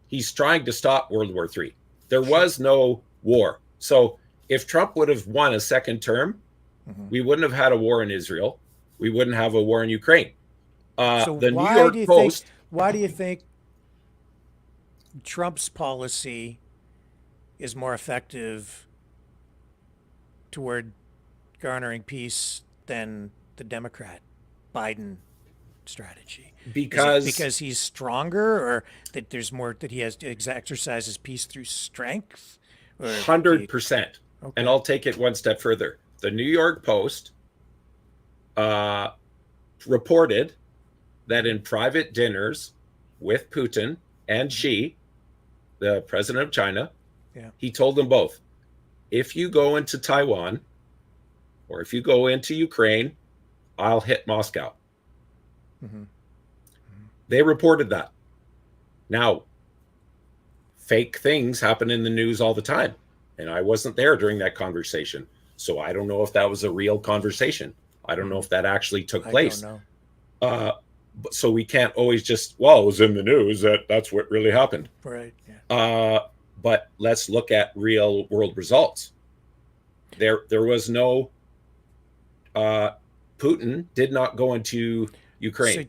He's trying to stop World War III. There was no war. So if Trump would have won a second term, we wouldn't have had a war in Israel. We wouldn't have a war in Ukraine. The New York Post. Why do you think Trump's policy is more effective toward garnering peace than the Democrat Biden strategy? Because he's stronger, or that there's more that he has to exercise his peace through strength? 100%. Okay. And I'll take it one step further. The New York Post reported that in private dinners with Putin and Xi, the president of China, he told them both, if you go into Taiwan or if you go into Ukraine, I'll hit Moscow. They reported that. Now, fake things happen in the news all the time. And I wasn't there during that conversation. So I don't know if that was a real conversation. I don't know if that actually took place. I don't know. So we can't always just, well, it was in the news. That's what really happened. Right. Yeah. But let's look at real world results. There was no, Putin did not go into Ukraine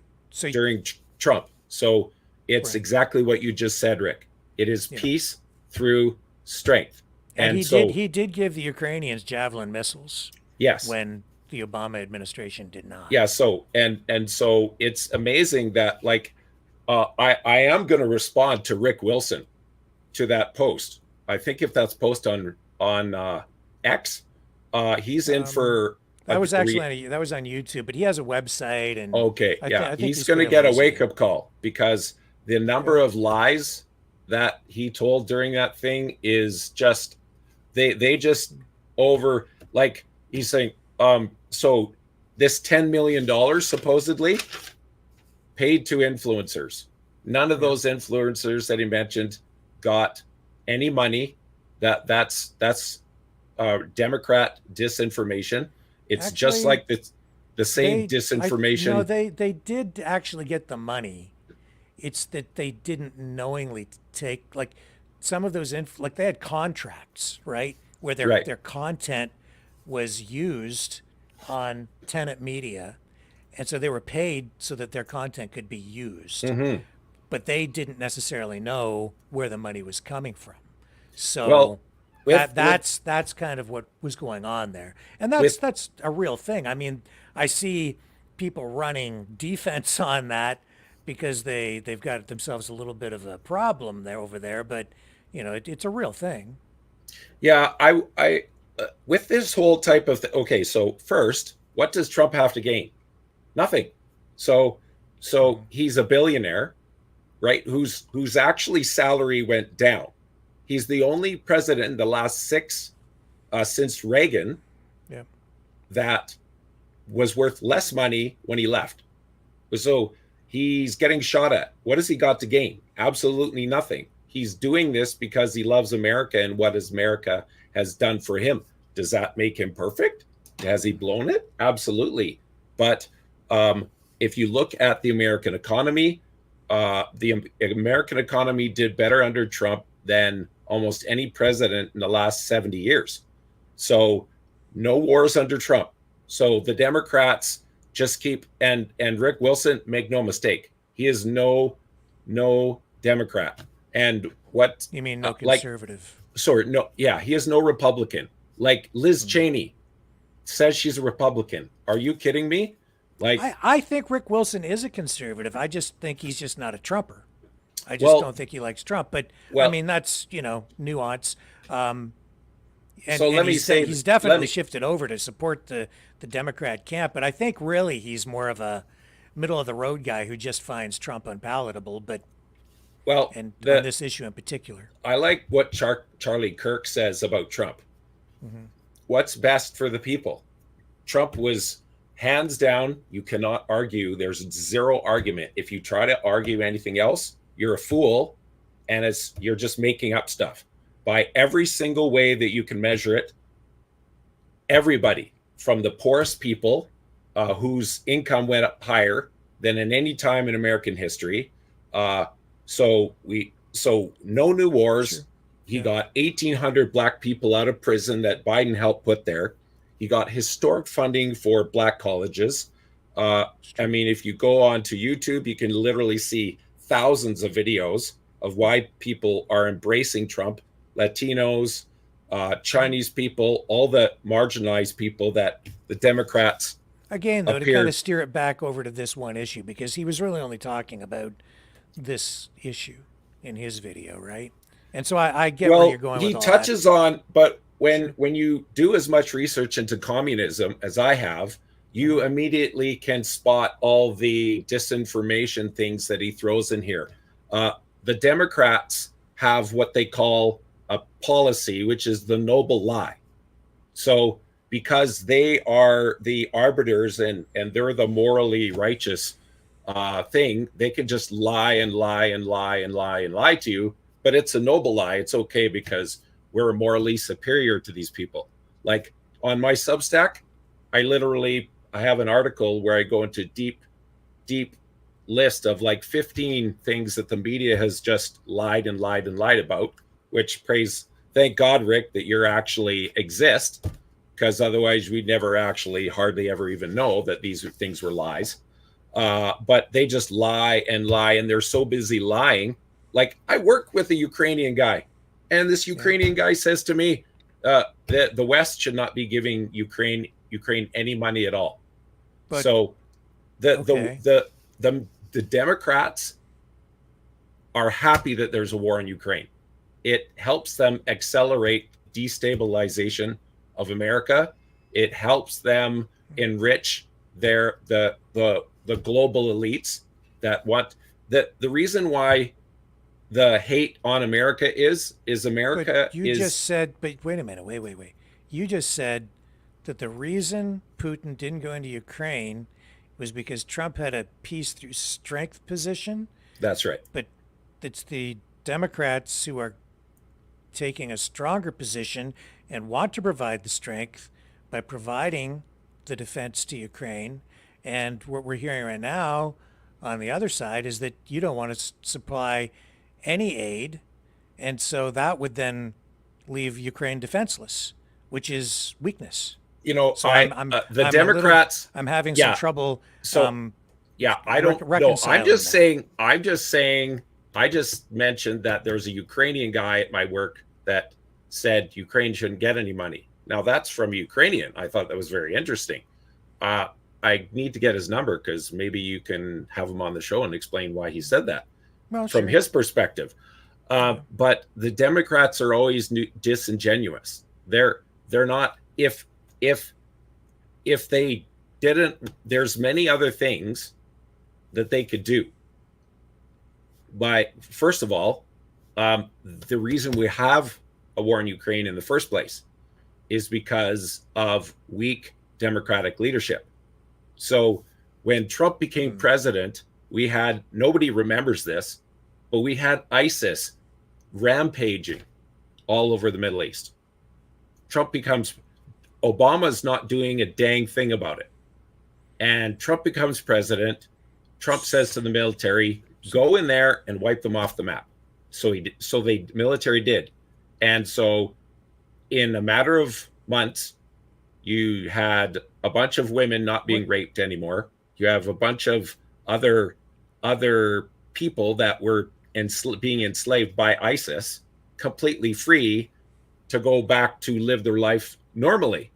during Trump. So it's exactly what you just said, Rick. It is peace through strength. And he did give the Ukrainians Javelin missiles. Yes. When the Obama administration did not. Yeah. So so it's amazing that I am going to respond to Rick Wilson, to that post. I think if that's post on X, he's in for. That was actually that was on YouTube, but he has a website and. Okay. I he's going to get a wake up call, because the number of lies that he told during that thing is just they just over, like he's saying. So this $10 million supposedly paid to influencers. None of those influencers that he mentioned got any money. That's Democrat disinformation. It's actually, just like the same disinformation. They did actually get the money. It's that they didn't knowingly take, like, some of those like they had contracts, right, where their content was used on Tenet Media, and so they were paid so that their content could be used. But they didn't necessarily know where the money was coming from. So that's kind of what was going on there, and that's a real thing. I mean, I see people running defense on that because they've got themselves a little bit of a problem there over there, but it's a real thing. Yeah, I with this whole type of okay, so first, what does Trump have to gain? Nothing. So he's a billionaire, right? Whose actually salary went down. He's the only president in the last six since Reagan that was worth less money when he left. So He's getting shot at. What has he got to gain? Absolutely nothing. He's doing this because he loves America and what America has done for him. Does that make him perfect? Has he blown it? Absolutely. But if you look at the American economy, the American economy did better under Trump than almost any president in the last 70 years. So no wars under Trump. So the Democrats just keep, and Rick Wilson, make no mistake, he is no Democrat. And what you mean, no conservative? He is no Republican. Like Liz Cheney says she's a Republican. Are you kidding me? Like I think Rick Wilson is a conservative. I just think he's just not a Trumper. I just don't think he likes Trump. But I mean, that's nuance. And he's definitely shifted over to support the Democrat camp. But I think really he's more of a middle of the road guy who just finds Trump unpalatable. But on this issue in particular, I like what Charlie Kirk says about Trump. Mm-hmm. What's best for the people? Trump was hands down. You cannot argue. There's zero argument. If you try to argue anything else, you're a fool, and you're just making up stuff. By every single way that you can measure it, everybody from the poorest people whose income went up higher than in any time in American history. So no new wars. Sure. He got 1,800 black people out of prison that Biden helped put there. He got historic funding for black colleges. I mean, if you go on to YouTube, you can literally see thousands of videos of why people are embracing Trump. Latinos, Chinese people, all the marginalized people that the Democrats again, though, to kind of steer it back over to this one issue, because he was really only talking about this issue in his video, right? And so I get where you're going with all that. He touches on, but when you do as much research into communism as I have, you immediately can spot all the disinformation things that he throws in here. The Democrats have what they call a policy, which is the noble lie. So because they are the arbiters and they're the morally righteous thing, they can just lie and lie and lie and lie and lie to you. But it's a noble lie. It's okay because we're morally superior to these people. Like on my Substack, I have an article where I go into deep list of like 15 things that the media has just lied and lied and lied about, which thank God, Rick, that you actually exist, because otherwise we'd never actually hardly ever even know that these things were lies. But they just lie, and they're so busy lying. Like I work with a Ukrainian guy, and this Ukrainian guy says to me that the West should not be giving Ukraine any money at all. But, so the Democrats are happy that there's a war in Ukraine. It helps them accelerate destabilization of America. It helps them enrich the global elites that want the reason why the hate on America is America. But you just said, but wait a minute, wait. You just said that the reason Putin didn't go into Ukraine was because Trump had a peace through strength position. That's right. But it's the Democrats who are taking a stronger position and want to provide the strength by providing the defense to Ukraine. And what we're hearing right now on the other side is that you don't want to supply any aid. And so that would then leave Ukraine defenseless, which is weakness. So the Democrats, I'm having some trouble. So I don't know. I'm just saying, I just mentioned that there's a Ukrainian guy at my work that said Ukraine shouldn't get any money. Now that's from Ukrainian. I thought that was very interesting. I need to get his number because maybe you can have him on the show and explain why he said that from his perspective. But the Democrats are always disingenuous. They're not. If they didn't, there's many other things that they could do. First of all, the reason we have a war in Ukraine in the first place is because of weak democratic leadership. So when Trump became president, nobody remembers this, but we had ISIS rampaging all over the Middle East. Obama's not doing a dang thing about it. And Trump becomes president. Trump says to the military, go in there and wipe them off the map. So the military did. And so in a matter of months, you had a bunch of women not being raped anymore. You have a bunch of other people that were being enslaved by ISIS, completely free to go back to live their life normally.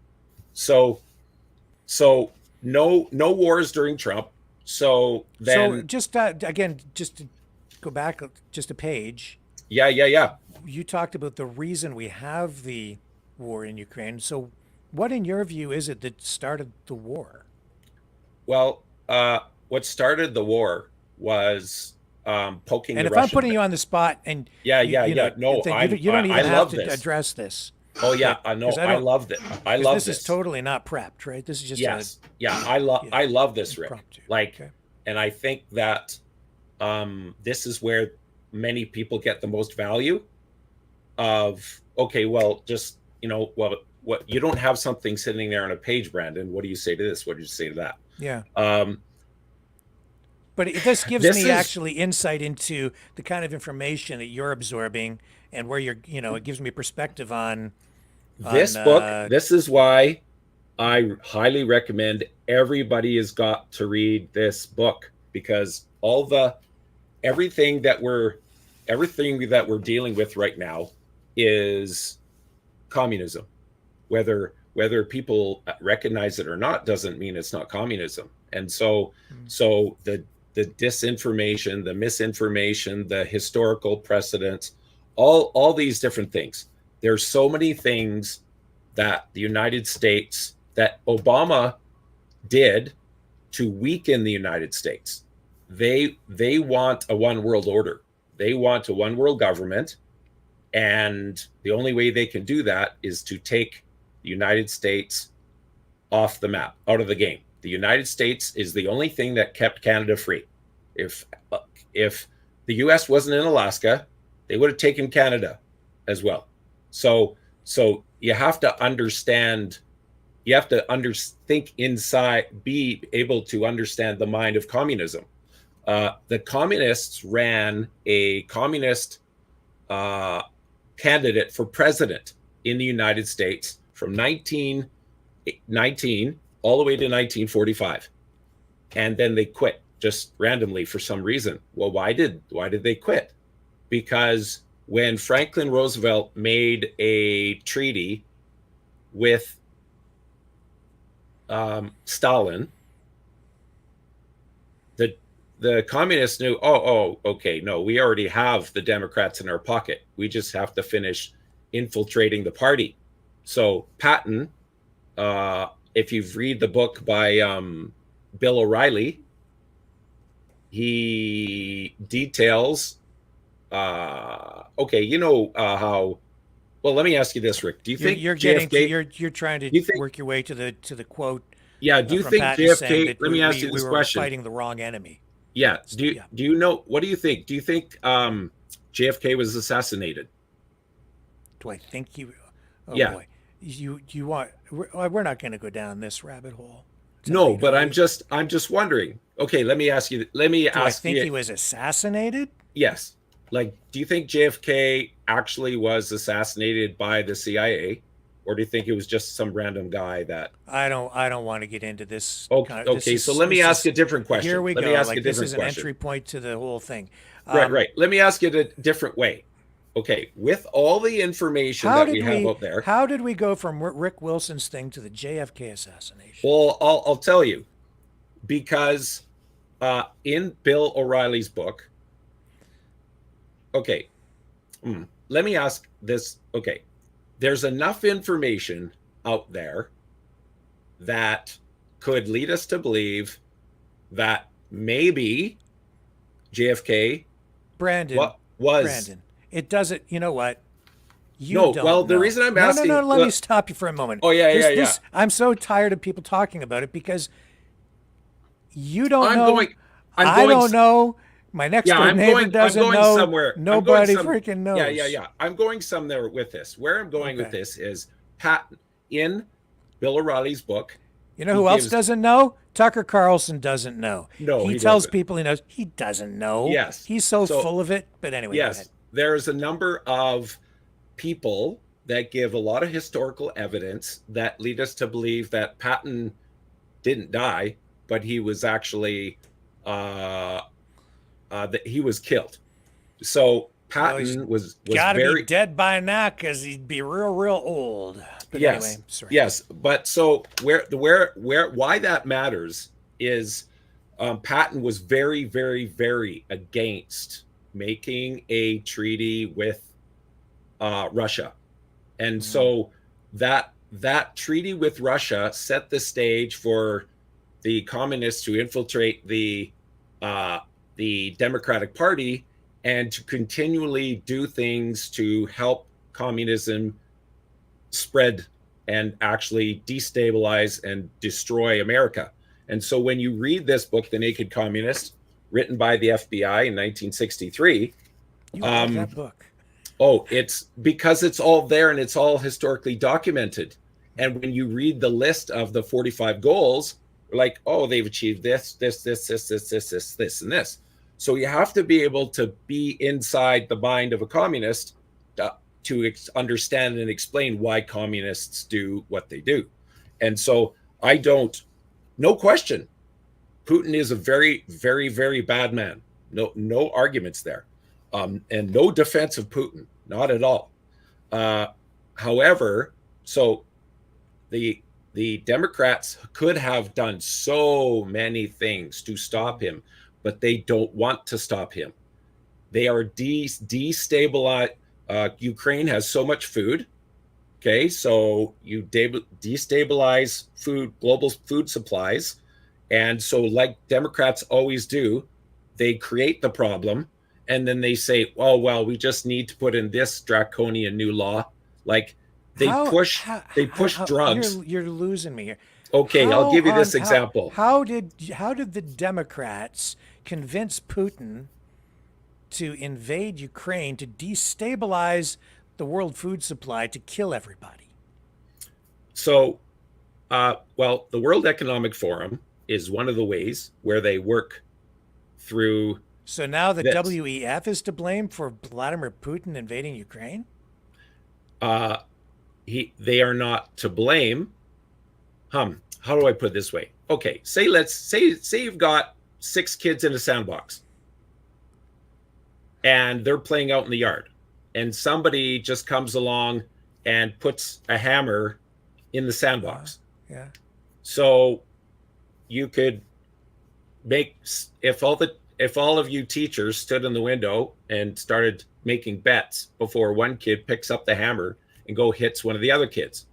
So no wars during Trump. So just again, just to go back just a page. Yeah. You talked about the reason we have the war in Ukraine. So what, in your view, is it that started the war? Well, what started the war was poking. And the if Russian I'm putting you on the spot, and No, you don't even have to address this. Oh yeah, no, I loved it. I love this. This is totally not prepped, right? This is just I love this, Rick. And I think that this is where many people get the most value of. Okay, well, just what you don't have something sitting there on a page, Brandon. What do you say to this? What do you say to that? Yeah. But this gives me actually insight into the kind of information that you're absorbing and where you're, it gives me perspective on this book. This is why I highly recommend everybody has got to read this book, because everything that we're dealing with right now is communism. Whether people recognize it or not doesn't mean it's not communism. And so the disinformation, the misinformation, the historical precedents, all these different things. There's so many things that the United States, that Obama did to weaken the United States. They want a one world order. They want a one world government. And the only way they can do that is to take the United States off the map, out of the game. The United States is the only thing that kept Canada free. If the US wasn't in Alaska, they would have taken Canada as well. So you have to understand, think inside, be able to understand the mind of communism. The communists ran a communist candidate for president in the United States from 1919 all the way to 1945. And then they quit just randomly for some reason. Well, why did they quit? Because when Franklin Roosevelt made a treaty with Stalin, the communists knew, okay, no, we already have the Democrats in our pocket. We just have to finish infiltrating the party. So Patton, if you've read the book by Bill O'Reilly, he details, how, well, let me ask you this, Rick. Do you think you're trying to work your way to the quote? Yeah. Do you think JFK, let me ask you this question. We were fighting the wrong enemy. Yeah. Do you know, what do you think? Do you think JFK was assassinated? Do I think you? Oh yeah. Boy. You want? We're not going to go down this rabbit hole. No, but I'm just wondering. Okay, let me ask you. I think he was assassinated? Yes. Like, do you think JFK actually was assassinated by the CIA, or do you think it was just some random guy that? I don't want to get into this. Okay. So let me ask you a different question. Here we go. This is an entry point to the whole thing. Right. Let me ask you it a different way. Okay, with all the information that we have out there. How did we go from Rick Wilson's thing to the JFK assassination? Well, I'll tell you, because in Bill O'Reilly's book, okay, let me ask this. Okay, there's enough information out there that could lead us to believe that maybe JFK Brandon. It doesn't. You know what? The reason I'm asking. No. Let me stop you for a moment. Oh yeah. I'm so tired of people talking about it because you don't know. I don't know. My next door neighbor doesn't know. Somewhere. Nobody freaking knows. Yeah. I'm going somewhere with this. Where I'm going with this is Patton in Bill O'Reilly's book. You know who else doesn't know? Tucker Carlson doesn't know. No, he tells people he knows. He doesn't know. Yes. He's so full of it. But anyway, yes, there's a number of people that give a lot of historical evidence that lead us to believe that Patton didn't die, but he was actually that he was killed. So Patton was gotta very be dead by now because he'd be real old. But anyway, sorry. Yes, but so why that matters is Patton was very, very, very against making a treaty with Russia, and so that treaty with Russia set the stage for the communists to infiltrate the Democratic Party and to continually do things to help communism spread and actually destabilize and destroy America. And so when you read this book, The Naked Communist, written by the FBI in 1963, you read that book. Oh, it's because it's all there and it's all historically documented. And when you read the list of the 45 goals, like, oh, they've achieved this, and this. So you have to be able to be inside the mind of a communist to understand and explain why communists do what they do. And so no question, Putin is a very, very, very bad man. No arguments there. And no defense of Putin, not at all. However, so the Democrats could have done so many things to stop him, but they don't want to stop him. They are destabilized. Ukraine has so much food. Okay, so you destabilize global food supplies. And so like Democrats always do, they create the problem. And then they say, oh, well, we just need to put in this draconian new law. Like they push drugs. You're losing me here. Okay, I'll give you this example. How did the Democrats convince Putin to invade Ukraine, to destabilize the world food supply, to kill everybody? So, well, the World Economic Forum is one of the ways where they work through. So now the WEF is to blame for Vladimir Putin invading Ukraine? They are not to blame. How do I put it this way? Okay, say you've got 6 kids in a sandbox and they're playing out in the yard, and somebody just comes along and puts a hammer in the sandbox. Yeah. So you could make, if all of you teachers stood in the window and started making bets before one kid picks up the hammer and hits one of the other kids.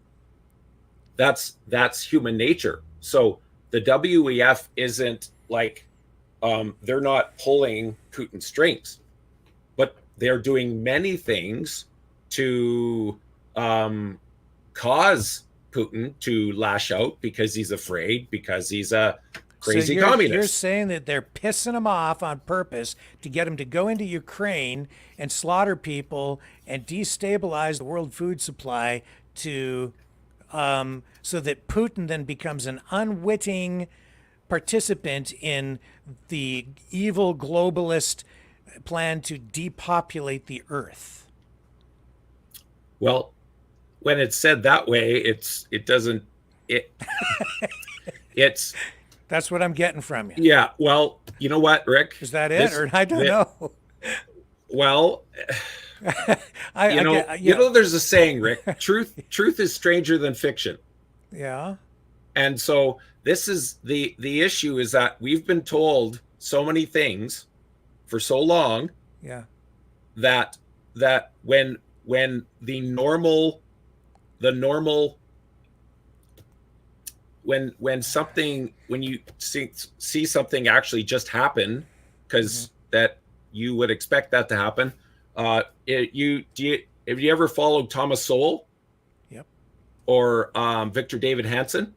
That's human nature. So the WEF isn't like they're not pulling Putin's strings, but they're doing many things to cause Putin to lash out because he's afraid, because he's a crazy communist. You're saying that they're pissing him off on purpose to get him to go into Ukraine and slaughter people and destabilize the world food supply to so that Putin then becomes an unwitting participant in the evil globalist plan to depopulate the earth. Well, when it's said that way, it's that's what I'm getting from you. Yeah. Well, you know what, Rick? Is that it? Or I don't know. Well, there's a saying, Rick, truth is stranger than fiction. Yeah. And so this is the issue, is that we've been told so many things for so long. Yeah. That when the normal when you see something actually just happen, because that you would expect that to happen. Have you ever followed Thomas Sowell? Yep. Or Victor David Hansen?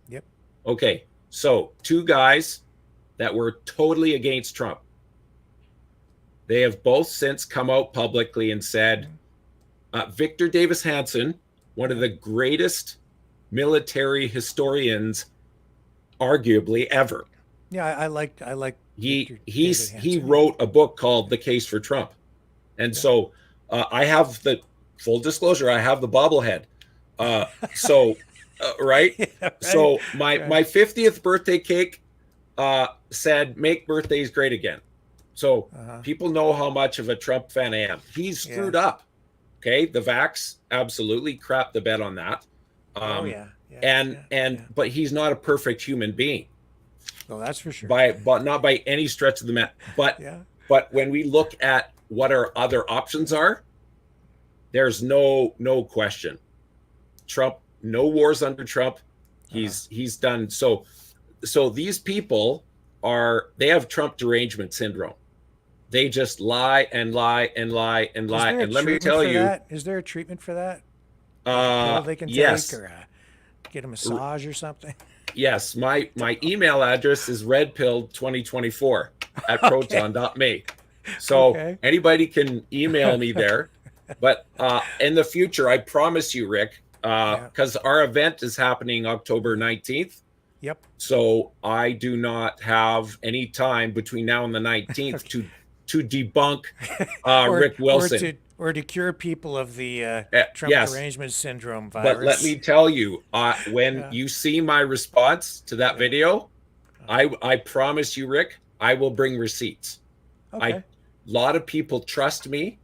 Yep. Okay, so 2 guys that were totally against Trump. They have both since come out publicly and said, Victor Davis Hanson, one of the greatest military historians, arguably ever. Yeah, I like. He wrote a book called The Case for Trump, and so I have the full disclosure. I have the bobblehead. Right. Yeah, right. So my 50th birthday cake said "Make birthdays great again." So people know how much of a Trump fan I am. He's screwed up. Okay, the vax absolutely crapped the bed on that. But he's not a perfect human being. Well, that's for sure. But not by any stretch of the mat. But when we look at what our other options are, there's no question. Trump, no wars under Trump. He's done so. So these people they have Trump derangement syndrome. They just lie and lie and lie and lie. And let me tell you, is there a treatment for that? They can yes. take or get a massage or something. Yes, my email address is redpill2024 at proton.me. So anybody can email me there. But in the future, I promise you, Rick, because our event is happening October 19th. Yep. So I do not have any time between now and the 19th to debunk Rick Wilson. Or to cure people of the Trump derangement syndrome virus. But let me tell you, when you see my response to that video, I promise you, Rick, I will bring receipts. A lot of people trust me,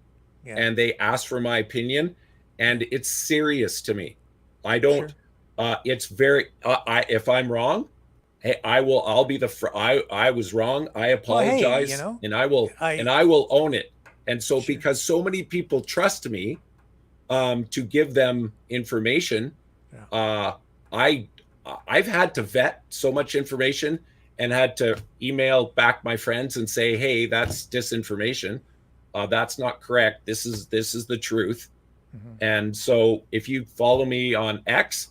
and they ask for my opinion, and it's serious to me. I don't. Sure. It's very. If I'm wrong, hey, I'll be I was wrong. I apologize, and I will own it. And so, because so many people trust me to give them information, I've had to vet so much information and had to email back my friends and say, "Hey, that's disinformation. That's not correct. This is the truth." And so, if you follow me on X,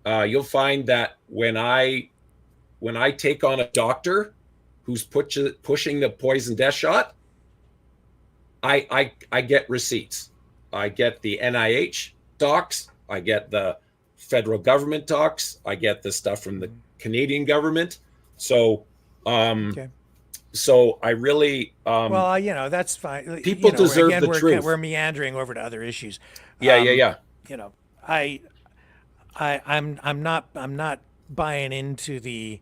you'll find that when I take on a doctor who's pushing the poison death shot, I get receipts. I get the NIH docs. I get the federal government docs. I get the stuff from the Canadian government. So, so I really. Well, that's fine. People deserve the truth. We're meandering over to other issues. Yeah. I'm not buying into the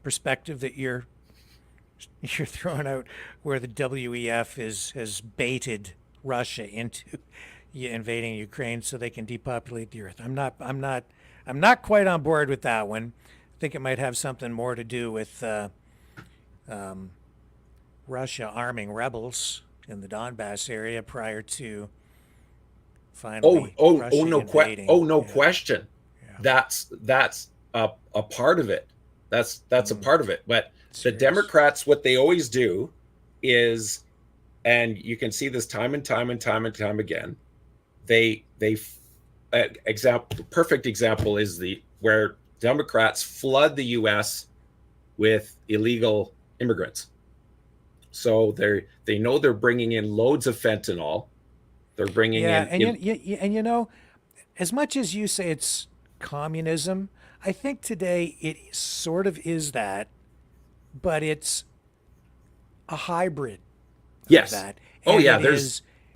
perspective that you're throwing out, where the WEF has baited Russia into invading Ukraine so they can depopulate the earth. I'm not quite on board with that one. I think it might have something more to do with Russia arming rebels in the Donbass area prior to finally invading. No question. That's a part of it. That's a part of it. But the Democrats, what they always do is, and you can see this time and time again, perfect example is where Democrats flood the U.S. with illegal immigrants. So they know they're bringing in loads of fentanyl. They're bringing in, and as much as you say it's communism, I think today it sort of is that, but it's a hybrid. Yes. Of that.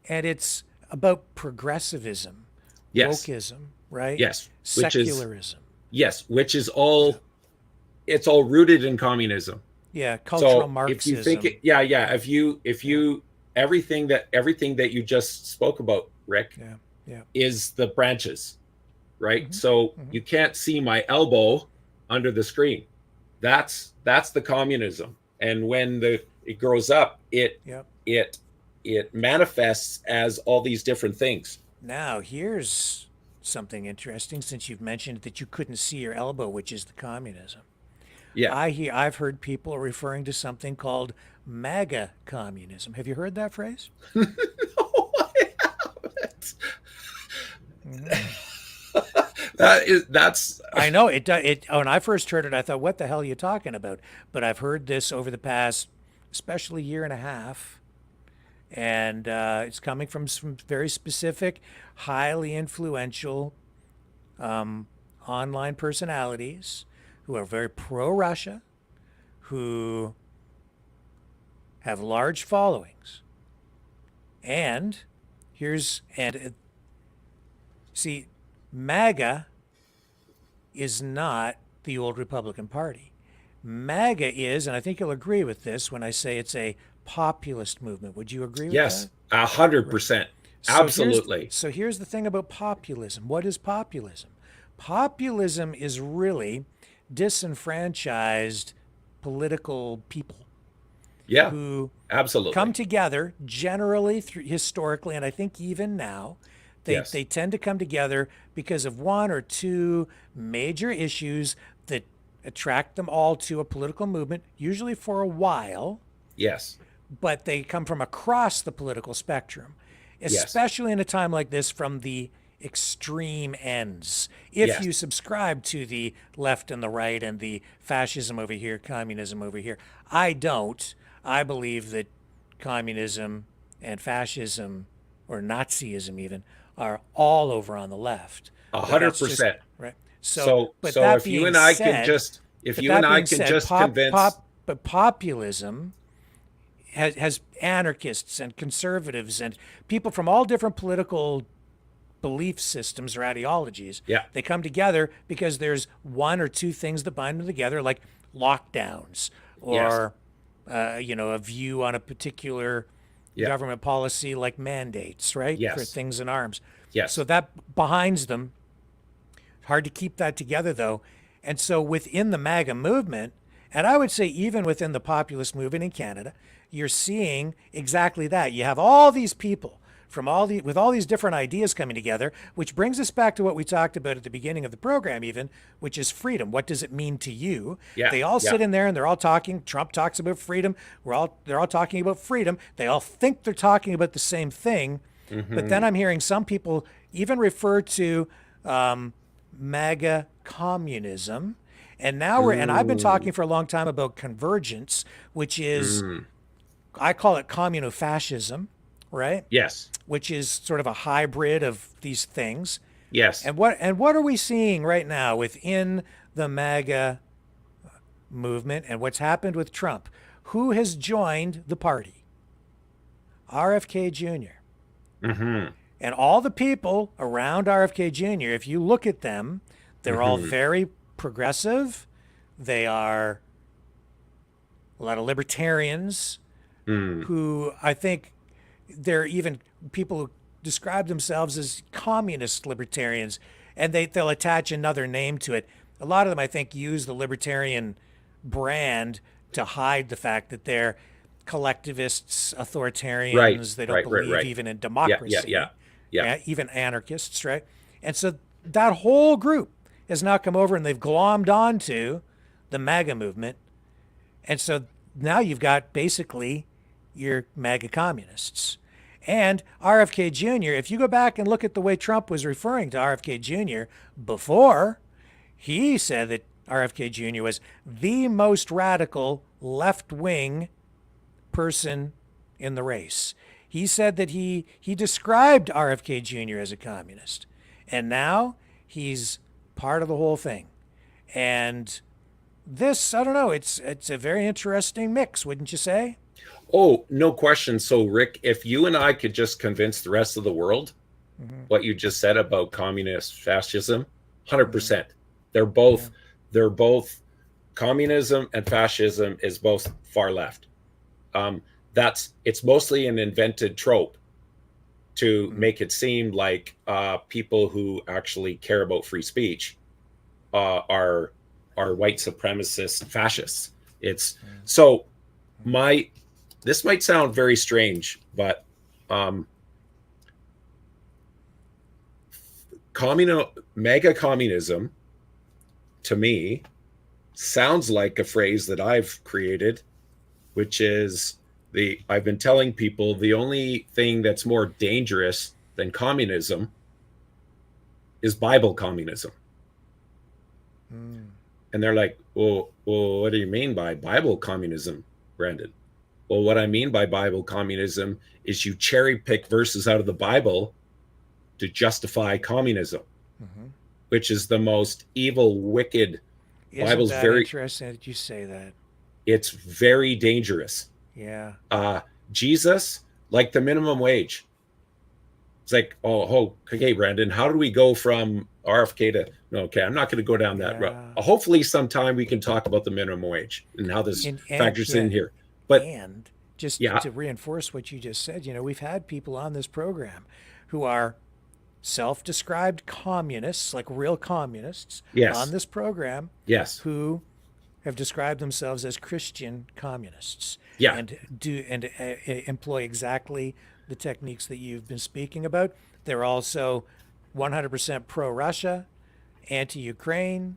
And it's about progressivism, wokeism, right? Yes. Secularism. Which is all. It's all rooted in communism. Yeah, cultural Marxism. If you think if you everything that you just spoke about, Rick, is the branches, right? So you can't see my elbow under the screen. That's the communism. And when it grows up, it manifests as all these different things. Now, here's something interesting, since you've mentioned that you couldn't see your elbow, which is the communism. Yeah. I've heard people referring to something called MAGA communism. Have you heard that phrase? No, I haven't. That's. I know it. When I first heard it, I thought, "What the hell are you talking about?" But I've heard this over the past, especially year and a half, and it's coming from some very specific, highly influential online personalities who are very pro-Russia, who have large followings, and see, MAGA is not the old Republican Party. MAGA is, and I think you'll agree with this when I say it's a populist movement. Would you agree with Yes, that? 100%. Absolutely. So here's the thing about populism. What is populism? Populism is really disenfranchised political people. Yeah, who absolutely come together generally historically, and I think even now, they tend to come together because of one or two major issues that attract them all to a political movement, usually for a while. Yes. But they come from across the political spectrum, especially in a time like this, from the extreme ends. If you subscribe to the left and the right and the fascism over here, communism over here, I don't. I believe that communism and fascism, or Nazism even, are all over on the left. 100%. Right. So if you and I can just, convince. But populism has anarchists and conservatives and people from all different political belief systems or ideologies. Yeah. They come together because there's one or two things that bind them together, like lockdowns or a view on a particular government policy, like mandates, right? Yes. For things in arms. Yes. So that behinds them. Hard to keep that together, though. And so within the MAGA movement, and I would say even within the populist movement in Canada, you're seeing exactly that. You have all these people with all these different ideas coming together, which brings us back to what we talked about at the beginning of the program, even, which is freedom. What does it mean to you? Yeah, they all sit in there and they're all talking. Trump talks about freedom. They're all talking about freedom. They all think they're talking about the same thing. Mm-hmm. But then I'm hearing some people even refer to MAGA communism. And now and I've been talking for a long time about convergence, which is, I call it communofascism, right? Yes. Which is sort of a hybrid of these things. Yes. And what are we seeing right now within the MAGA movement and what's happened with Trump? Who has joined the party? RFK Jr. Mm-hmm. And all the people around RFK Jr., if you look at them, they're all very progressive. They are a lot of libertarians who I think they're even people who describe themselves as communist libertarians, and they'll attach another name to it. A lot of them, I think, use the libertarian brand to hide the fact that they're collectivists, authoritarians. Right, they don't believe even in democracy. Yeah. Even anarchists, right? And so that whole group has now come over and they've glommed onto the MAGA movement. And so now you've got basically your MAGA communists. And RFK Jr., if you go back and look at the way Trump was referring to RFK Jr. before, he said that RFK Jr. was the most radical left-wing person in the race. He said that he described RFK Jr. as a communist. And now he's part of the whole thing. And this, I don't know, it's a very interesting mix, wouldn't you say? Oh, no question. So, Rick, if you and I could just convince the rest of the world what you just said about communist fascism, 100%. They're both communism and fascism is both far left. It's mostly an invented trope to make it seem like people who actually care about free speech are white supremacist fascists. It's so this might sound very strange, but MAGA communism to me sounds like a phrase that I've created, which is I've been telling people the only thing that's more dangerous than communism is Bible communism. And they're like, well, what do you mean by Bible communism, Brandon? Well, what I mean by Bible communism is you cherry pick verses out of the Bible to justify communism, which is the most evil, wicked. Isn't Bible's that very interesting that you say that? It's very dangerous. Yeah. Jesus, like the minimum wage. It's like, okay, Brandon, how do we go from RFK to, no, okay, I'm not going to go down that route. Hopefully sometime we can talk about the minimum wage and how this factors in here. But and just to reinforce what you just said, we've had people on this program who are self-described communists, like real communists, on this program, who have described themselves as Christian communists, and employ exactly the techniques that you've been speaking about. They're also 100% pro-Russia, anti-Ukraine,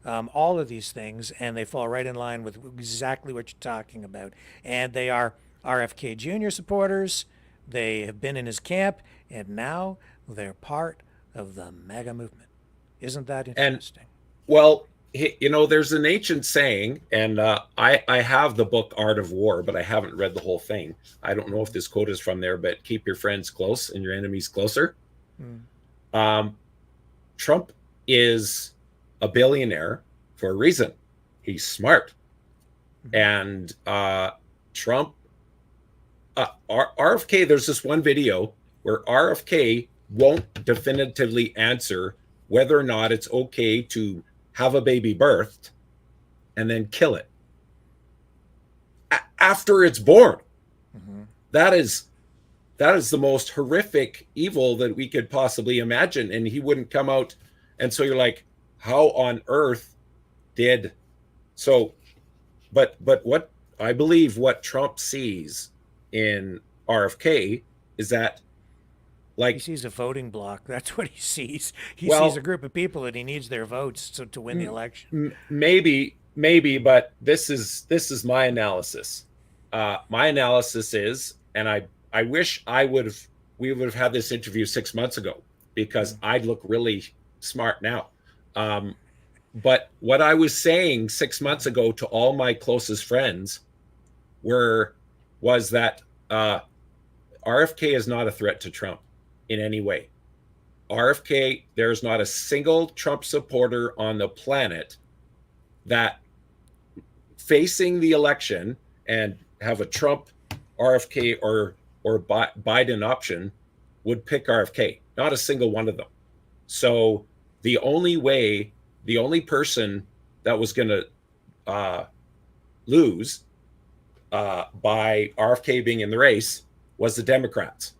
all of these things, and they fall right in line with exactly what you're talking about. And they are RFK Jr. supporters. They have been in his camp, and now they're part of the MAGA movement. Isn't that interesting? And, well, there's an ancient saying, and I have the book Art of War, but I haven't read the whole thing. I don't know if this quote is from there, but keep your friends close and your enemies closer. Trump is a billionaire for a reason. He's smart. And Trump, RFK, there's this one video where RFK won't definitively answer whether or not it's okay to have a baby birthed and then kill it after it's born. That is the most horrific evil that we could possibly imagine. And he wouldn't come out. And so you're like, how on earth but what I believe what Trump sees in RFK is that, like, he sees a voting bloc. That's what he sees. He sees a group of people that he needs their votes to win the election. Maybe, but this is my analysis. My analysis is, and I wish we would have had this interview 6 months ago, because I'd look really smart now. But what I was saying 6 months ago to all my closest friends was that RFK is not a threat to Trump in any way. RFK, there's not a single Trump supporter on the planet that facing the election and have a Trump, RFK, or Biden option would pick RFK. Not a single one of them. So the only person that was going to lose by RFK being in the race was the Democrats.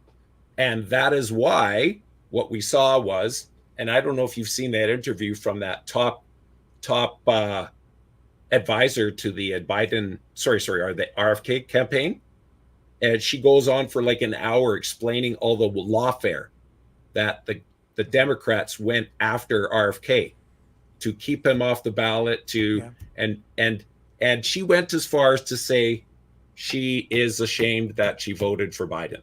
And that is why what we saw was, and I don't know if you've seen that interview from that top advisor to the Biden, or the RFK campaign. And she goes on for like an hour explaining all the lawfare that the Democrats went after RFK to keep him off the ballot, and she went as far as to say she is ashamed that she voted for Biden.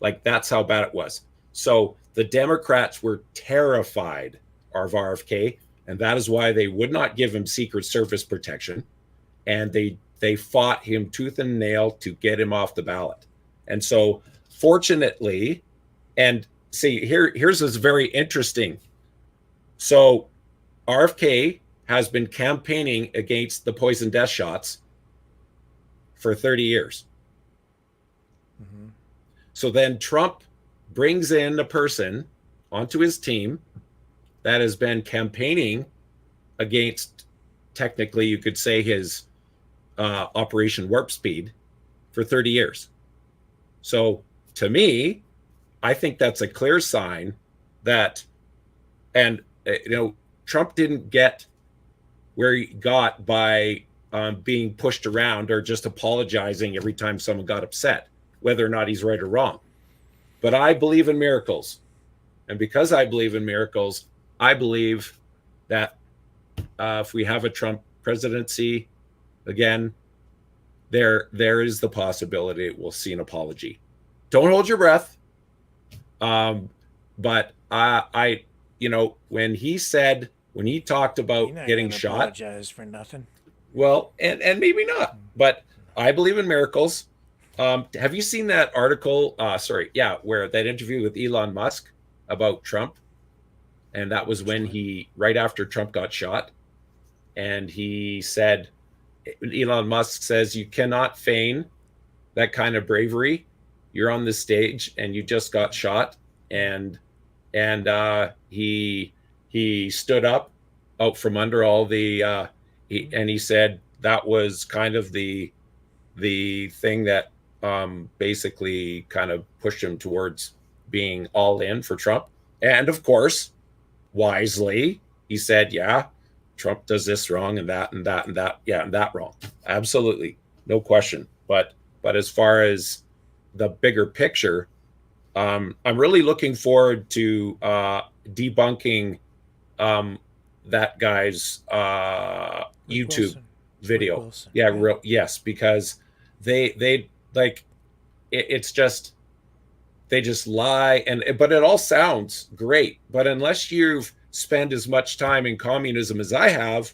Like, that's how bad it was. So the Democrats were terrified of RFK, and that is why they would not give him Secret Service protection, and they fought him tooth and nail to get him off the ballot. And so, fortunately, and see, here's this very interesting. So RFK has been campaigning against the poison death shots for 30 years. So then Trump brings in a person onto his team that has been campaigning against, technically you could say, his Operation Warp Speed for 30 years. So to me, I think that's a clear sign that, and Trump didn't get where he got by being pushed around or just apologizing every time someone got upset, whether or not he's right or wrong. But I believe in miracles. And because I believe in miracles, I believe that if we have a Trump presidency again, there is the possibility we'll see an apology. Don't hold your breath. But I when he said when he talked about You're not getting gonna shot. apologize for nothing. Well, and maybe not, but I believe in miracles. Have you seen that article? Where that interview with Elon Musk about Trump, and that was when right after Trump got shot, and he said, Elon Musk says, you cannot feign that kind of bravery. You're on the stage and you just got shot, and he stood up out from under all the and he said that was kind of the thing that basically kind of pushed him towards being all in for Trump. And of course, wisely, he said, yeah, Trump does this wrong and that and that and that. Yeah, and that wrong. Absolutely. No question. But as far as the bigger picture, I'm really looking forward to debunking that guy's YouTube Wilson. video. Yeah, yes, because they like it's just they just lie, but it all sounds great. But unless you've spent as much time in communism as I have,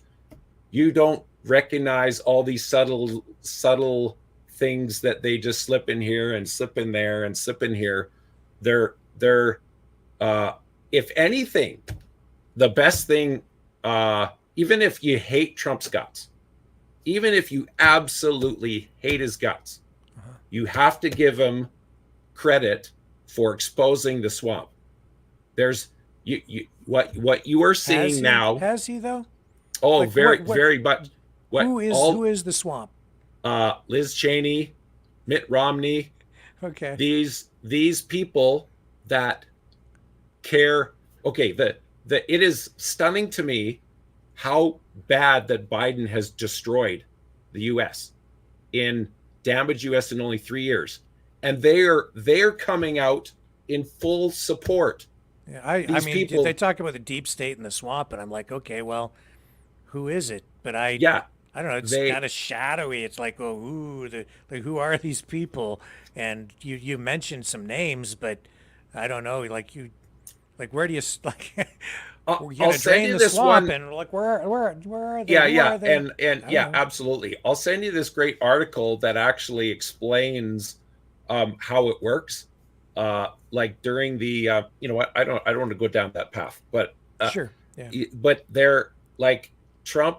you don't recognize all these subtle things that they just slip in here and slip in there and slip in here. They're if anything, the best thing, even if you hate Trump's guts, even if you absolutely hate his guts, you have to give him credit for exposing the swamp. There's what you are seeing now. Has he though? Oh, like, very much. Who is the swamp? Liz Cheney, Mitt Romney. Okay. These people that care. Okay, it is stunning to me how bad that Biden has destroyed the U.S. damaged U.S. in only 3 years, and they're coming out in full support. Yeah, I mean, they talk about the deep state and the swamp, and I'm like, okay, well, who is it? But I don't know. It's kind of shadowy. It's like, who are these people? And you mentioned some names, but I don't know. Where do you like? You're gonna drain the swamp, and like where are they? Yeah, absolutely. I'll send you this great article that actually explains how it works. Like during the you know what, I don't want to go down that path, but sure, yeah. But they're like Trump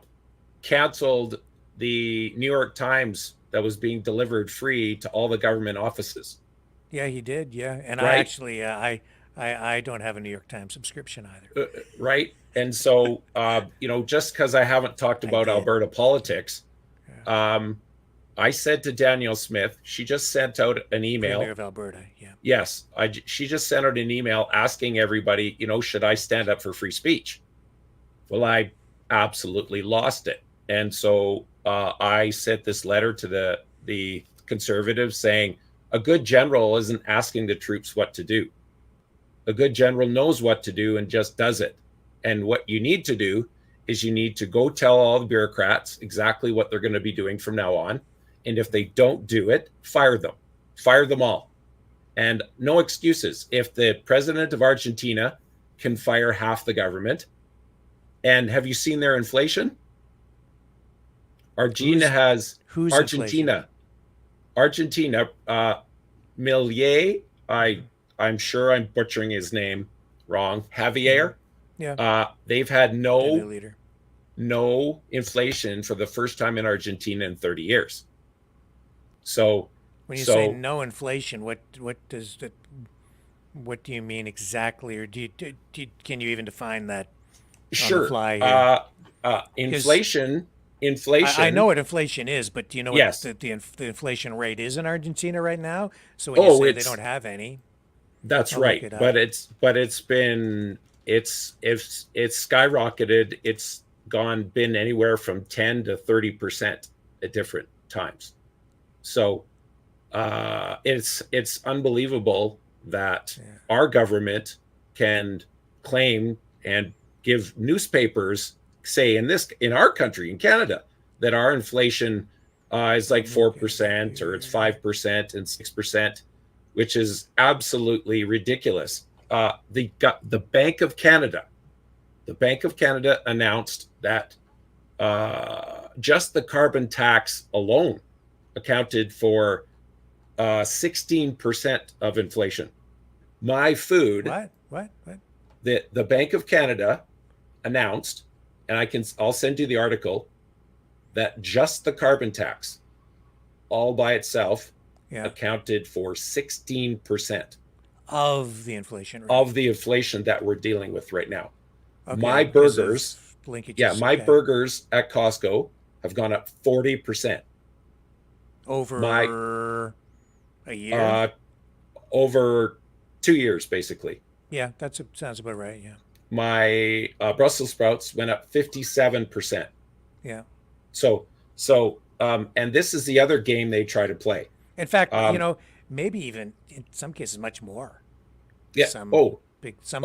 canceled the New York Times that was being delivered free to all the government offices. Yeah, he did. Yeah, and right? I actually I don't have a New York Times subscription either. Right, and so just because I haven't talked about Alberta politics, I said to Danielle Smith, she just sent out an email. Premier of Alberta, yeah. Yes, she just sent out an email asking everybody, should I stand up for free speech? Well, I absolutely lost it. And so I sent this letter to the Conservatives saying, a good general isn't asking the troops what to do. A good general knows what to do and just does it. And what you need to do is you need to go tell all the bureaucrats exactly what they're going to be doing from now on. And if they don't do it, fire them all. And no excuses. If the president of Argentina can fire half the government, and have you seen their inflation? Argentina, Millet, I'm sure I'm butchering his name wrong. Javier. Yeah. They've had no inflation for the first time in Argentina in 30 years. So when you say no inflation, what do you mean exactly, or can you even define that? Sure. On the fly here? Inflation. I know what inflation is, but do you know yes. what the inflation rate is in Argentina right now? So when you say they don't have any, that's right. But it's skyrocketed. It's been anywhere from 10 to 30% at different times. So it's unbelievable that our government can claim and give newspapers say in our country, in Canada, that our inflation is like 4% or it's 5% and 6%, which is absolutely ridiculous. The Bank of Canada the Bank of Canada announced that just the carbon tax alone accounted for 16% of inflation. My food. What? The Bank of Canada announced, and I'll send you the article, that just the carbon tax all by itself accounted for 16% of the inflation rate. Of the inflation that we're dealing with right now. Okay, my burgers, my okay. burgers at Costco have gone up 40%. Over a year? Over 2 years, basically. Yeah, sounds about right, yeah. My Brussels sprouts went up 57%. Yeah. So, and this is the other game they try to play. In fact, maybe even in some cases much more. Yeah. Some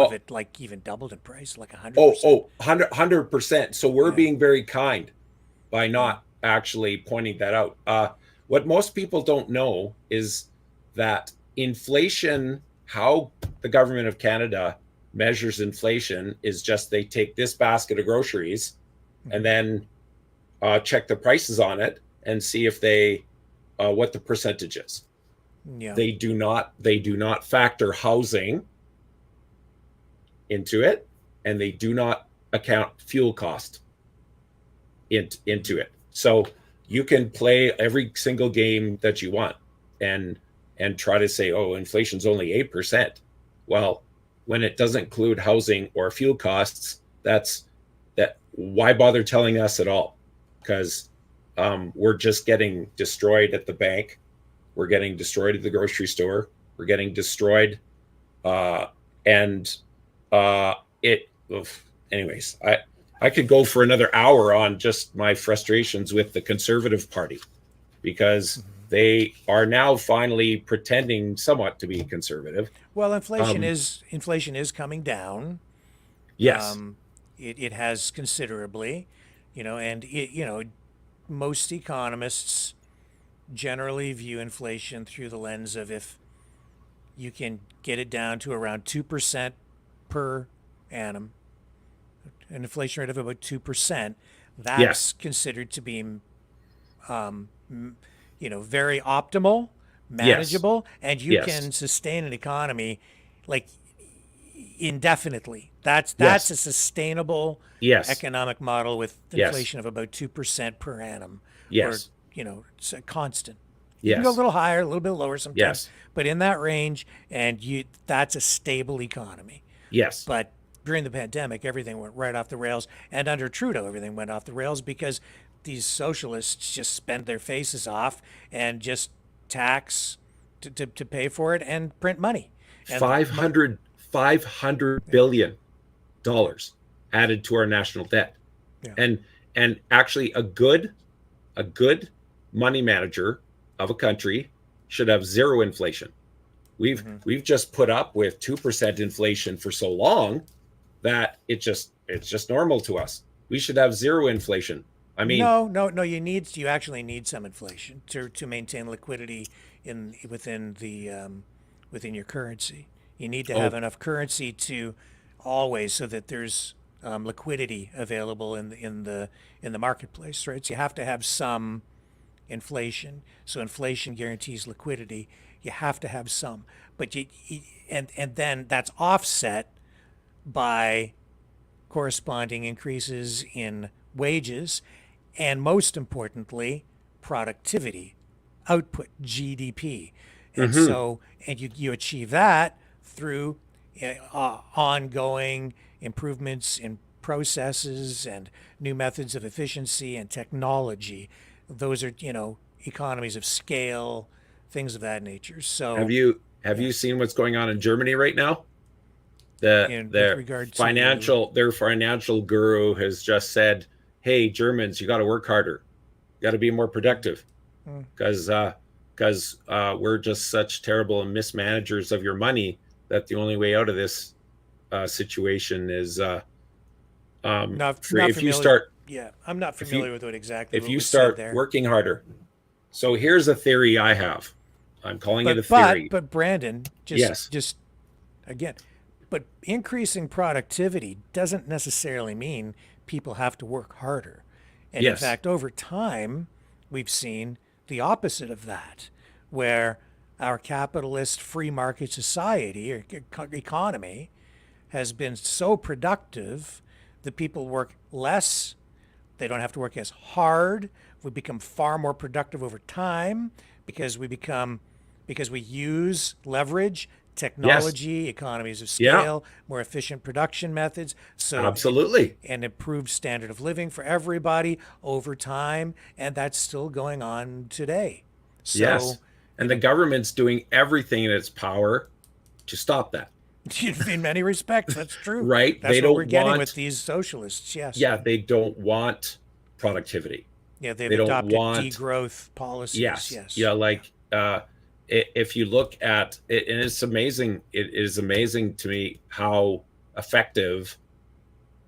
of it like even doubled in price, like 100%. 100%. So we're being very kind by not actually pointing that out. What most people don't know is that inflation, how the government of Canada measures inflation, is just they take this basket of groceries and then check the prices on it and see if they what the percentage is. Yeah. They do not factor housing into it, and they do not account fuel cost into it. So you can play every single game that you want and try to say, oh, inflation's only 8%. Well, when it doesn't include housing or fuel costs, why bother telling us at all? Because we're just getting destroyed at the bank. We're getting destroyed at the grocery store. We're getting destroyed. Anyways, I could go for another hour on just my frustrations with the Conservative Party, because they are now finally pretending somewhat to be conservative. Well, inflation is coming down. Yes. It has considerably, and most economists generally view inflation through the lens of, if you can get it down to around 2% per annum, an inflation rate of about 2%, that's considered to be, very optimal, manageable, and you can sustain an economy like indefinitely. That's a sustainable economic model with inflation of about 2% per annum. Yes. Or, it's a constant. Yes. You can go a little higher, a little bit lower sometimes. Yes. But in that range, and that's a stable economy. Yes. But during the pandemic, everything went right off the rails. And under Trudeau, everything went off the rails because these socialists just spend their faces off and just tax to pay for it and print money. And $500 billion added to our national debt. Yeah. And actually a good money manager of a country should have zero inflation. We've just put up with 2% inflation for so long that it's just normal to us. We should have zero inflation. I mean, no. You actually need some inflation to maintain liquidity within your currency. You need to have enough currency to always, so that there's liquidity available in the marketplace, right? So you have to have some inflation. So inflation guarantees liquidity. You have to have some, but and then that's offset by corresponding increases in wages, and most importantly, productivity, output, GDP. And so, and you achieve that through ongoing improvements in processes and new methods of efficiency and technology. Those are, economies of scale, things of that nature. So have you seen what's going on in Germany right now? Their financial guru has just said, "Hey, Germans, you got to work harder. You got to be more productive, because we're just such terrible mismanagers of your money that the only way out of this situation is I'm not familiar with what exactly. If you start working harder." So here's a theory I have. I'm calling it a theory. But Brandon, just again, But increasing productivity doesn't necessarily mean people have to work harder. And in Yes. fact, over time, we've seen the opposite of that, where our capitalist free market society or economy has been so productive that people work less. They don't have to work as hard. We become far more productive over time because we use leverage, technology, economies of Yeah. scale, more efficient production methods. So Absolutely. an improved standard of living for everybody over time, and that's still going on today. So Yes. And the government's doing everything in its power to stop that. in many respects, that's true. Right? That's They what don't we're getting want- with these socialists. Yes. Yeah, they don't want productivity. Yeah, they've They don't adopted want- degrowth policies. Yes. Yeah, like if you look at it, and it's amazing, it is amazing to me how effective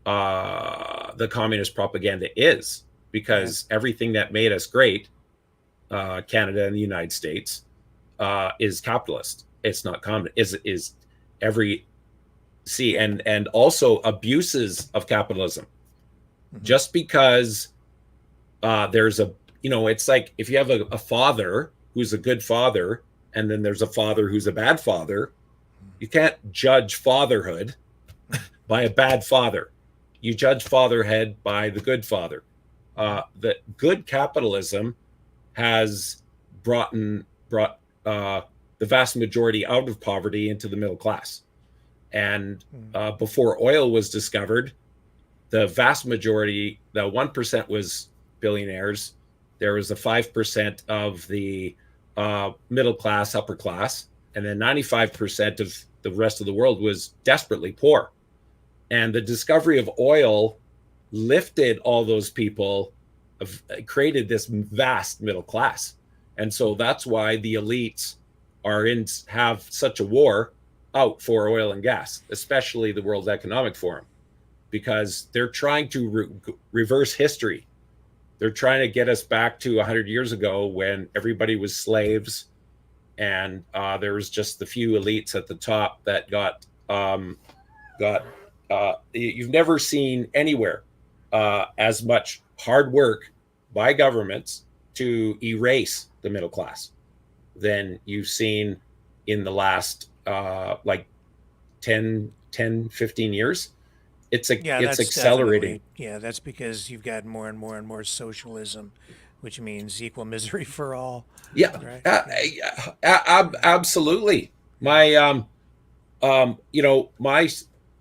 the communist propaganda is, because everything that made us great, Canada and the United States, is capitalist. It's not communist. Is every and also abuses of capitalism. Just because there's a, it's like if you have a father who's a good father, and then there's a father who's a bad father, you can't judge fatherhood by a bad father. You judge fatherhood by the good father. The good capitalism has brought the vast majority out of poverty into the middle class. And before oil was discovered, the vast majority, the 1% was billionaires. There was the 5% of the middle class, upper class, and then 95% of the rest of the world was desperately poor. And the discovery of oil lifted all those people, created this vast middle class. And so that's why the elites have such a war out for oil and gas, especially the World Economic Forum, because they're trying to reverse history. They're trying to get us back to 100 years ago when everybody was slaves, and there was just the few elites at the top that got you've never seen anywhere as much hard work by governments to erase the middle class than you've seen in the last like 10, 15 years. It's accelerating. Yeah, that's because you've got more and more and more socialism, which means equal misery for all. Yeah, right? Absolutely. My,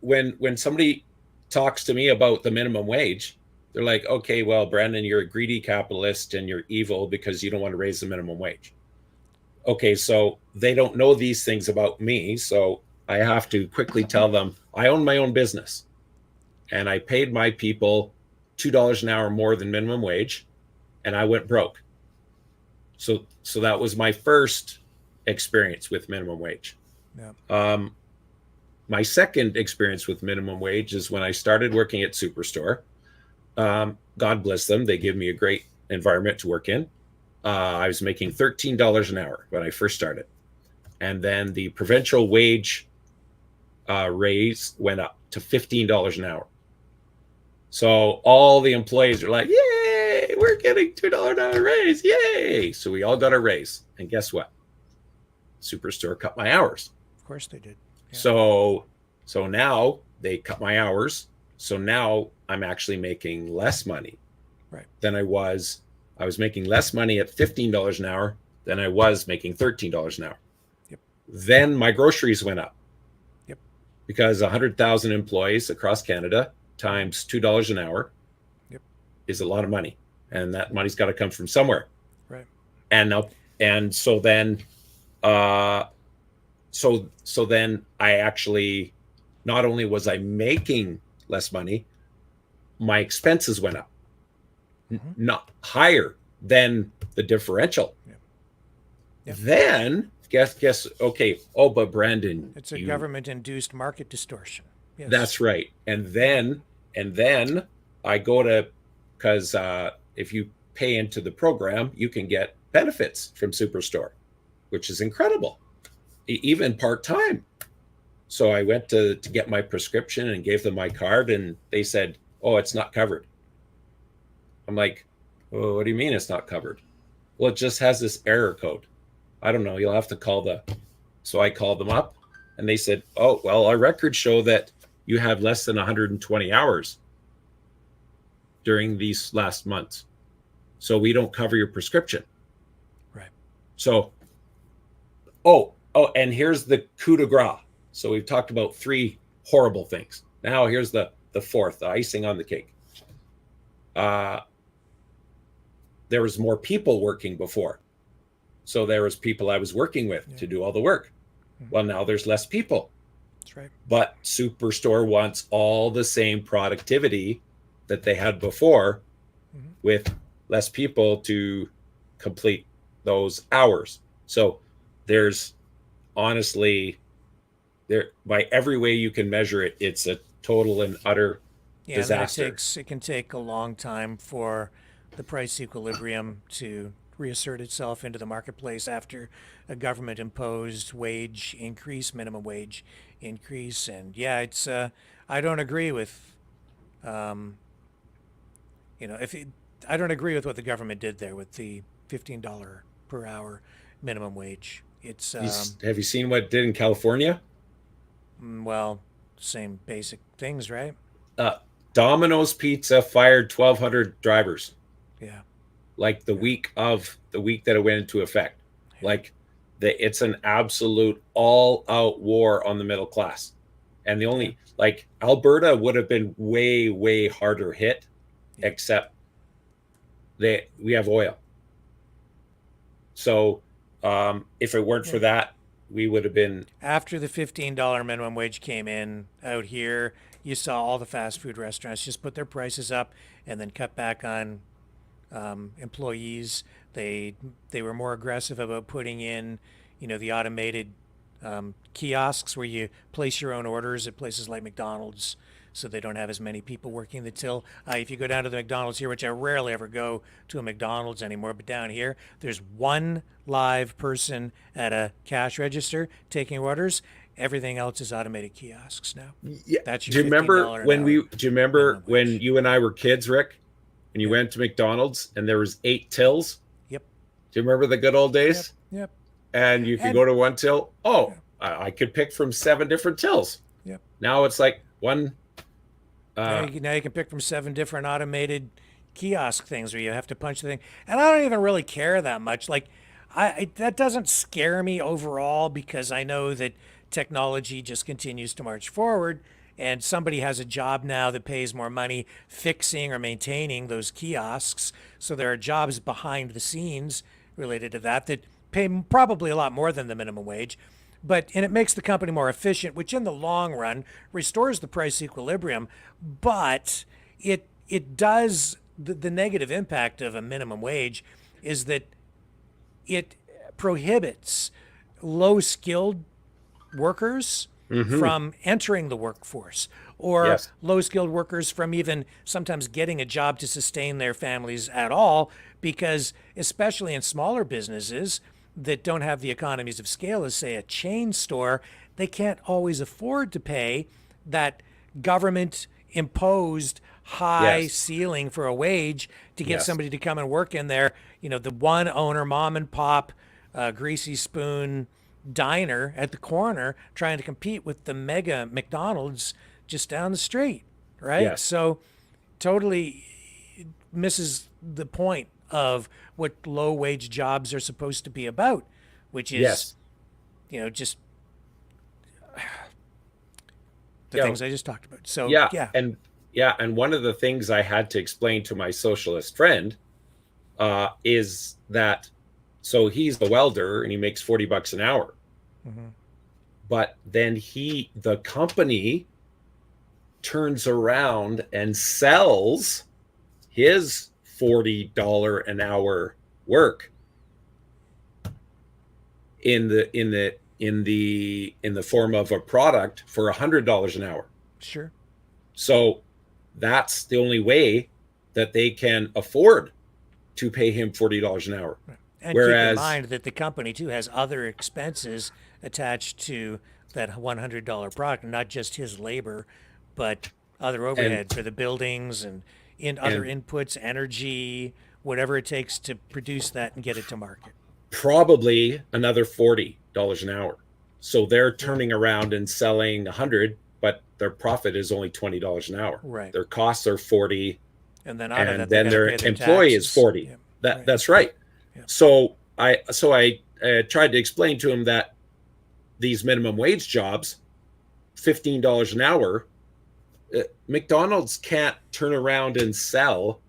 when somebody talks to me about the minimum wage, they're like, okay, well, Brandon, you're a greedy capitalist and you're evil because you don't want to raise the minimum wage. Okay, so they don't know these things about me, so I have to quickly tell them I own my own business, and I paid my people $2 an hour more than minimum wage, and I went broke. So that was my first experience with minimum wage. Yeah. My second experience with minimum wage is when I started working at Superstore. God bless them. They gave me a great environment to work in. I was making $13 an hour when I first started. And then the provincial wage raise went up to $15 an hour. So all the employees are like, yay, we're getting $2 an hour raise. Yay. So we all got a raise. And guess what? Superstore cut my hours. Of course they did. Yeah. So now they cut my hours. So now I'm actually making less money than I was. I was making less money at $15 an hour than I was making $13 an hour. Yep. Then my groceries went up. Yep. Because 100,000 employees across Canada times $2 an hour is a lot of money. And that money's got to come from somewhere. Right. And so then so then I actually, not only was I making less money, my expenses went up. Not higher than the differential. Then guess okay. Oh, but Brandon, it's a government-induced market distortion. Yes. That's right. And then I go to, because if you pay into the program, you can get benefits from Superstore, which is incredible, even part-time. So I went to get my prescription and gave them my card, and they said, "Oh, it's not covered." I'm like, "Oh, what do you mean it's not covered?" "Well, it just has this error code." "I don't know. You'll have to call the." So I called them up, and they said, "Oh, well, our records show that you have less than 120 hours during these last months, so we don't cover your prescription." Right. So, and here's the coup de grace. So we've talked about 3 horrible things. Now here's the 4th, the icing on the cake. There was more people working before. So there was people I was working with to do all the work. Well, now there's less people. That's right. But Superstore wants all the same productivity that they had before with less people to complete those hours. So there's honestly, there, by every way you can measure it, it's a total and utter disaster. It can take a long time for the price equilibrium to reassert itself into the marketplace after a government imposed wage increase, minimum wage increase. And yeah, it's I don't agree with I don't agree with what the government did there with the $15 per hour minimum wage. It's have you seen what it did in California? Well, same basic things, right? Domino's Pizza fired 1,200 drivers. Yeah. Like the week that it went into effect. Like it's an absolute all-out war on the middle class. And the only, like, Alberta would have been way, way harder hit, except we have oil. So if it weren't for that, we would have been. After the $15 minimum wage came in out here, you saw all the fast food restaurants just put their prices up and then cut back on employees. They were more aggressive about putting in, the automated kiosks where you place your own orders at places like McDonald's, so they don't have as many people working the till. If you go down to the McDonald's here, which I rarely ever go to a McDonald's anymore, but down here, there's one live person at a cash register taking orders. Everything else is automated kiosks now. Yeah. That's your do you remember when when you and I were kids, Rick, and you went to McDonald's and there was 8 tills? Yep. Do you remember the good old days? Yep. And you could go to one till. I could pick from 7 different tills. Yep. Now it's like one. Now you can pick from 7 different automated kiosk things where you have to punch the thing. And I don't even really care that much. Like, that doesn't scare me overall, because I know that technology just continues to march forward, and somebody has a job now that pays more money fixing or maintaining those kiosks. So there are jobs behind the scenes related to that pay probably a lot more than the minimum wage. And it makes the company more efficient, which in the long run restores the price equilibrium. But it does, the negative impact of a minimum wage is that it prohibits low-skilled workers from entering the workforce, or low-skilled workers from even sometimes getting a job to sustain their families at all, because especially in smaller businesses that don't have the economies of scale as, say, a chain store, they can't always afford to pay that government imposed high ceiling for a wage to get somebody to come and work in there. The one owner, mom and pop, greasy spoon diner at the corner, trying to compete with the mega McDonald's just down the street, right? Yes. So totally misses the point of what low wage jobs are supposed to be about, which is, just the things I just talked about. So and one of the things I had to explain to my socialist friend is that, so he's a welder and he makes $40 an hour, but then the company turns around and sells his $40 an hour work in the form of a product for $100 an hour. Sure. So that's the only way that they can afford to pay him $40 an hour. And keep in mind that the company too has other expenses attached to that $100 product, not just his labor, but other overhead for the buildings and other inputs, energy, whatever it takes to produce that and get it to market. Probably another $40 an hour. So they're turning around and selling 100, but their profit is only $20 an hour. Right. Their costs are 40, and then their employee is 40. That's right. Yeah. So I tried to explain to him that these minimum wage jobs, $15 an hour, McDonald's can't turn around and sell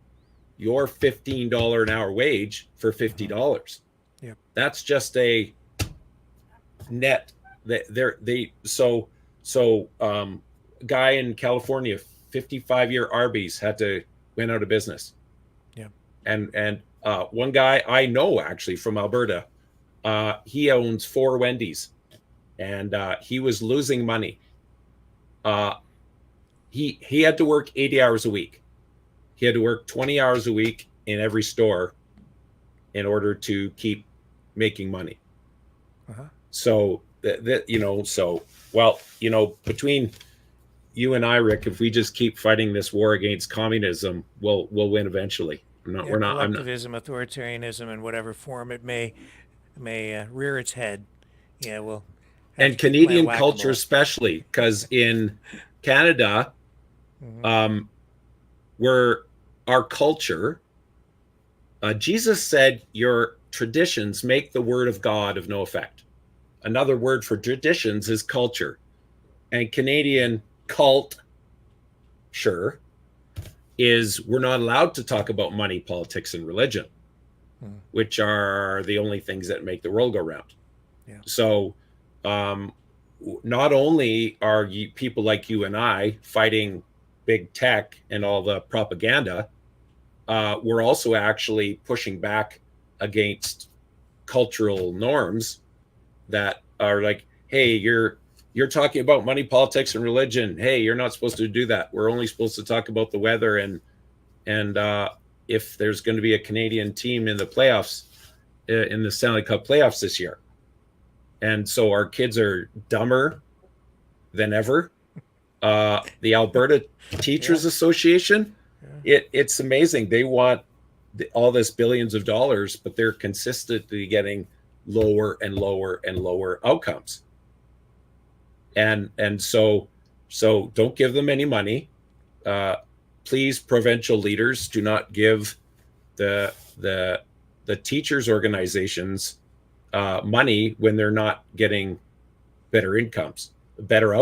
your $15 an hour wage for $50. Yeah. That's just a net. Guy in California, 55-year Arby's went out of business. Yeah. And one guy I know actually from Alberta, he owns 4 Wendy's, and he was losing money. He had to work 80 hours a week. He had to work 20 hours a week in every store in order to keep making money. So between you and I, Rick, if we just keep fighting this war against communism, we'll win eventually. Collectivism, authoritarianism, in whatever form it may rear its head. Yeah, well. And Canadian culture especially, because in Canada, where our culture, Jesus said, your traditions make the word of God of no effect. Another word for traditions is culture. And Canadian culture is we're not allowed to talk about money, politics, and religion, which are the only things that make the world go round. Yeah. So not only are people like you and I fighting big tech and all the propaganda, we're also actually pushing back against cultural norms that are like, hey, you're talking about money, politics, and religion. Hey, you're not supposed to do that. We're only supposed to talk about the weather and if there's going to be a Canadian team in the playoffs, in the Stanley Cup playoffs this year. And so our kids are dumber than ever. The Alberta Teachers Association, it's amazing. They want all this billions of dollars, but they're consistently getting lower and lower and lower outcomes. And so don't give them any money. Please, provincial leaders, do not give the teachers organizations money when they're not getting better outcomes. They're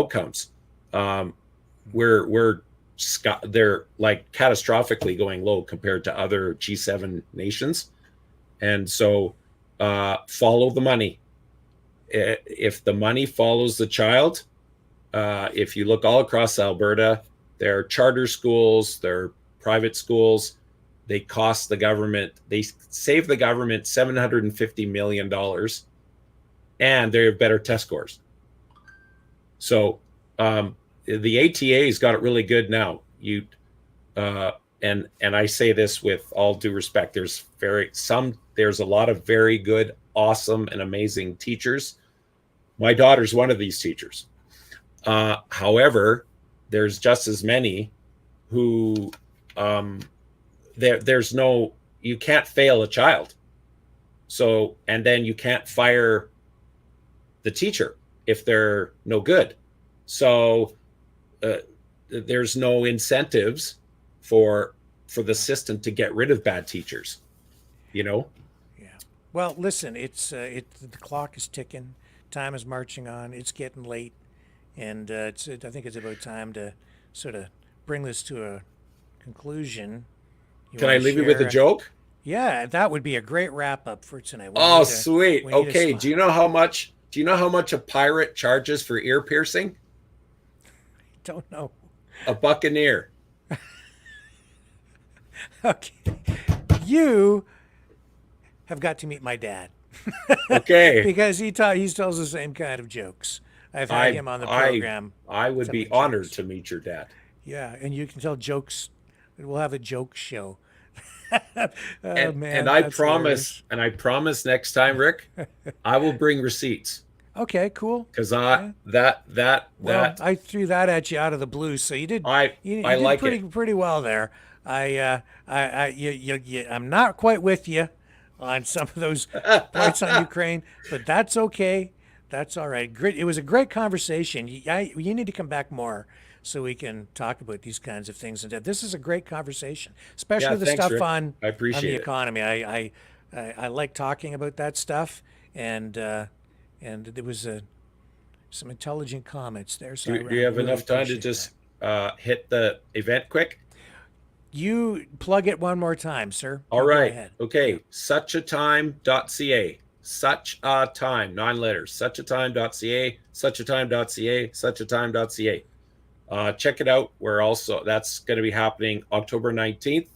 like catastrophically going low compared to other G7 nations. And so follow the money. If the money follows the child, if you look all across Alberta, there are charter schools, there are private schools. They cost the government, they save the government $750 million, and they have better test scores. So the ATA's got it really good now. And I say this with all due respect. There's a lot of very good, awesome, and amazing teachers. My daughter's one of these teachers. However, there's just as many who you can't fail a child. So, and then you can't fire the teacher if they're no good. So there's no incentives for the system to get rid of bad teachers, Yeah. Well, listen, the clock is ticking. Time is marching on. It's getting late. And I think it's about time to sort of bring this to a conclusion. Can I leave you with a joke? Yeah, that would be a great wrap up for tonight. Sweet. Okay. Do you know how much a pirate charges for ear piercing? I don't know. $1 an ear. Okay. You have got to meet my dad. Okay. Because he tells the same kind of jokes. I've had him on the program. I would be honored to meet your dad. Yeah, and you can tell jokes. We'll have a joke show. And I promise next time, Rick, I will bring receipts. Okay, cool. Because Well, that I threw that at you out of the blue, so you did. I You I did like pretty well there. I'm not quite with you on some of those parts on Ukraine, but that's okay. That's all right. Great. It was a great conversation. You need to come back more so we can talk about these kinds of things. And this is a great conversation, especially Yeah, the thanks, stuff Rick. on I appreciate the it. economy. I like talking about that stuff, and there was some intelligent comments there. So Do you have really enough time to appreciate just hit the event quick? you plug it one more time, sir. All You go right. ahead. Okay. Suchatime.ca. Such a time, 9 letters. Suchatime.ca. Suchatime.ca. Suchatime.ca. Check it out. That's going to be happening October 19th.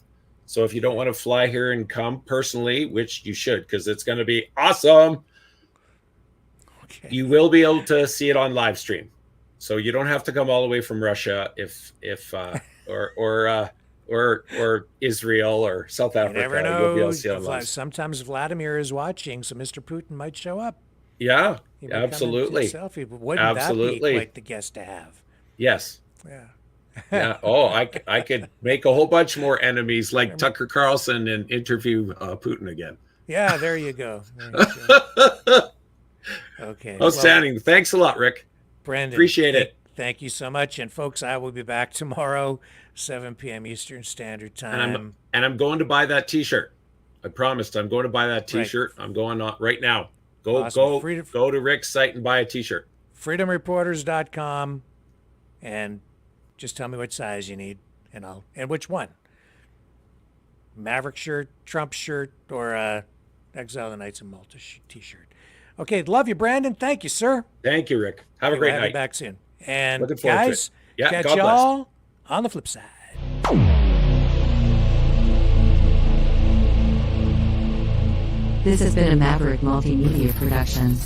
So if you don't want to fly here and come personally, which you should, because it's going to be awesome, you will be able to see it on live stream. So you don't have to come all the way from Russia or Israel or South Africa. You never You'll be able know. to see it on live. Sometimes Vladimir is watching, so Mr. Putin might show up. Yeah, He might come and absolutely. do a selfie, but wouldn't that be quite the guest to have? Yes. Yeah. Yeah. Oh, I could make a whole bunch more enemies like Tucker Carlson and interview Putin again. Yeah, there you go. There you go. Okay. Outstanding. Well, thanks a lot, Rick. Brendan. Appreciate it. Thank you so much. And folks, I will be back tomorrow, 7 p.m. Eastern Standard Time. And I'm going to buy that T-shirt. I promised I'm going to buy that T-shirt. Right. I'm going on right now. Go to Rick's site and buy a T-shirt. freedomreporters.com, and just tell me what size you need, and which one. Maverick shirt, Trump shirt, or Exile of the Knights of Malta T-shirt. Okay, love you, Brandon. Thank you, sir. Thank you, Rick. Have a great night. Have you back soon. And looking forward to guys, it. Yeah, catch God bless. y'all on the flip side. This has been a Maverick Multimedia production.